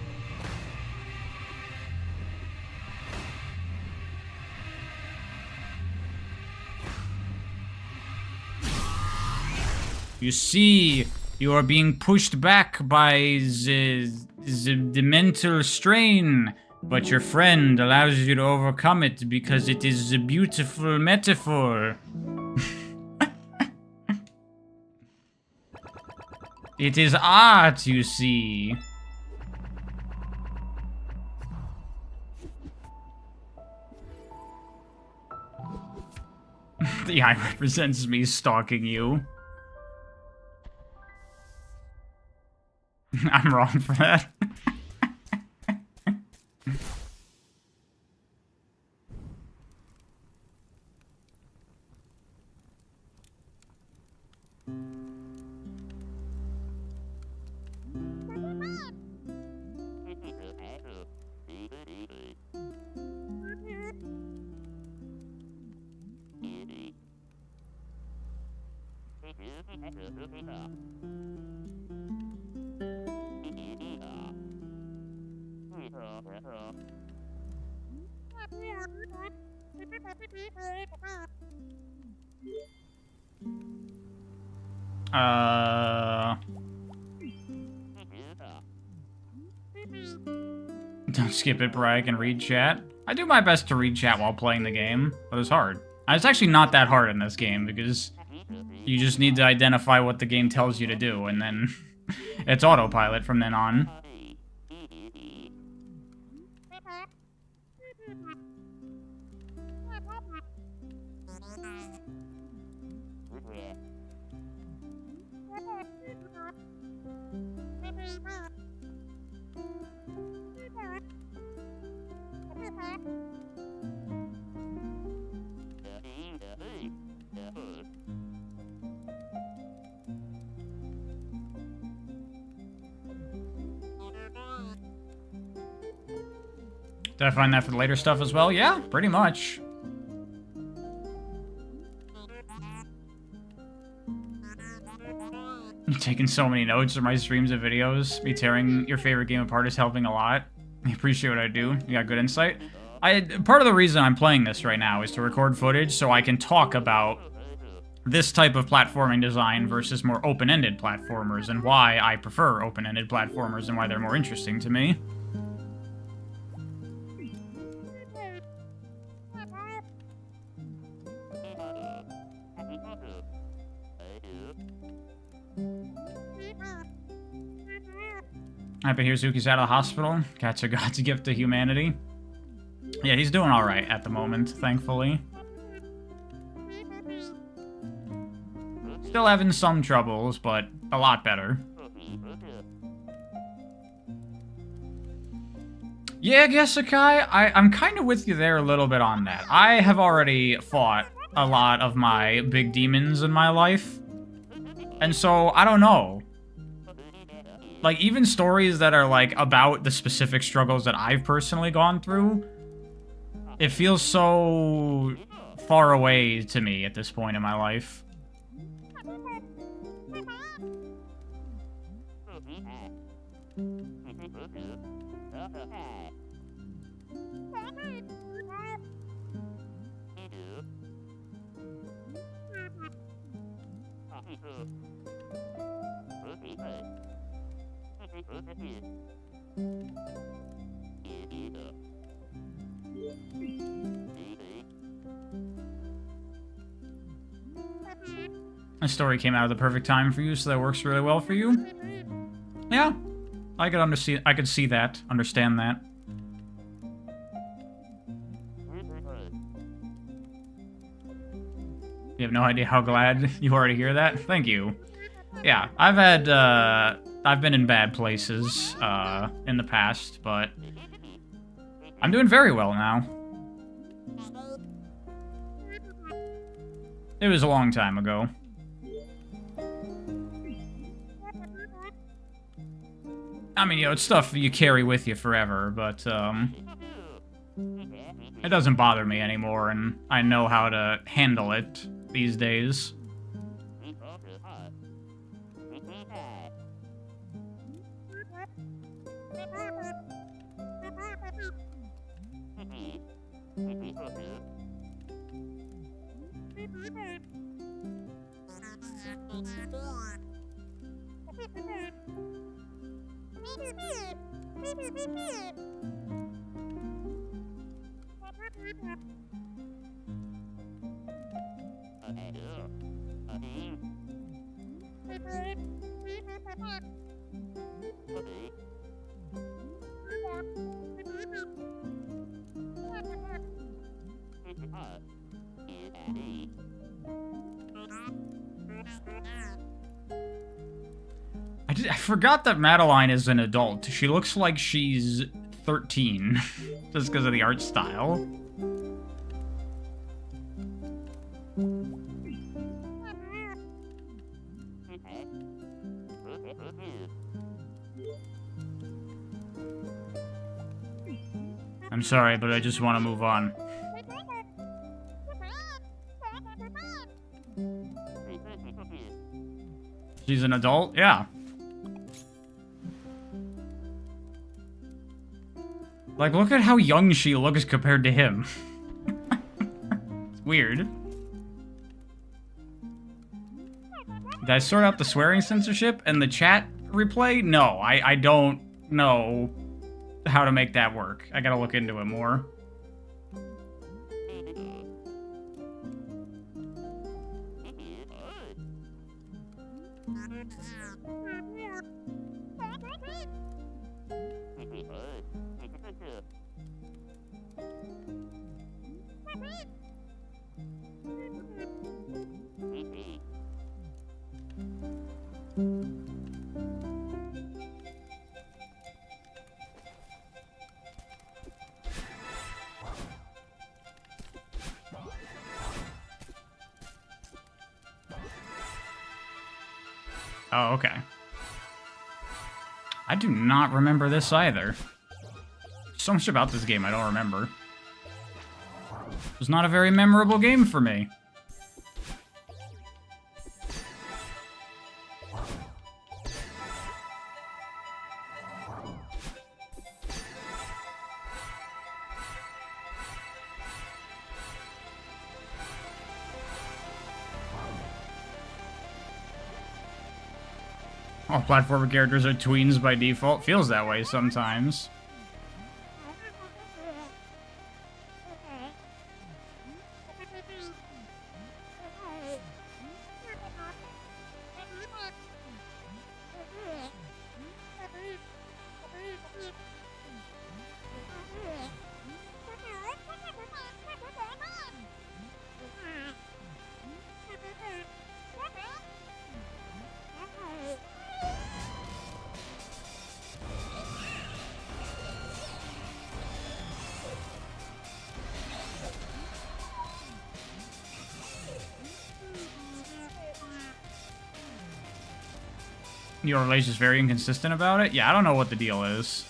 You see, you are being pushed back by the mental strain, but your friend allows you to overcome it because it is a beautiful metaphor. It is art, you see. The eye represents me stalking you. I'm wrong for that. Don't skip it, Bri. I can read chat. I do my best to read chat while playing the game, but it's hard. It's actually not that hard in this game, because you just need to identify what the game tells you to do, and then it's autopilot from then on. Did I find that for the later stuff as well? Yeah, pretty much. I'm taking so many notes for my streams and videos. Me tearing your favorite game apart is helping a lot. I appreciate what I do. You got good insight. Part of the reason I'm playing this right now is to record footage so I can talk about this type of platforming design versus more open-ended platformers and why I prefer open-ended platformers and why they're more interesting to me. Happy to hear Zuki's out of the hospital. Cats are God's gift to humanity. Yeah, he's doing alright at the moment, thankfully. Still having some troubles, but a lot better. Yeah, Gesakai, I'm kind of with you there a little bit on that. I have already fought a lot of my big demons in my life. And so, I don't know. Like, even stories that are, like, about the specific struggles that I've personally gone through, it feels so far away to me at this point in my life. The story came out at the perfect time for you, so that works really well for you. Yeah, I could see that, understand that. You have no idea how glad you are to hear that? Thank you. Yeah, I've had I've been in bad places in the past, but I'm doing very well now. It was a long time ago. I mean, you know, it's stuff you carry with you forever, but it doesn't bother me anymore, and I know how to handle it these days. I forgot that Madeline is an adult. She looks like she's 13, just because of the art style. I'm sorry, but I just want to move on. She's an adult? Yeah. Like, look at how young she looks compared to him. It's weird. Did I sort out the swearing censorship and the chat replay? No, I don't know how to make that work. I gotta look into it more. Oh, okay. I do not remember this either. So much about this game I don't remember. It was not a very memorable game for me. All platformer characters are tweens by default. Feels that way sometimes. Your relation's very inconsistent about it? Yeah, I don't know what the deal is.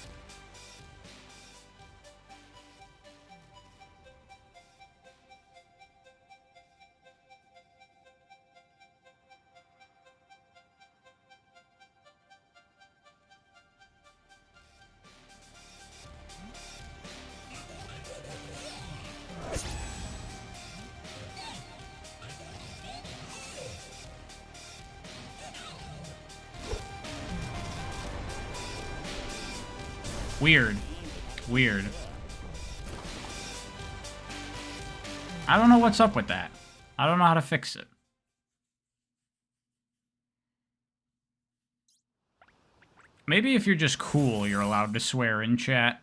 Weird. Weird. I don't know what's up with that. I don't know how to fix it. Maybe if you're just cool, you're allowed to swear in chat.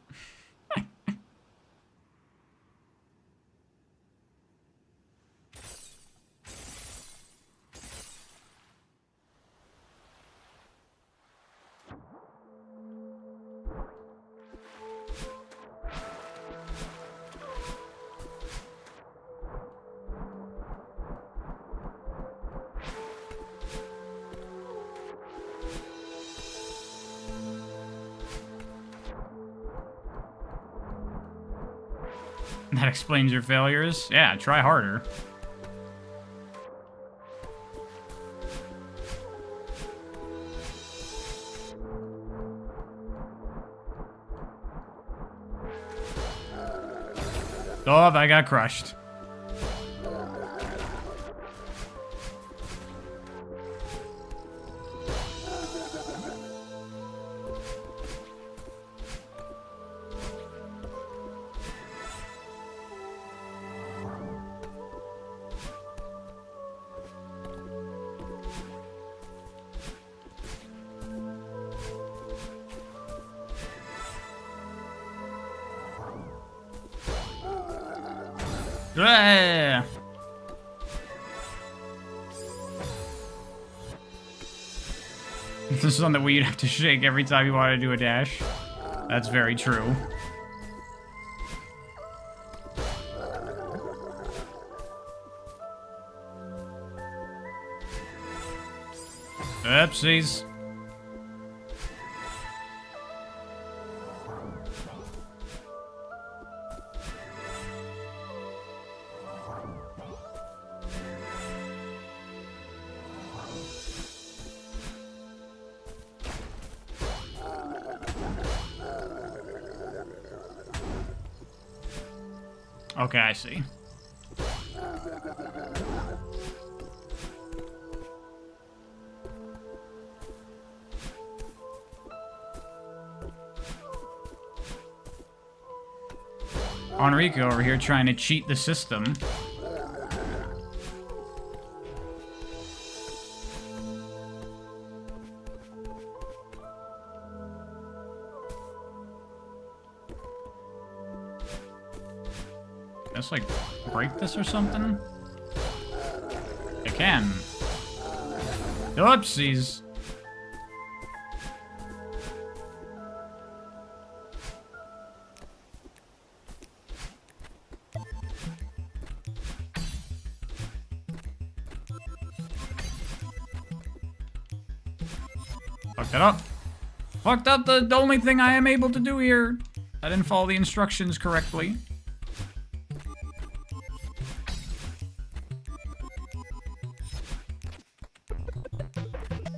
That explains your failures. Yeah, try harder. Oh, I got crushed. Ah. This is something where you'd have to shake every time you want to do a dash. That's very true. Oopsies. Okay, I see. Enrico over here trying to cheat the system. Let's like break this or something. I can. Oopsies. Fucked it up. Fucked up the only thing I am able to do here. I didn't follow the instructions correctly.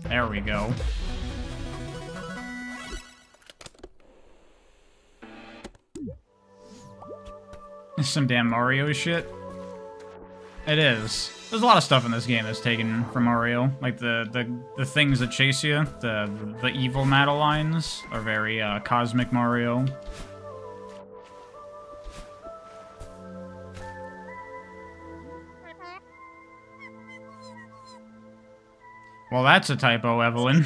There we go. Some damn Mario shit. It is. There's a lot of stuff in this game that's taken from Mario. Like the things that chase you, the evil Madeleines are very Cosmic Mario. Well, that's a typo, Evelyn.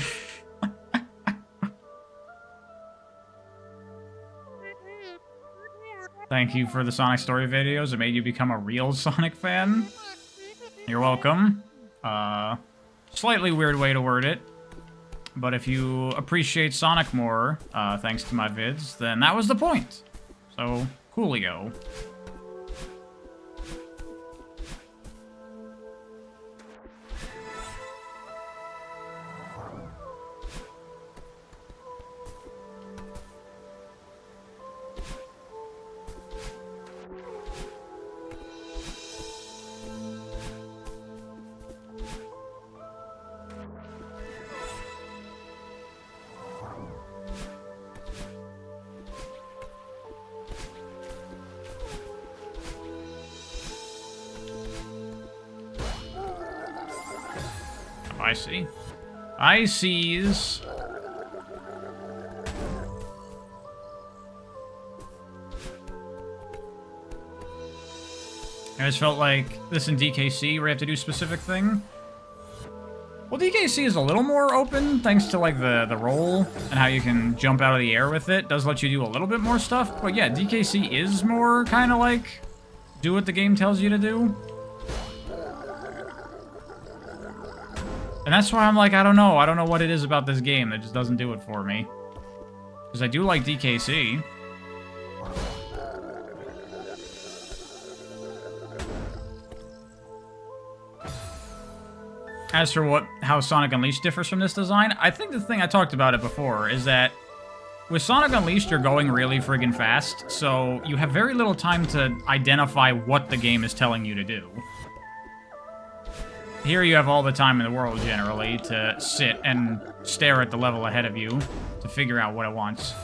Thank you for the Sonic Story videos. It made you become a real Sonic fan. You're welcome. Slightly weird way to word it. But if you appreciate Sonic more, thanks to my vids, then that was the point. So, coolio. I see. I sees. I just felt like this in DKC where you have to do a specific thing. Well, DKC is a little more open thanks to like the roll and how you can jump out of the air with it. Does let you do a little bit more stuff. But yeah, DKC is more kind of like do what the game tells you to do. And that's why I'm like, I don't know what it is about this game that just doesn't do it for me. Because I do like DKC. As for how Sonic Unleashed differs from this design, I think the thing I talked about it before is that with Sonic Unleashed, you're going really friggin' fast, so you have very little time to identify what the game is telling you to do. Here you have all the time in the world, generally, to sit and stare at the level ahead of you to figure out what it wants.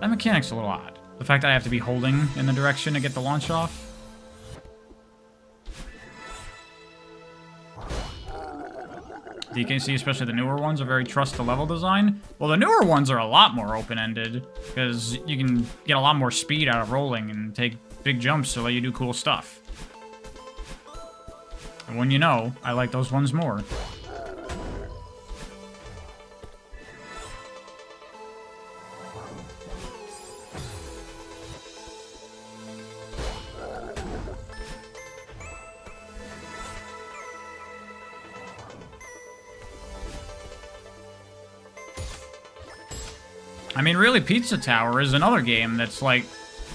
That mechanic's a little odd. The fact that I have to be holding in the direction to get the launch off. DKC, especially the newer ones, are very trust the level design. Well, the newer ones are a lot more open-ended, because you can get a lot more speed out of rolling and take big jumps to let you do cool stuff. And when you know, I like those ones more. I mean, really, Pizza Tower is another game that's like,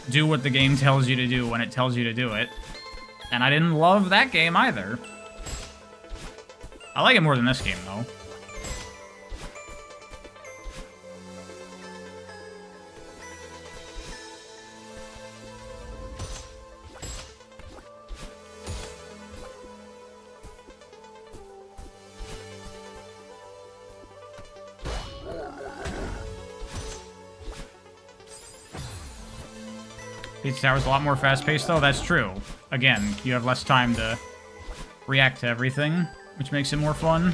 do what the game tells you to do when it tells you to do it. And I didn't love that game either. I like it more than this game, though. Pizza Tower's a lot more fast-paced, though. That's true. Again, you have less time to react to everything, which makes it more fun.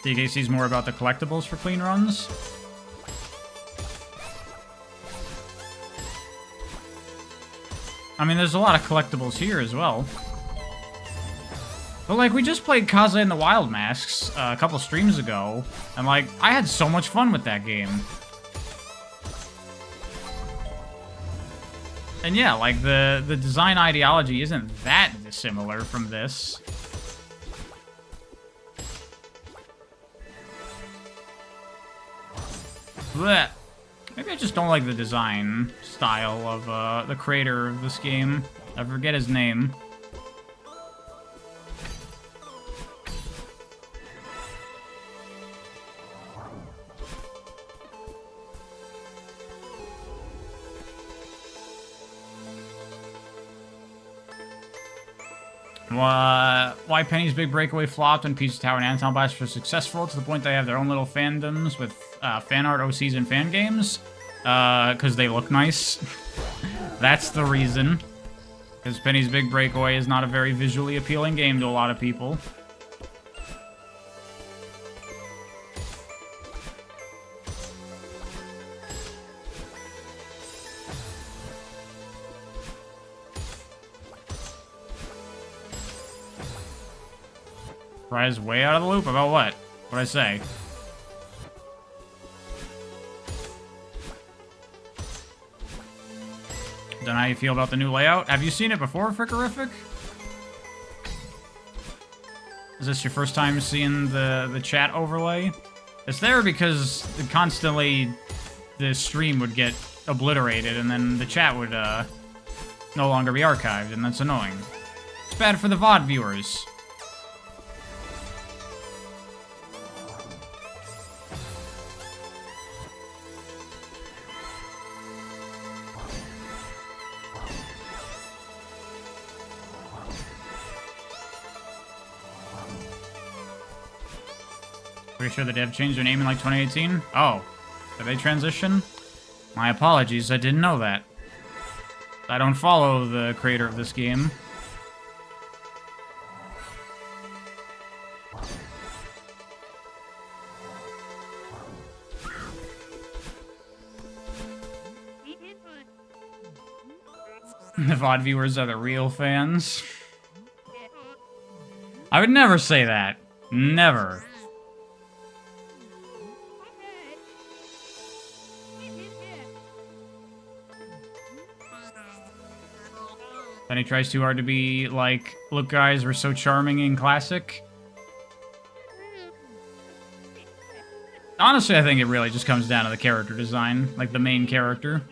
DKC's more about the collectibles for clean runs. I mean, there's a lot of collectibles here as well. But, like, we just played Kaza and the Wild Masks a couple streams ago, and, like, I had so much fun with that game. And yeah, like, the design ideology isn't that dissimilar from this. Blech. Maybe I just don't like the design style of the creator of this game. I forget his name. Why Penny's Big Breakaway flopped and Pizza Tower and Anton Blast were successful to the point they have their own little fandoms with fan art, OCs, and fan games. Because they look nice. That's the reason. Because Penny's Big Breakaway is not a very visually appealing game to a lot of people. Rise way out of the loop? About what? What'd I say? Don't know how you feel about the new layout. Have you seen it before, Frickerific? Is this your first time seeing the chat overlay? It's there because constantly the stream would get obliterated and then the chat would no longer be archived, and that's annoying. It's bad for the VOD viewers. Pretty sure the dev changed their name in like 2018. Oh, did they transition? My apologies, I didn't know that. I don't follow the creator of this game. The VOD viewers are the real fans. I would never say that. Never. Then he tries too hard to be like, look guys, we're so charming in classic. Honestly, I think it really just comes down to the character design, like the main character.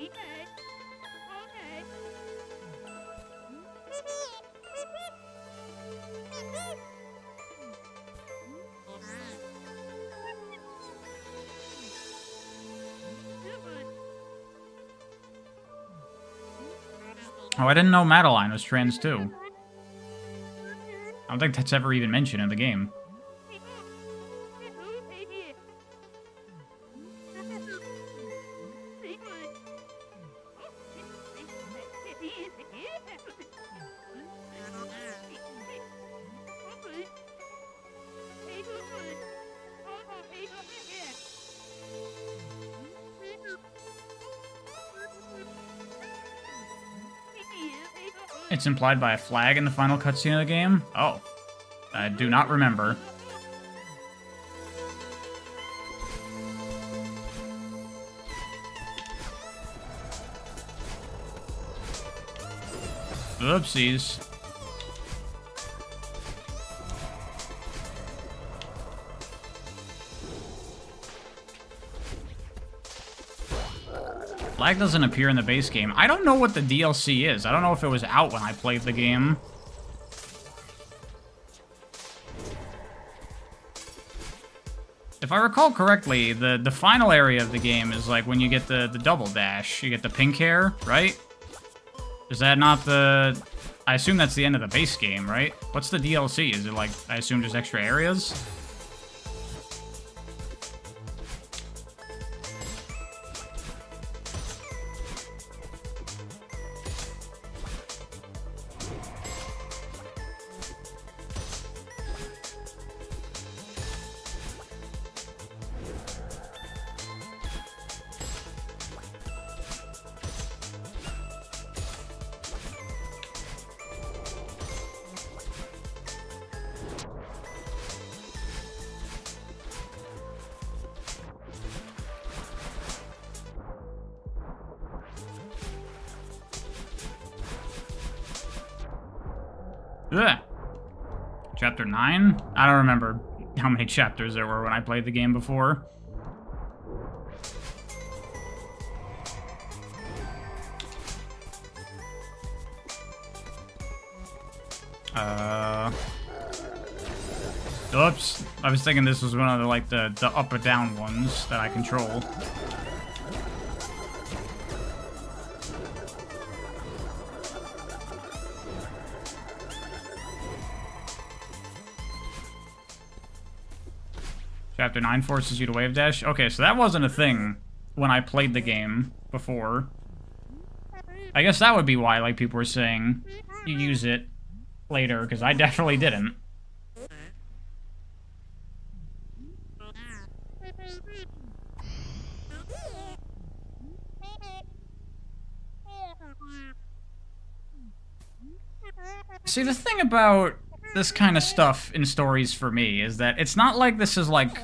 Oh, I didn't know Madeline was trans too. I don't think that's ever even mentioned in the game. It's implied by a flag in the final cutscene of the game? Oh. I do not remember. Oopsies. Flag doesn't appear in the base game. I don't know what the DLC is. I don't know if it was out when I played the game. If I recall correctly, the final area of the game is like when you get the double dash. You get the pink hair, right? Is that not the... I assume that's the end of the base game, right? What's the DLC? Is it like, I assume just extra areas? Ugh. Chapter 9? I don't remember how many chapters there were when I played the game before. Oops. I was thinking this was one of the, like, the up or down ones that I control. Chapter 9 forces you to wave dash. Okay, so that wasn't a thing when I played the game before. I guess that would be why, like, people were saying you use it later, because I definitely didn't. See, the thing about this kind of stuff in stories for me is that it's not like this is, like,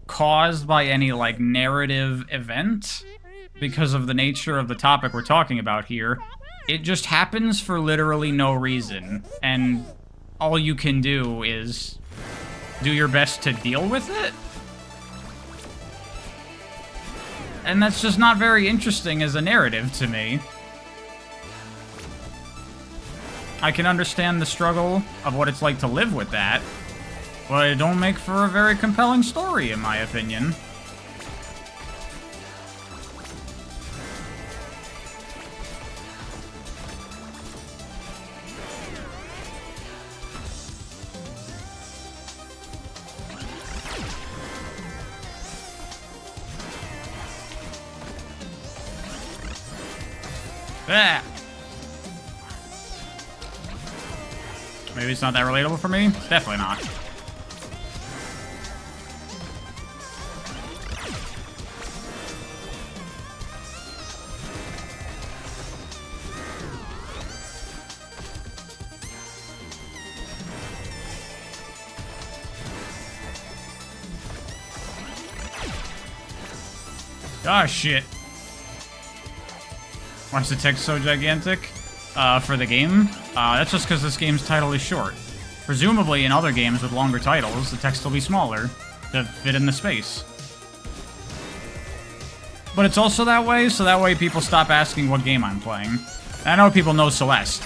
caused by any, like, narrative event because of the nature of the topic we're talking about here. It just happens for literally no reason, and all you can do is do your best to deal with it. And that's just not very interesting as a narrative to me. I can understand the struggle of what it's like to live with that, but it don't make for a very compelling story, in my opinion. Ah. Maybe it's not that relatable for me? Definitely not. Oh, shit. Why is the text so gigantic? For the game? That's just because this game's title is short. Presumably, in other games with longer titles, the text will be smaller to fit in the space. But it's also that way, so that way people stop asking what game I'm playing. And I know people know Celeste,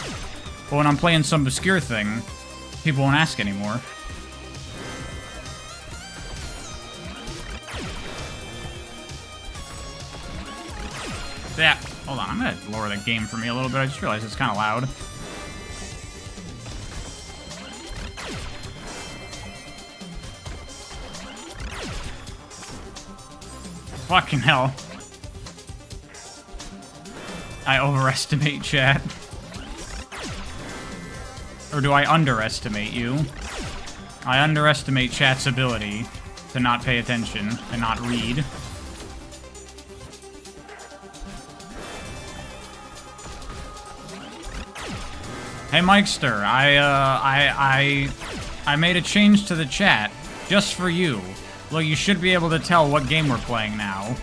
but when I'm playing some obscure thing, people won't ask anymore. Yeah. Hold on, I'm gonna lower the game for me a little bit. I just realized it's kind of loud. Fucking hell. I overestimate chat. Or do I underestimate you? I underestimate chat's ability to not pay attention and not read. Hey Mikester, I made a change to the chat just for you. Look, you should be able to tell what game we're playing now.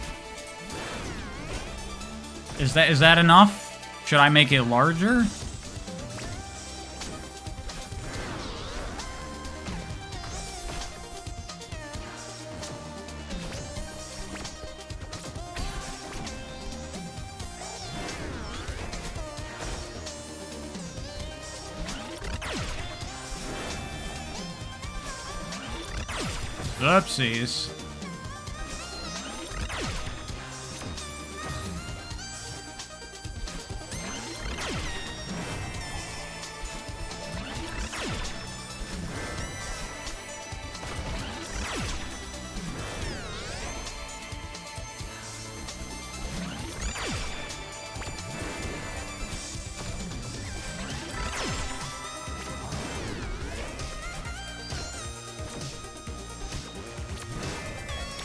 Is that enough? Should I make it larger? Oopsies.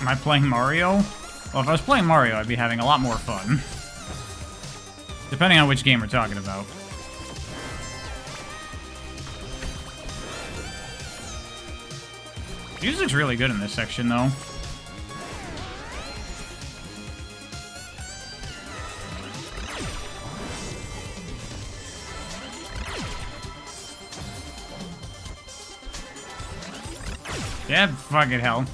Am I playing Mario? Well, if I was playing Mario, I'd be having a lot more fun. Depending on which game we're talking about. Music's really good in this section, though. Yeah, fucking hell.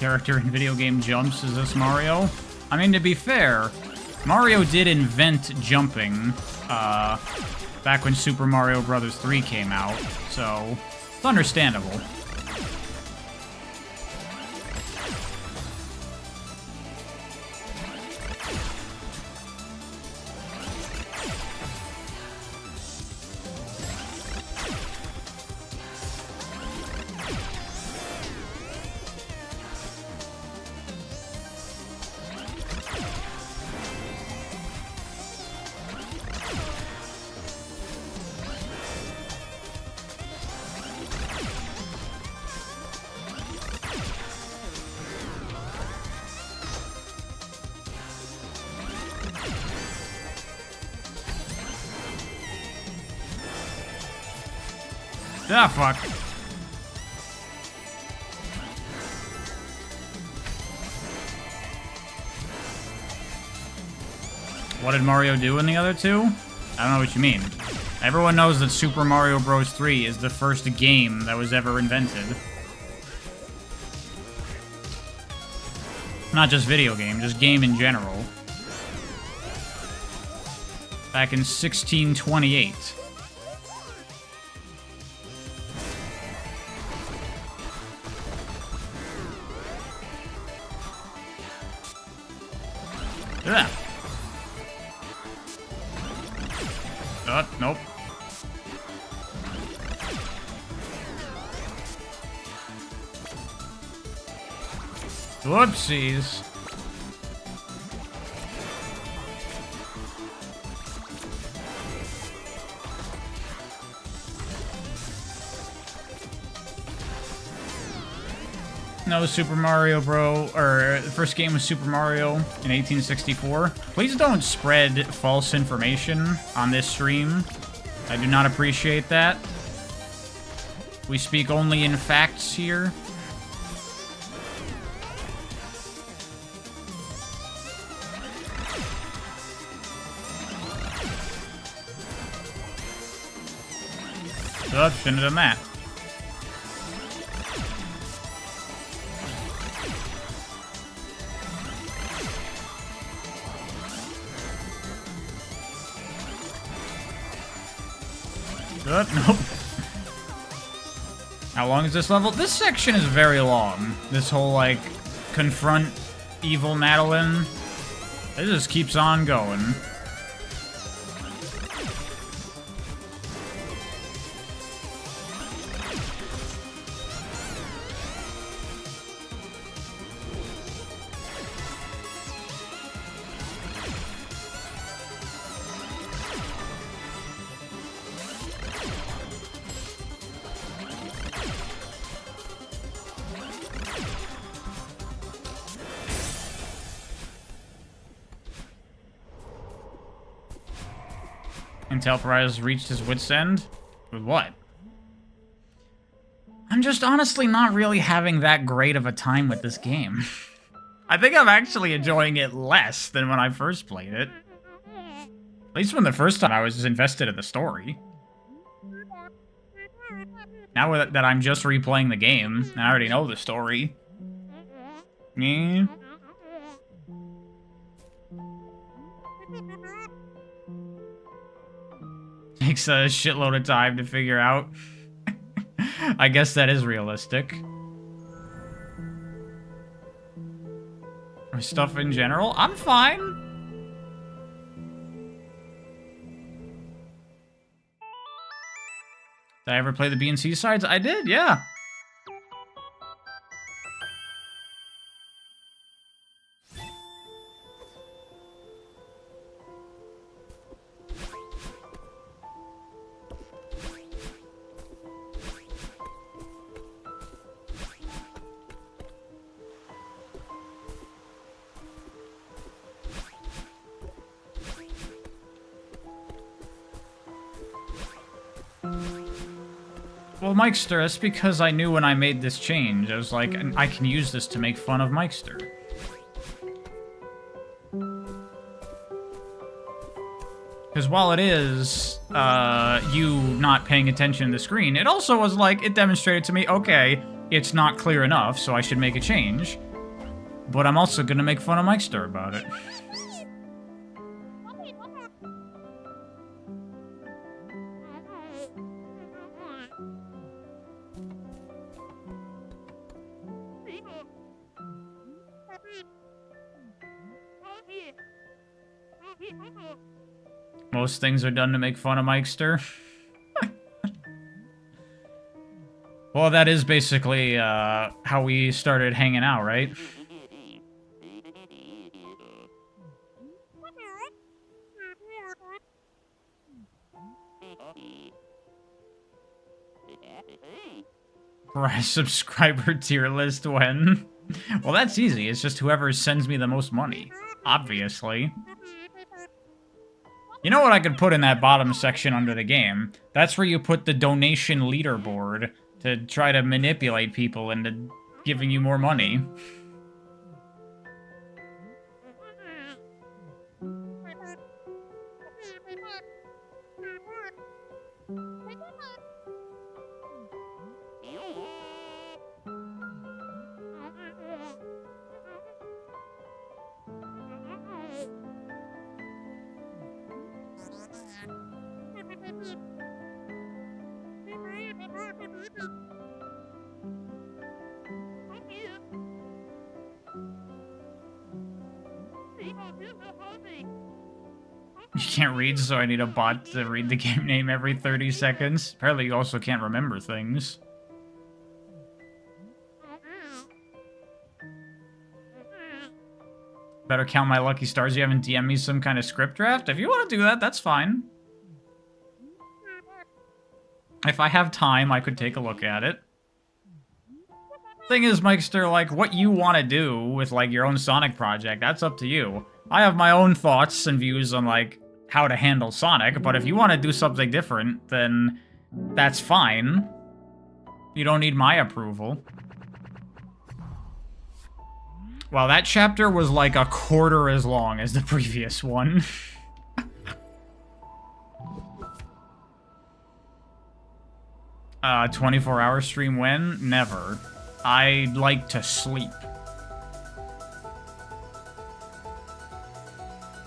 Character in video game jumps, is this Mario? I mean, to be fair, Mario did invent jumping back when Super Mario Bros. 3 came out, so it's understandable. Ah, fuck. What did Mario do in the other two? I don't know what you mean. Everyone knows that Super Mario Bros. 3 is the first game that was ever invented. Not just video game, just game in general. Back in 1628. Ugh. Nope. Whoopsies. No, Super Mario Bro, or the first game was Super Mario in 1864. Please don't spread false information on this stream. I do not appreciate that. We speak only in facts here. Oh, shouldn't have done that. Nope. How long is this level? This section is very long. This whole, like, confront evil Madeline. It just keeps on going. Intel Prize reached his wit's end? With what? I'm just honestly not really having that great of a time with this game. I think I'm actually enjoying it less than when I first played it. At least when the first time I was just invested in the story. Now that I'm just replaying the game, and I already know the story. Yeah. Takes a shitload of time to figure out. I guess that is realistic. Or stuff in general? I'm fine. Did I ever play the B and C sides? I did, yeah. Well, Mikester, that's because I knew when I made this change. I was like, I can use this to make fun of Mikester. Because while it is you not paying attention to the screen, it also was like, it demonstrated to me, okay, it's not clear enough, so I should make a change. But I'm also going to make fun of Mikester about it. Most things are done to make fun of Mikester. Well, that is basically how we started hanging out, right? Right, subscriber tier list when? Well, that's easy. It's just whoever sends me the most money. Obviously. You know what I could put in that bottom section under the game? That's where you put the donation leaderboard to try to manipulate people into giving you more money. You can't read, so I need a bot to read the game name every 30 seconds. Apparently you also can't remember things. Better count my lucky stars you haven't DM'd me some kind of script draft. If you want to do that, that's fine. If I have time, I could take a look at it. Thing is, Mikester, like, what you want to do with, like, your own Sonic project, that's up to you. I have my own thoughts and views on, like, how to handle Sonic, but if you want to do something different, then that's fine. You don't need my approval. Well, that chapter was like a quarter as long as the previous one. 24-hour stream when? Never. I like to sleep.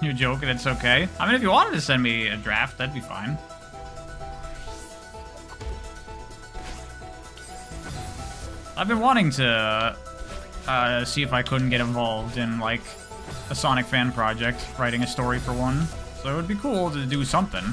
You're joking, it's okay. I mean, if you wanted to send me a draft, that'd be fine. I've been wanting to see if I couldn't get involved in, like, a Sonic fan project, writing a story for one. So it would be cool to do something.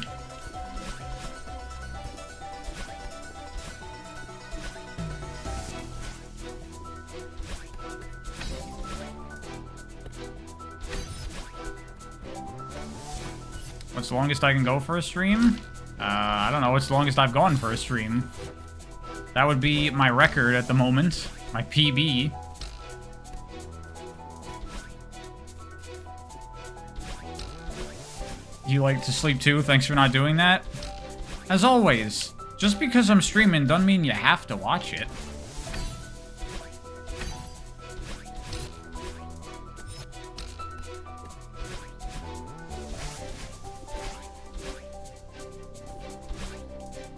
What's the longest I can go for a stream? I don't know. What's the longest I've gone for a stream? That would be my record at the moment. My PB. You like to sleep too? Thanks for not doing that. As always, just because I'm streaming doesn't mean you have to watch it.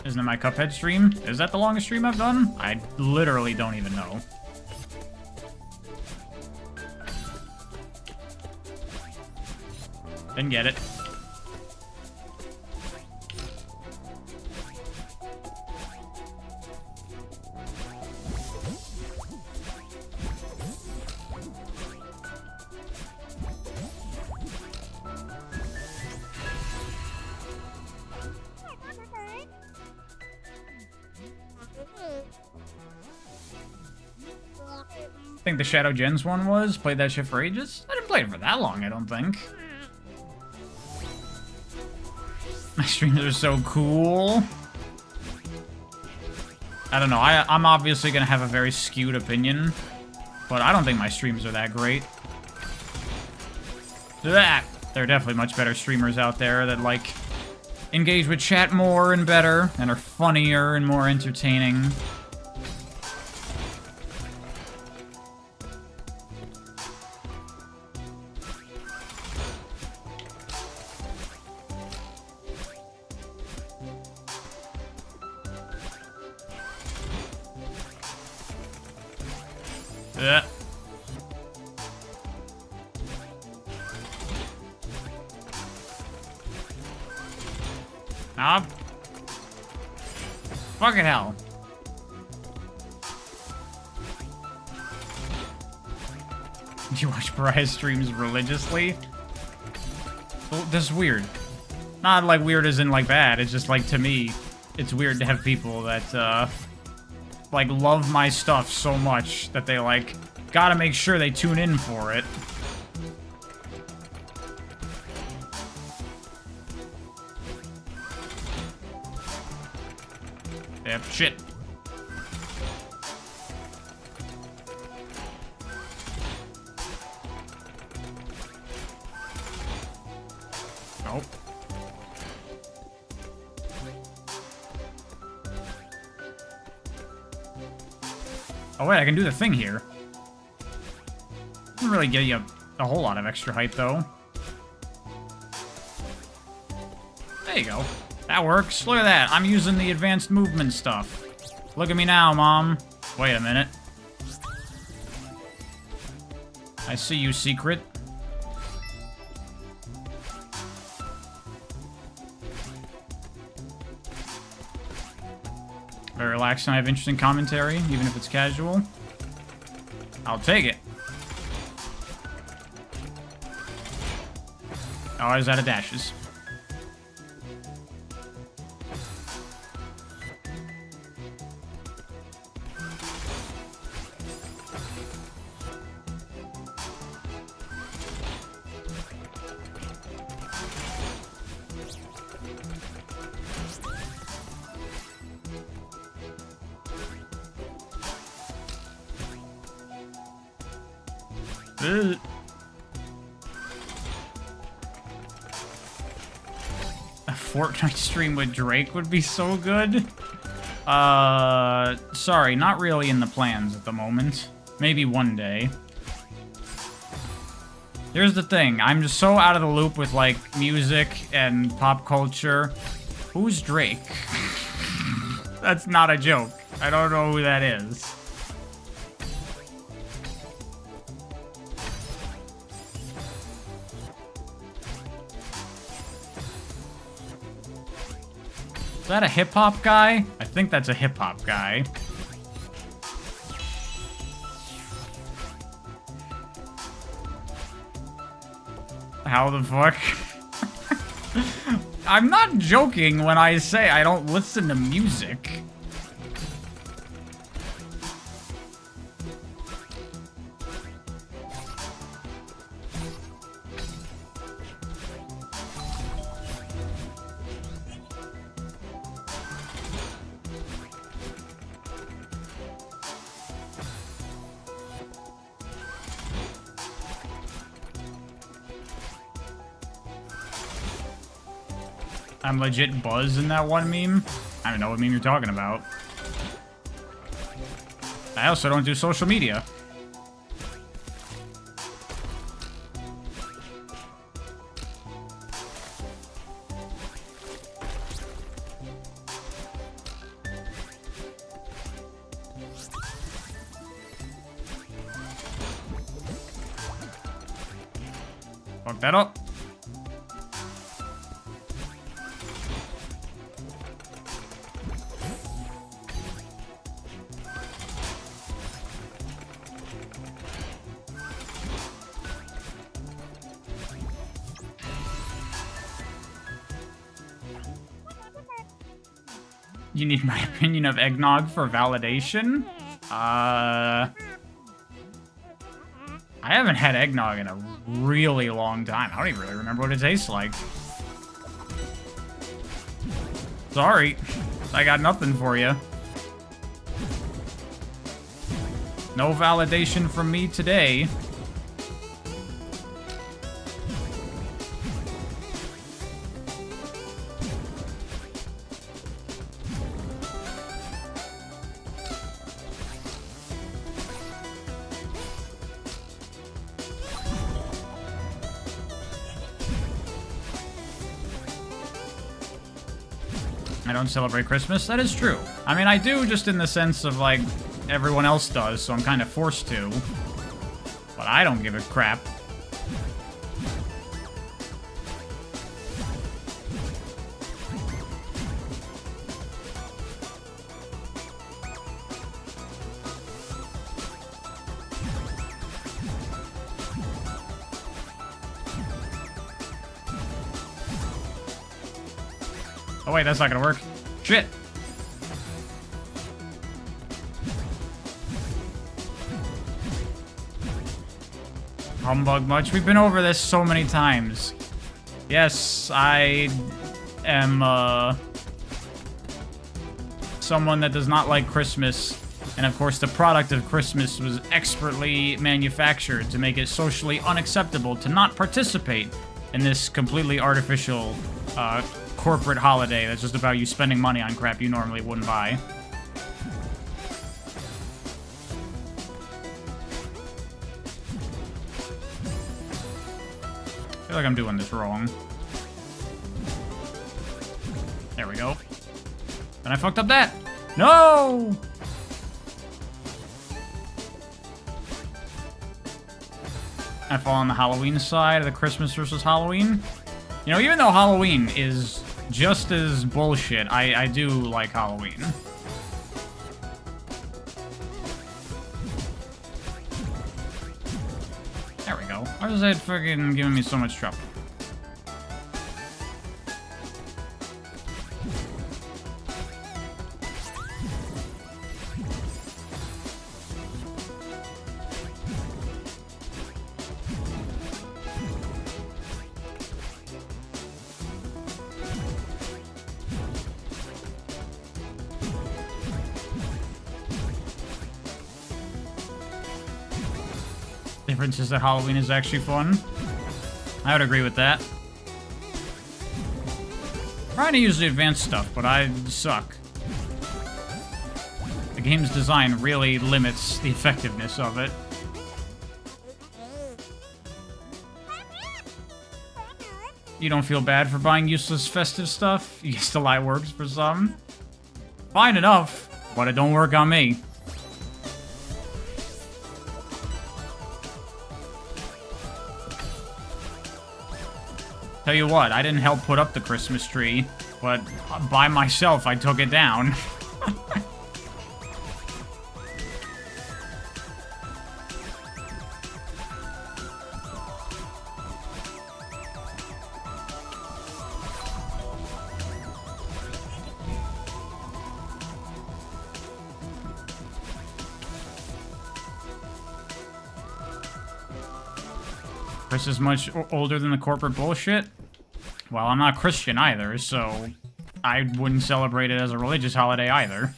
Isn't it my Cuphead stream? Is that the longest stream I've done? I literally don't even know. Didn't get it. I think the Shadow Gens one was. Played that shit for ages. I didn't play it for that long, I don't think. My streams are so cool. I don't know. I'm obviously going to have a very skewed opinion, but I don't think my streams are that great. There are definitely much better streamers out there that, like, engage with chat more and better, and are funnier and more entertaining. Fucking hell. Do you watch Pariah streams religiously? Well, this is weird. Not like weird as in like bad, it's just like to me, it's weird to have people that like love my stuff so much that they like gotta make sure they tune in for it. Yep, shit. Nope. Oh wait, I can do the thing here. Doesn't really get you a whole lot of extra height though. There you go. That works. Look at that. I'm using the advanced movement stuff. Look at me now, Mom. Wait a minute. I see you, Secret. Very relaxed and I have interesting commentary, even if it's casual. I'll take it. Oh, I was out of dashes. A Fortnite stream with Drake would be so good. Sorry, not really in the plans at the moment. Maybe one day. Here's the thing, I'm just so out of the loop with, like, music and pop culture. Who's Drake? That's not a joke. I don't know who that is. Is that a hip-hop guy? I think that's a hip-hop guy. How the fuck? I'm not joking when I say I don't listen to music. I'm legit Buzz in that one meme. I don't know what meme you're talking about. I also don't do social media. Fuck that up. You need my opinion of eggnog for validation? I haven't had eggnog in a really long time. I don't even really remember what it tastes like. Sorry. I got nothing for you. No validation from me today. I don't celebrate Christmas. That is true. I mean, I do just in the sense of, like, everyone else does, so I'm kind of forced to. But I don't give a crap. Oh wait, that's not gonna work. Shit. Humbug much? We've been over this so many times. Yes, I am someone that does not like Christmas. And of course the product of Christmas was expertly manufactured to make it socially unacceptable to not participate in this completely artificial corporate holiday that's just about you spending money on crap you normally wouldn't buy. I feel like I'm doing this wrong. There we go. And I fucked up that. No! I fall on the Halloween side of the Christmas versus Halloween. You know, even though Halloween is just as bullshit, I do like Halloween. There we go. Why is that fucking giving me so much trouble? Difference is that Halloween is actually fun. I would agree with that. I'm trying to use the advanced stuff, but I suck. The game's design really limits the effectiveness of it. You don't feel bad for buying useless festive stuff? You guess the lie works for some. Fine enough, but it don't work on me. Tell you what, I didn't help put up the Christmas tree, but by myself I took it down. Chris is much older than the corporate bullshit. Well, I'm not Christian either, so I wouldn't celebrate it as a religious holiday either.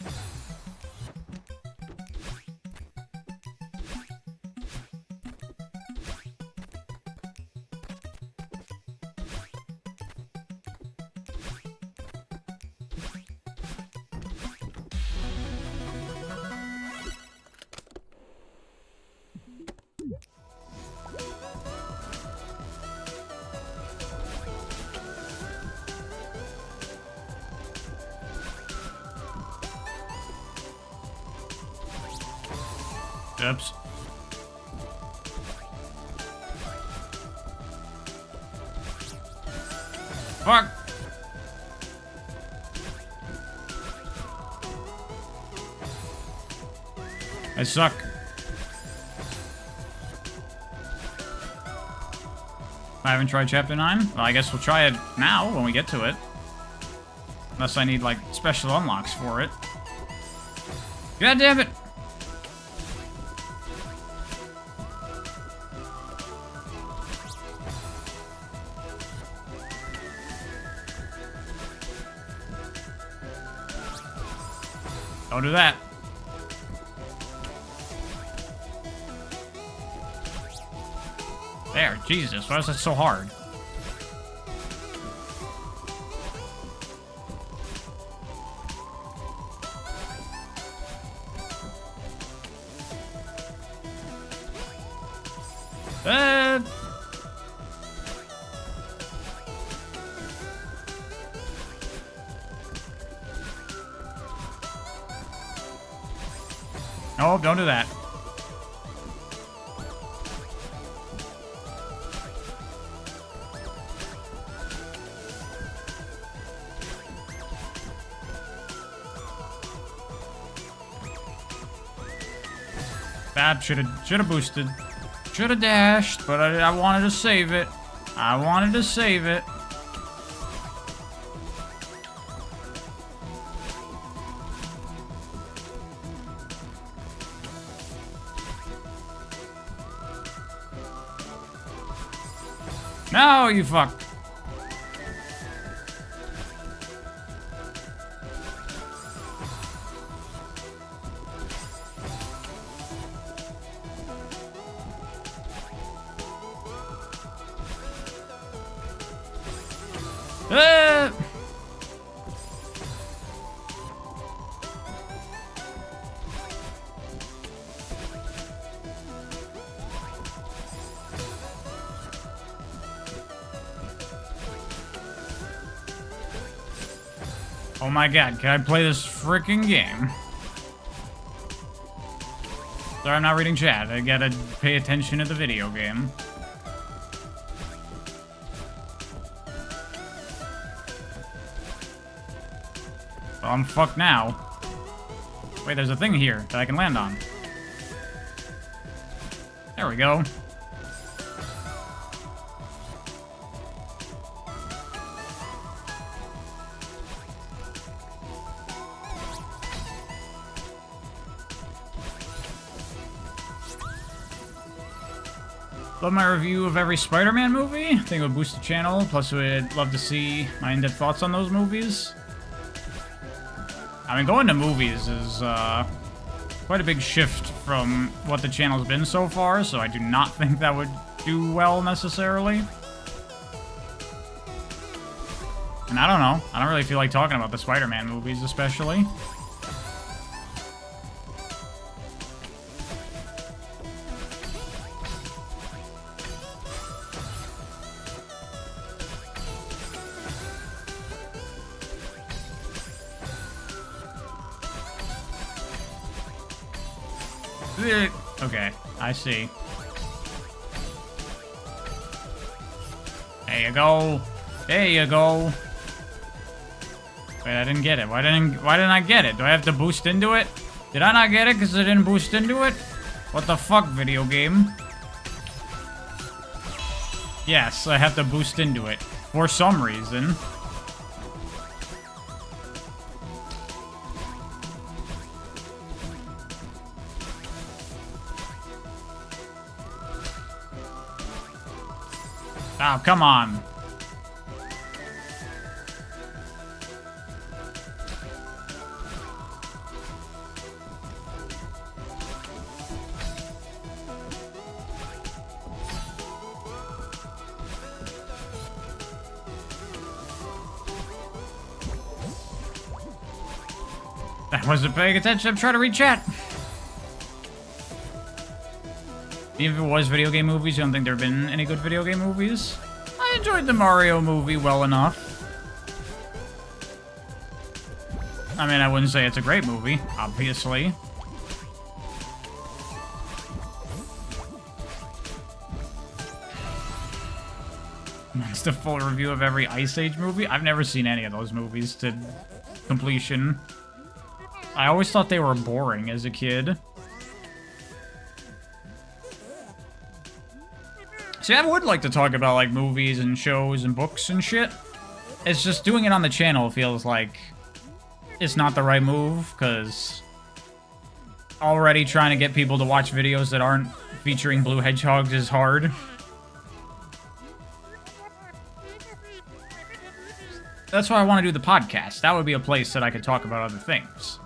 Oops. Fuck! I suck. I haven't tried Chapter 9? Well, I guess we'll try it now when we get to it. Unless I need, like, special unlocks for it. God damn it! Don't do that. There, Jesus, why is that so hard? No, don't do that. Fab should've boosted. Should've dashed, but I wanted to save it. I wanted to save it. No, you fuck. Oh my god, can I play this freaking game? Sorry, I'm not reading chat. I gotta pay attention to the video game. Well, I'm fucked now. Wait, there's a thing here that I can land on. There we go. Love my review of every Spider-Man movie. I think it would boost the channel. Plus, we'd love to see my in-depth thoughts on those movies. I mean, going to movies is quite a big shift from what the channel's been so far, so I do not think that would do well necessarily. And I don't know. I don't really feel like talking about the Spider-Man movies, especially. Okay, I see. There you go. There you go. Wait, I didn't get it. Why didn't I get it? Do I have to boost into it? Did I not get it because I didn't boost into it? What the fuck, video game? Yes, I have to boost into it. For some reason. Oh, come on. I wasn't paying attention. I'm trying to read chat. Even if it was video game movies, you don't think there have been any good video game movies? I enjoyed the Mario movie well enough. I mean, I wouldn't say it's a great movie, obviously. That's the full review of every Ice Age movie? I've never seen any of those movies to completion. I always thought they were boring as a kid. See, I would like to talk about, like, movies and shows and books and shit. It's just doing it on the channel feels like it's not the right move, because already trying to get people to watch videos that aren't featuring blue hedgehogs is hard. That's why I want to do the podcast. That would be a place that I could talk about other things.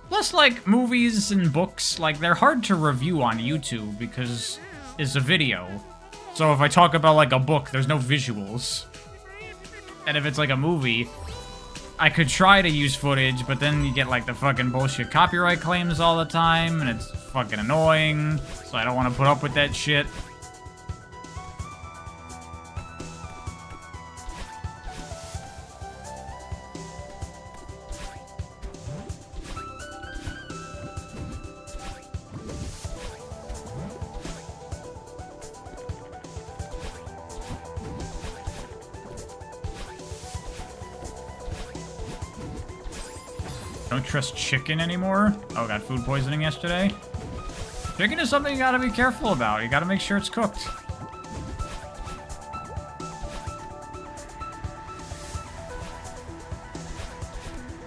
Plus, like, movies and books, like, they're hard to review on YouTube because it's a video. So if I talk about, like, a book, there's no visuals. And if it's, like, a movie, I could try to use footage, but then you get, like, the fucking bullshit copyright claims all the time, and it's fucking annoying, so I don't want to put up with that shit. Don't trust chicken anymore? Oh, got food poisoning yesterday? Chicken is something you gotta be careful about. You gotta make sure it's cooked.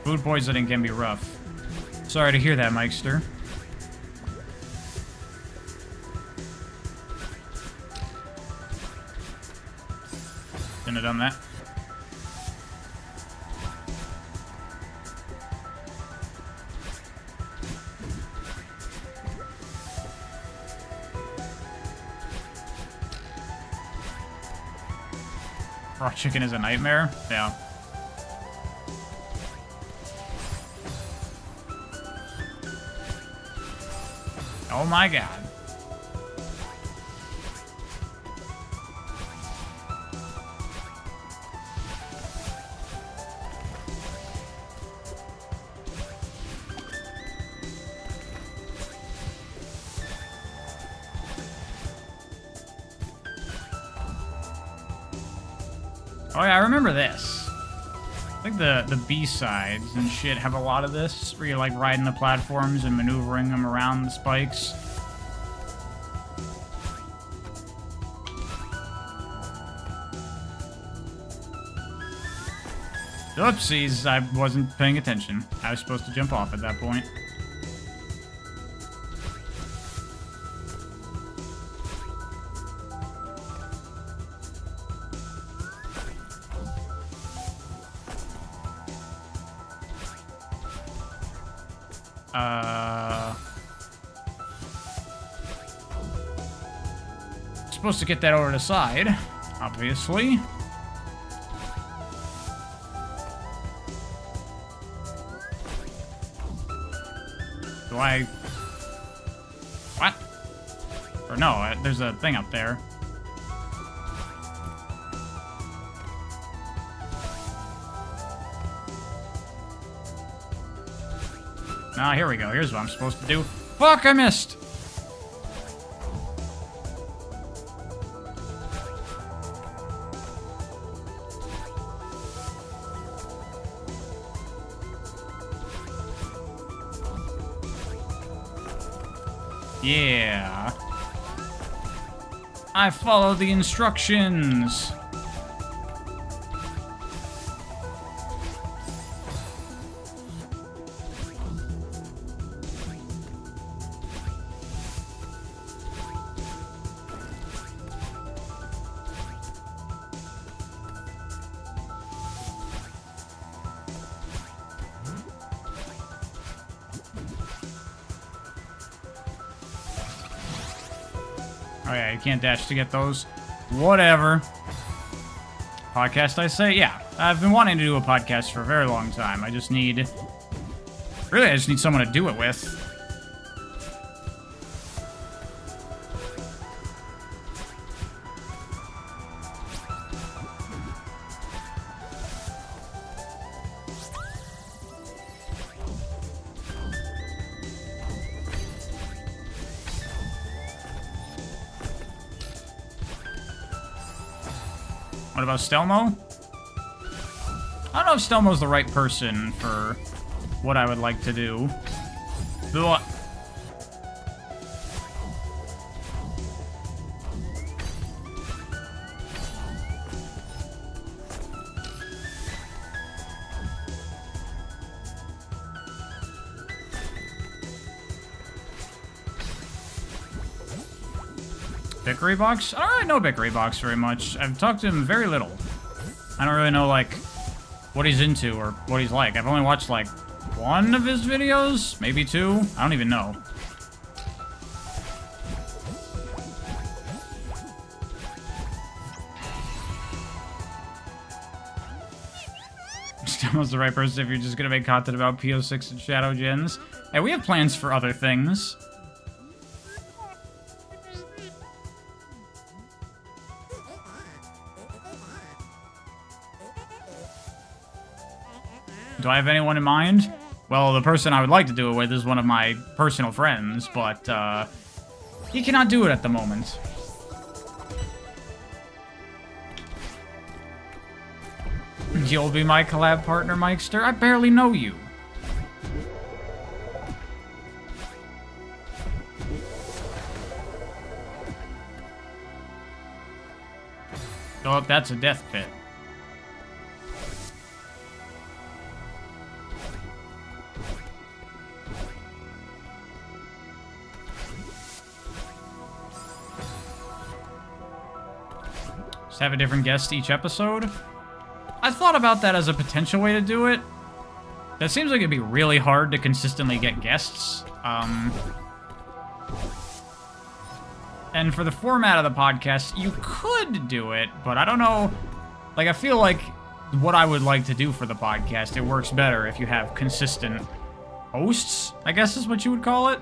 Food poisoning can be rough. Sorry to hear that, Mikester. Shouldn't have done that. Raw chicken is a nightmare? Yeah. Oh my god. Oh yeah, I remember this. I think the B-sides and shit have a lot of this, where you're like riding the platforms and maneuvering them around the spikes. Oopsies, I wasn't paying attention. I was supposed to jump off at that point. Supposed to get that over to the side, obviously. Do I... What? Or no, there's a thing up there. Ah, here we go. Here's what I'm supposed to do. Fuck, I missed! Yeah. I followed the instructions. Oh yeah, you can't dash to get those. Whatever. Podcast, I say? Yeah. I've been wanting to do a podcast for a very long time. I just need... Really, I just need someone to do it with. What about Stelmo? I don't know if Stelmo's the right person for what I would like to do. Ugh. Bickery Box? I don't really know Bickery Box very much. I've talked to him very little. I don't really know, like, what he's into or what he's like. I've only watched, like, one of his videos? Maybe two? I don't even know. Stelmo's the right person if you're just gonna make content about PO6 and Shadow Gens. Hey, we have plans for other things. Do I have anyone in mind? Well, the person I would like to do it with is one of my personal friends, but, he cannot do it at the moment. You'll be my collab partner, Mikester? I barely know you. Oh, that's a death pit. Just have a different guest each episode? I thought about that as a potential way to do it. That seems like it'd be really hard to consistently get guests. And for the format of the podcast, you could do it, but I don't know. Like, I feel like what I would like to do for the podcast, it works better if you have consistent hosts, I guess is what you would call it.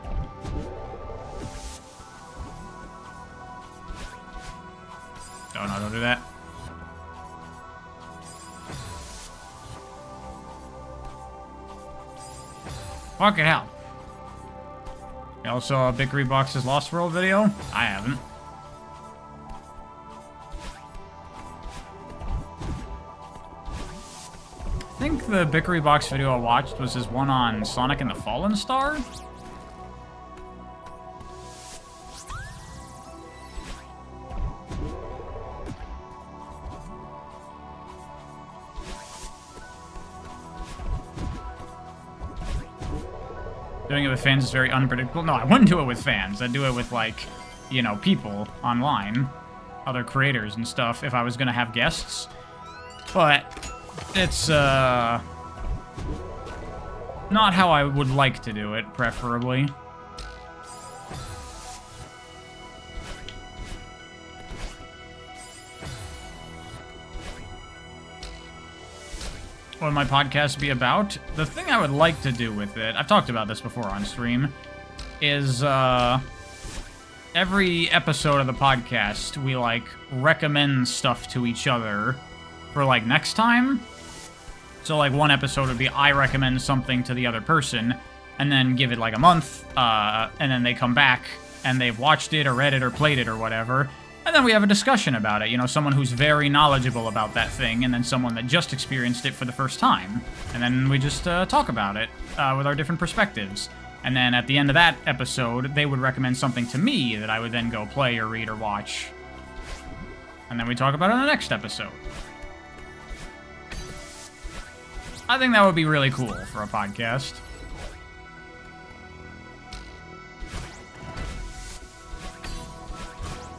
Oh no, don't do that. Fucking hell. Y'all saw Bickery Box's Lost World video? I haven't. I think the Bickery Box video I watched was his one on Sonic and the Fallen Star? Doing it with fans is very unpredictable. No, I wouldn't do it with fans. I'd do it with, like, you know, people online. Other creators and stuff, if I was gonna have guests. But it's, not how I would like to do it, preferably. What would my podcast be about? The thing I would like to do with it, I've talked about this before on stream, is every episode of the podcast we like recommend stuff to each other for like next time. So like one episode would be I recommend something to the other person and then give it like a month and then they come back and they've watched it or read it or played it or whatever. And then we have a discussion about it, you know, someone who's very knowledgeable about that thing, and then someone that just experienced it for the first time. And then we just talk about it with our different perspectives. And then at the end of that episode, they would recommend something to me that I would then go play or read or watch. And then we talk about it in the next episode. I think that would be really cool for a podcast.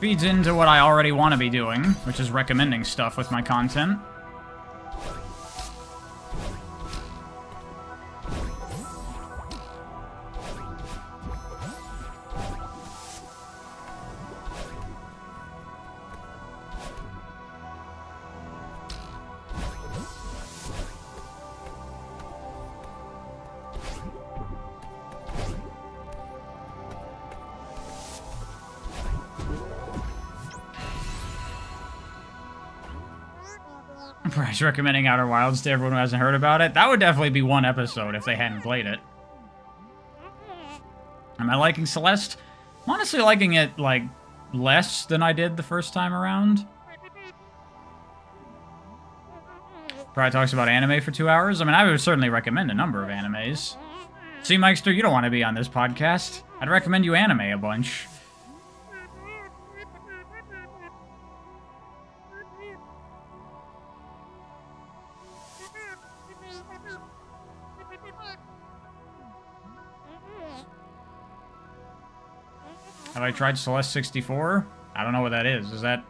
Feeds into what I already want to be doing, which is recommending stuff with my content. I'm perhaps recommending Outer Wilds to everyone who hasn't heard about it. That would definitely be one episode if they hadn't played it. Am I liking Celeste? I'm honestly liking it, like, less than I did the first time around. Probably talks about anime for 2 hours. I mean, I would certainly recommend a number of animes. See, Mikester, you don't want to be on this podcast. I'd recommend you anime a bunch. Have I tried Celeste 64? I don't know what that is. Is that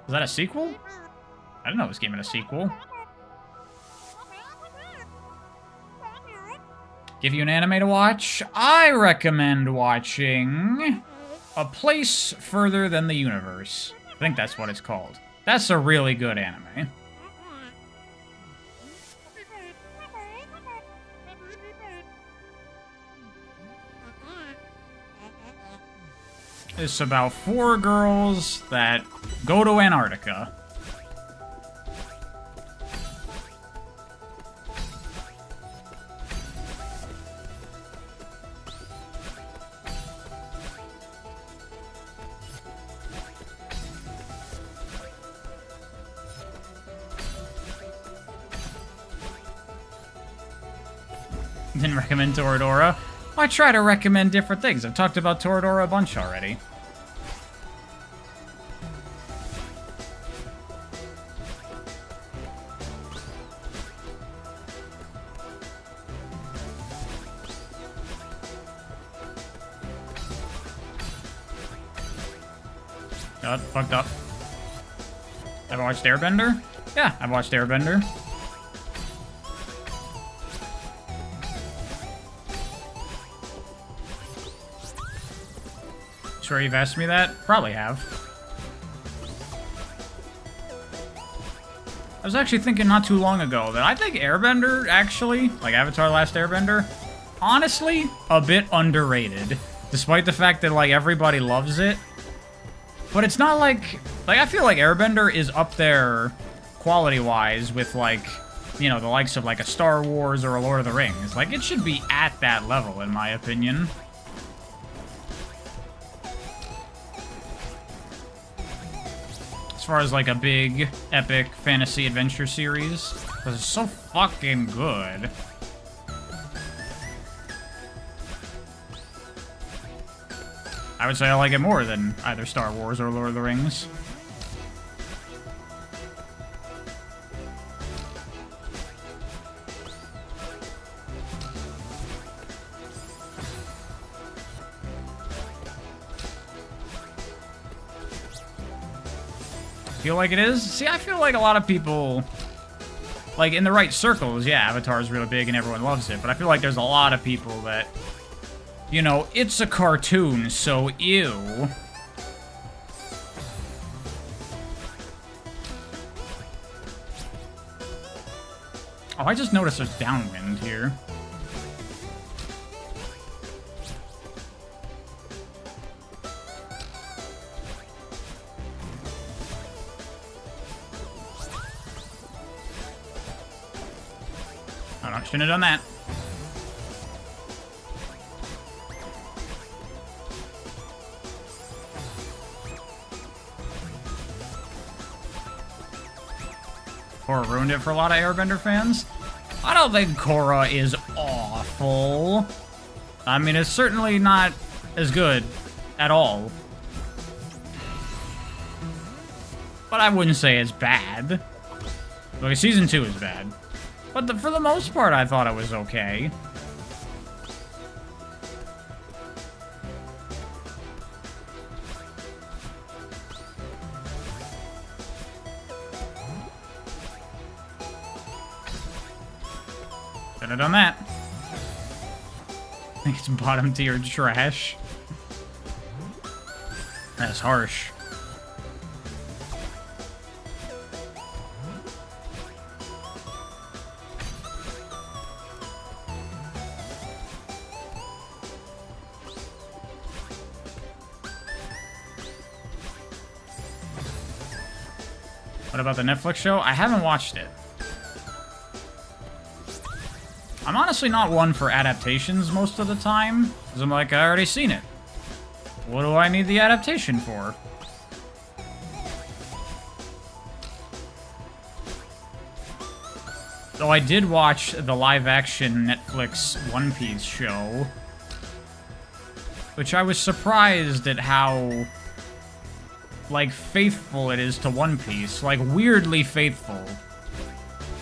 a sequel? I didn't know this game had a sequel. Give you an anime to watch? I recommend watching A Place Further Than the Universe. I think that's what it's called. That's a really good anime. It's about 4 girls that go to Antarctica. Didn't recommend Toradora. I try to recommend different things. I've talked about Toradora a bunch already. God, fucked up. Have I watched Airbender? Yeah, I've watched Airbender. Sure you've asked me that? Probably have. I was actually thinking not too long ago that I think Airbender, actually, like Avatar Last Airbender, honestly, a bit underrated. Despite the fact that, like, everybody loves it. But it's not like I feel like Airbender is up there quality-wise with, like, you know, the likes of, like, a Star Wars or a Lord of the Rings. Like, it should be at that level, in my opinion. As far as, like, a big, epic fantasy adventure series. Because it's so fucking good. I would say I like it more than either Star Wars or Lord of the Rings. Feel like it is? See, I feel like a lot of people, like, in the right circles, yeah, Avatar is really big and everyone loves it, but I feel like there's a lot of people that, you know, it's a cartoon, so ew. Oh, I just noticed there's downwind here. Oh, no, shouldn't have done that. Korra ruined it for a lot of Airbender fans. I don't think Korra is awful. I mean, it's certainly not as good at all. But I wouldn't say it's bad. Like, Season 2 is bad. But for the most part, I thought it was okay. Should have done that. I think it's bottom tier trash. That's harsh. What about the Netflix show? I haven't watched it. I'm honestly not one for adaptations most of the time, because I'm like, I already seen it. What do I need the adaptation for? So I did watch the live-action Netflix One Piece show, which I was surprised at how, like, faithful it is to One Piece. Like, weirdly faithful.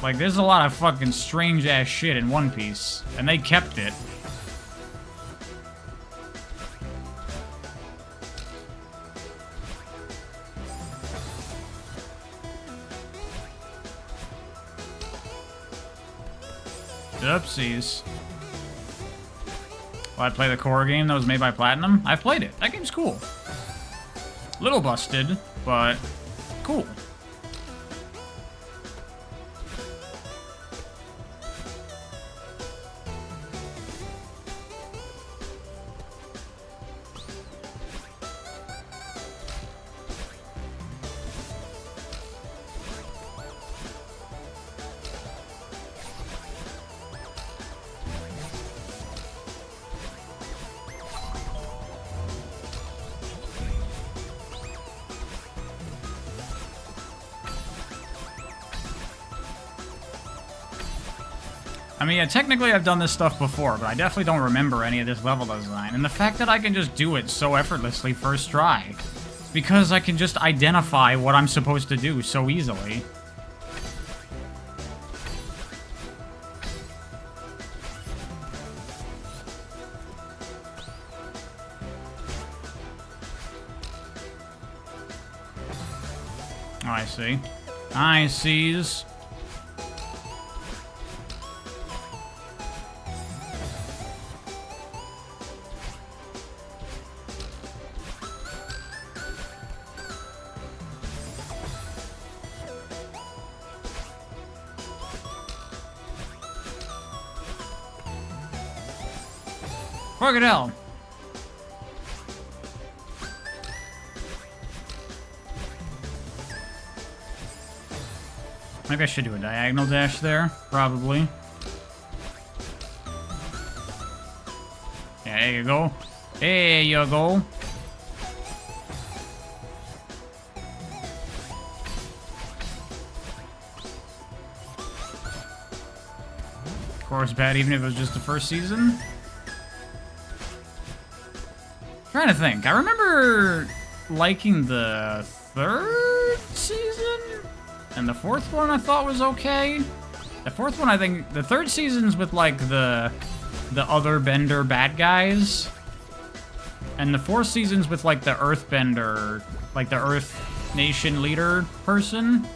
Like, there's a lot of fucking strange-ass shit in One Piece, and they kept it. Oopsies. Well, I play the core game that was made by Platinum. I've played it. That game's cool. Little busted, but cool. I mean, yeah, technically I've done this stuff before, but I definitely don't remember any of this level design. And the fact that I can just do it so effortlessly first try, because I can just identify what I'm supposed to do so easily. Oh, I see. I sees. Crocodile. Maybe I should do a diagonal dash there, probably. Yeah, there you go. There you go. Of course, bad even if it was just the first season. Trying to think. I remember liking the third season, and the fourth one I thought was okay. The fourth one, I think, the third season's with like the other Bender bad guys, and the fourth season's with like the Earthbender, like the Earth Nation leader person.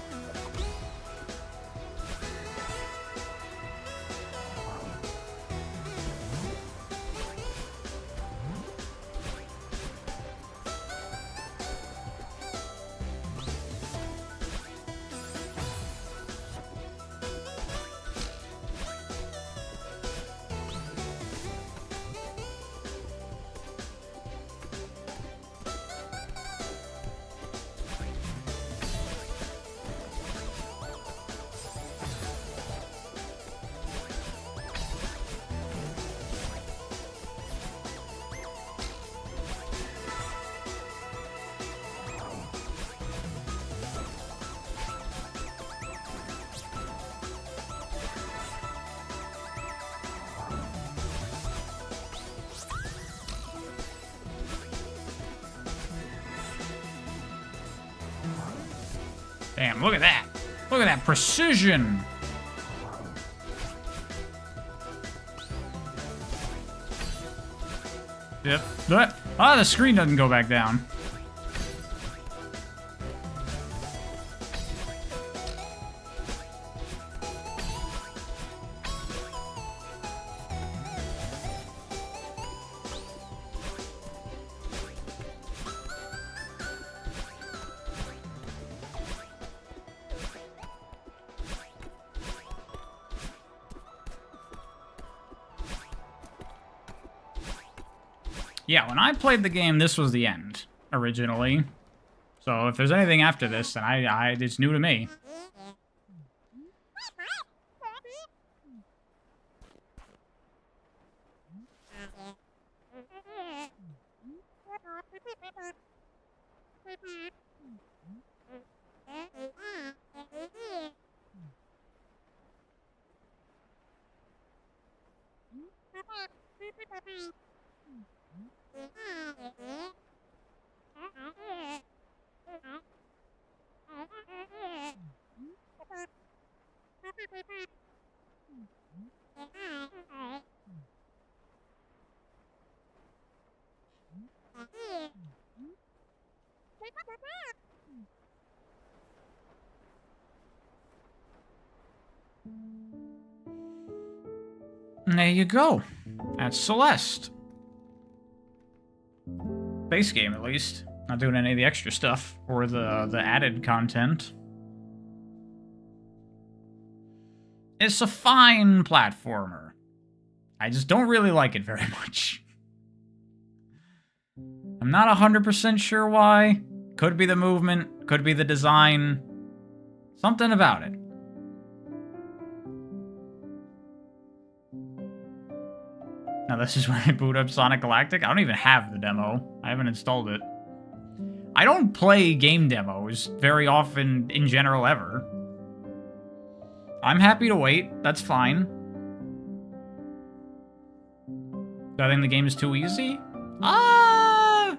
Damn, look at that. Look at that precision. Yep. Ah, the screen doesn't go back down. Yeah, when I played the game, this was the end, originally. So if there's anything after this, then it's new to me. And there you go. That's Celeste. Base game, at least. Not doing any of the extra stuff or the added content. It's a fine platformer. I just don't really like it very much. I'm not 100% sure why. Could be the movement, could be the design. Something about it. Now this is when I boot up Sonic Galactic. I don't even have the demo. I haven't installed it. I don't play game demos very often in general ever. I'm happy to wait. That's fine. Do I think the game is too easy? I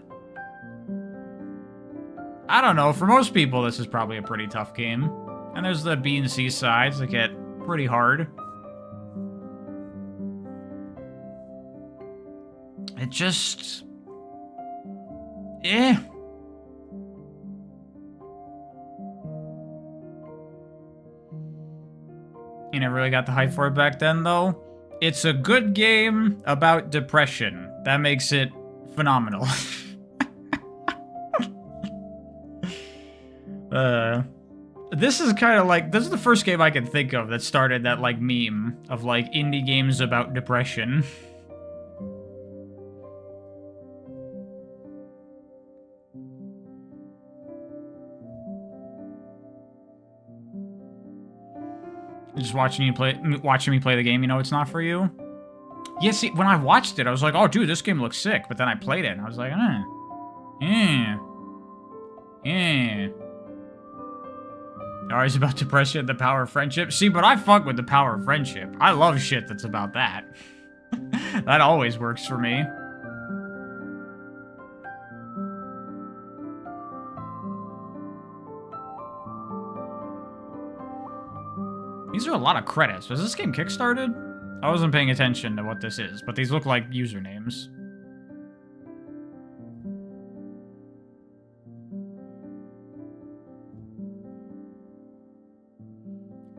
don't know. For most people, this is probably a pretty tough game. And there's the B and C sides that get pretty hard. It just... eh. You never really got the hype for it back then, though. It's a good game about depression. That makes it phenomenal. This is kind of like... this is the first game I can think of that started that, like, meme of, like, indie games about depression. Just watching me play the game, you know it's not for you? Yeah, see, when I watched it, I was like, oh, dude, this game looks sick. But then I played it, and I was like, Always about depression, the power of friendship. See, but I fuck with the power of friendship. I love shit that's about that. That always works for me. These are a lot of credits. Was this game kickstarted? I wasn't paying attention to what this is, but these look like usernames.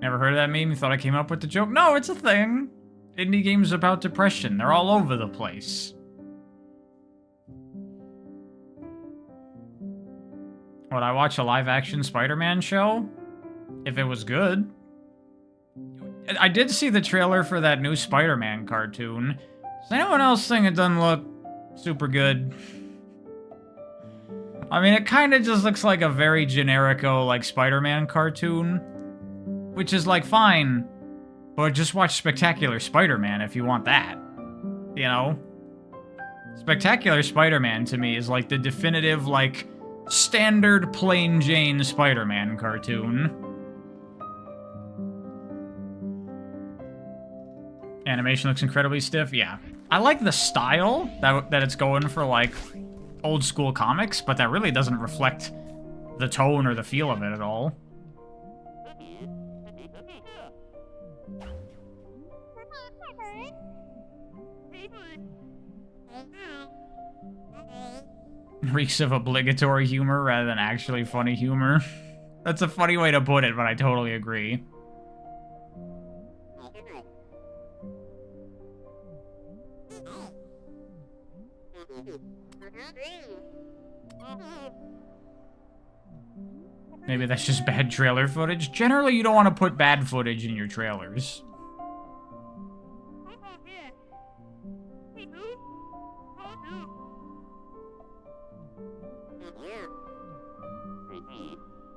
Never heard of that meme? You thought I came up with the joke? No, it's a thing. Indie games about depression. They're all over the place. Would I watch a live-action Spider-Man show? If it was good. I did see the trailer for that new Spider-Man cartoon. Does anyone else think it doesn't look super good? I mean, it kind of just looks like a very generico, like, Spider-Man cartoon. Which is, like, fine. But just watch Spectacular Spider-Man if you want that. You know? Spectacular Spider-Man, to me, is, like, the definitive, like, standard plain Jane Spider-Man cartoon. Animation looks incredibly stiff, yeah. I like the style that it's going for, like, old school comics, but that really doesn't reflect the tone or the feel of it at all. Reeks of obligatory humor rather than actually funny humor. That's a funny way to put it, but I totally agree. Maybe that's just bad trailer footage. Generally, you don't want to put bad footage in your trailers.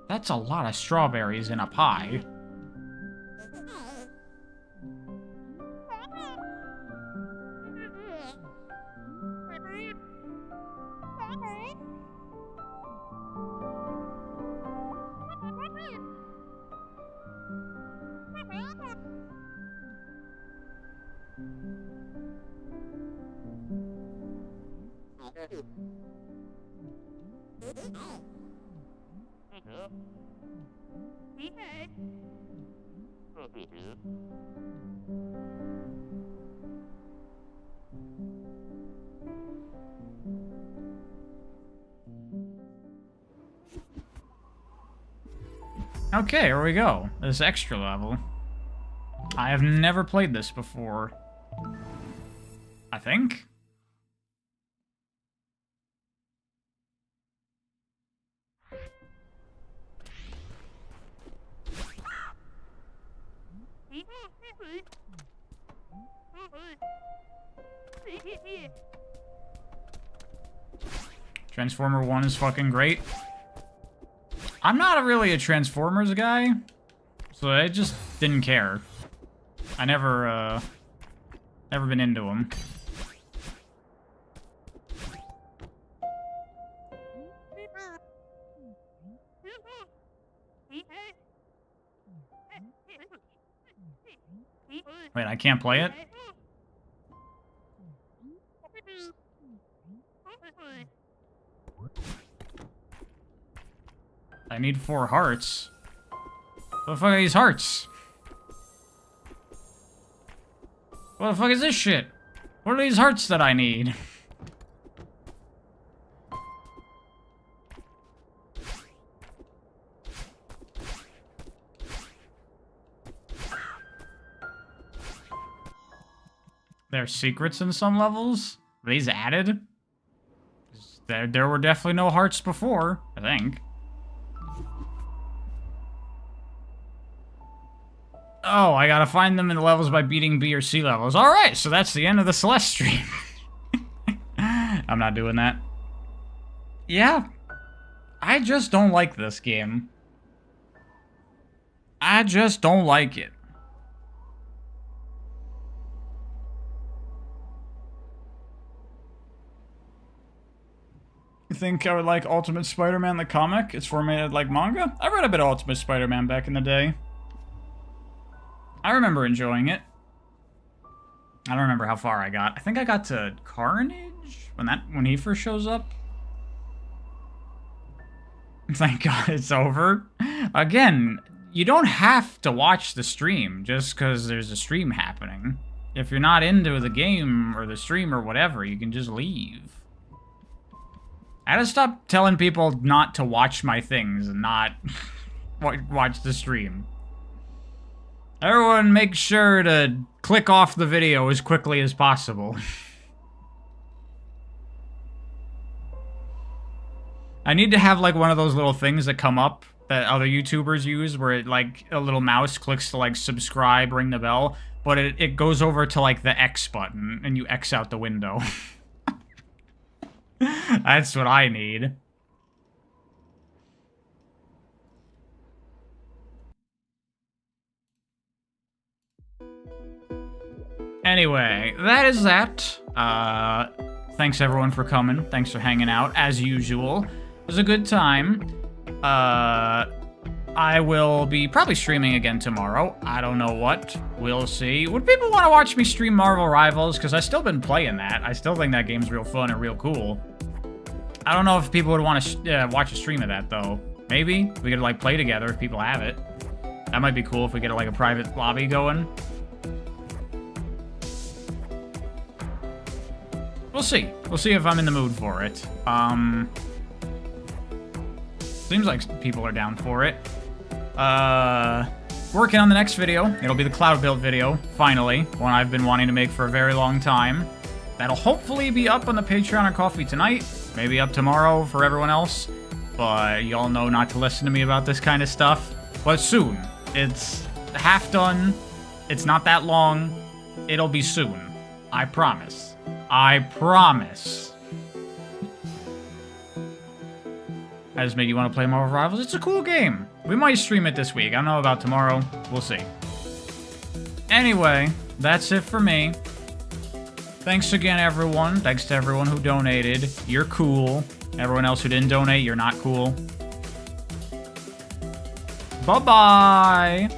That's a lot of strawberries in a pie. Okay, here we go. This extra level. I have never played this before. I think? Transformer 1 is fucking great. I'm not really a Transformers guy, so I just didn't care. I never been into them. Wait, I can't play it? I need 4 hearts. What the fuck are these hearts? What the fuck is this shit? What are these hearts that I need? There are secrets in some levels? Are these added? There were definitely no hearts before, I think. Oh, I gotta find them in the levels by beating B or C levels. Alright, so that's the end of the Celeste stream. I'm not doing that. Yeah. I just don't like this game. I just don't like it. You think I would like Ultimate Spider-Man the comic? It's formatted like manga? I read a bit of Ultimate Spider-Man back in the day. I remember enjoying it. I don't remember how far I got. I think I got to Carnage when he first shows up. Thank God it's over. Again, you don't have to watch the stream just because there's a stream happening. If you're not into the game or the stream or whatever, you can just leave. I gotta stop telling people not to watch my things and not watch the stream. Everyone make sure to click off the video as quickly as possible. I need to have like one of those little things that come up that other YouTubers use where it like a little mouse clicks to like subscribe, ring the bell, but it goes over to like the X button and you X out the window. That's what I need. Anyway, that is that. Thanks everyone for coming. Thanks for hanging out, as usual. It was a good time. I will be probably streaming again tomorrow. I don't know what. We'll see. Would people want to watch me stream Marvel Rivals? Because I've still been playing that. I still think that game's real fun and real cool. I don't know if people would want to watch a stream of that, though. Maybe. We could, like, play together if people have it. That might be cool if we get, like, a private lobby going. We'll see. We'll see if I'm in the mood for it. Seems like people are down for it. Working on the next video. It'll be the cloud build video, finally. One I've been wanting to make for a very long time. That'll hopefully be up on the Patreon or Coffee tonight. Maybe up tomorrow for everyone else. But y'all know not to listen to me about this kind of stuff. But soon. It's half done. It's not that long. It'll be soon. I promise. I promise. I just made you want to play Marvel Rivals. It's a cool game. We might stream it this week. I don't know about tomorrow. We'll see. Anyway, that's it for me. Thanks again, everyone. Thanks to everyone who donated. You're cool. Everyone else who didn't donate, you're not cool. Bye-bye.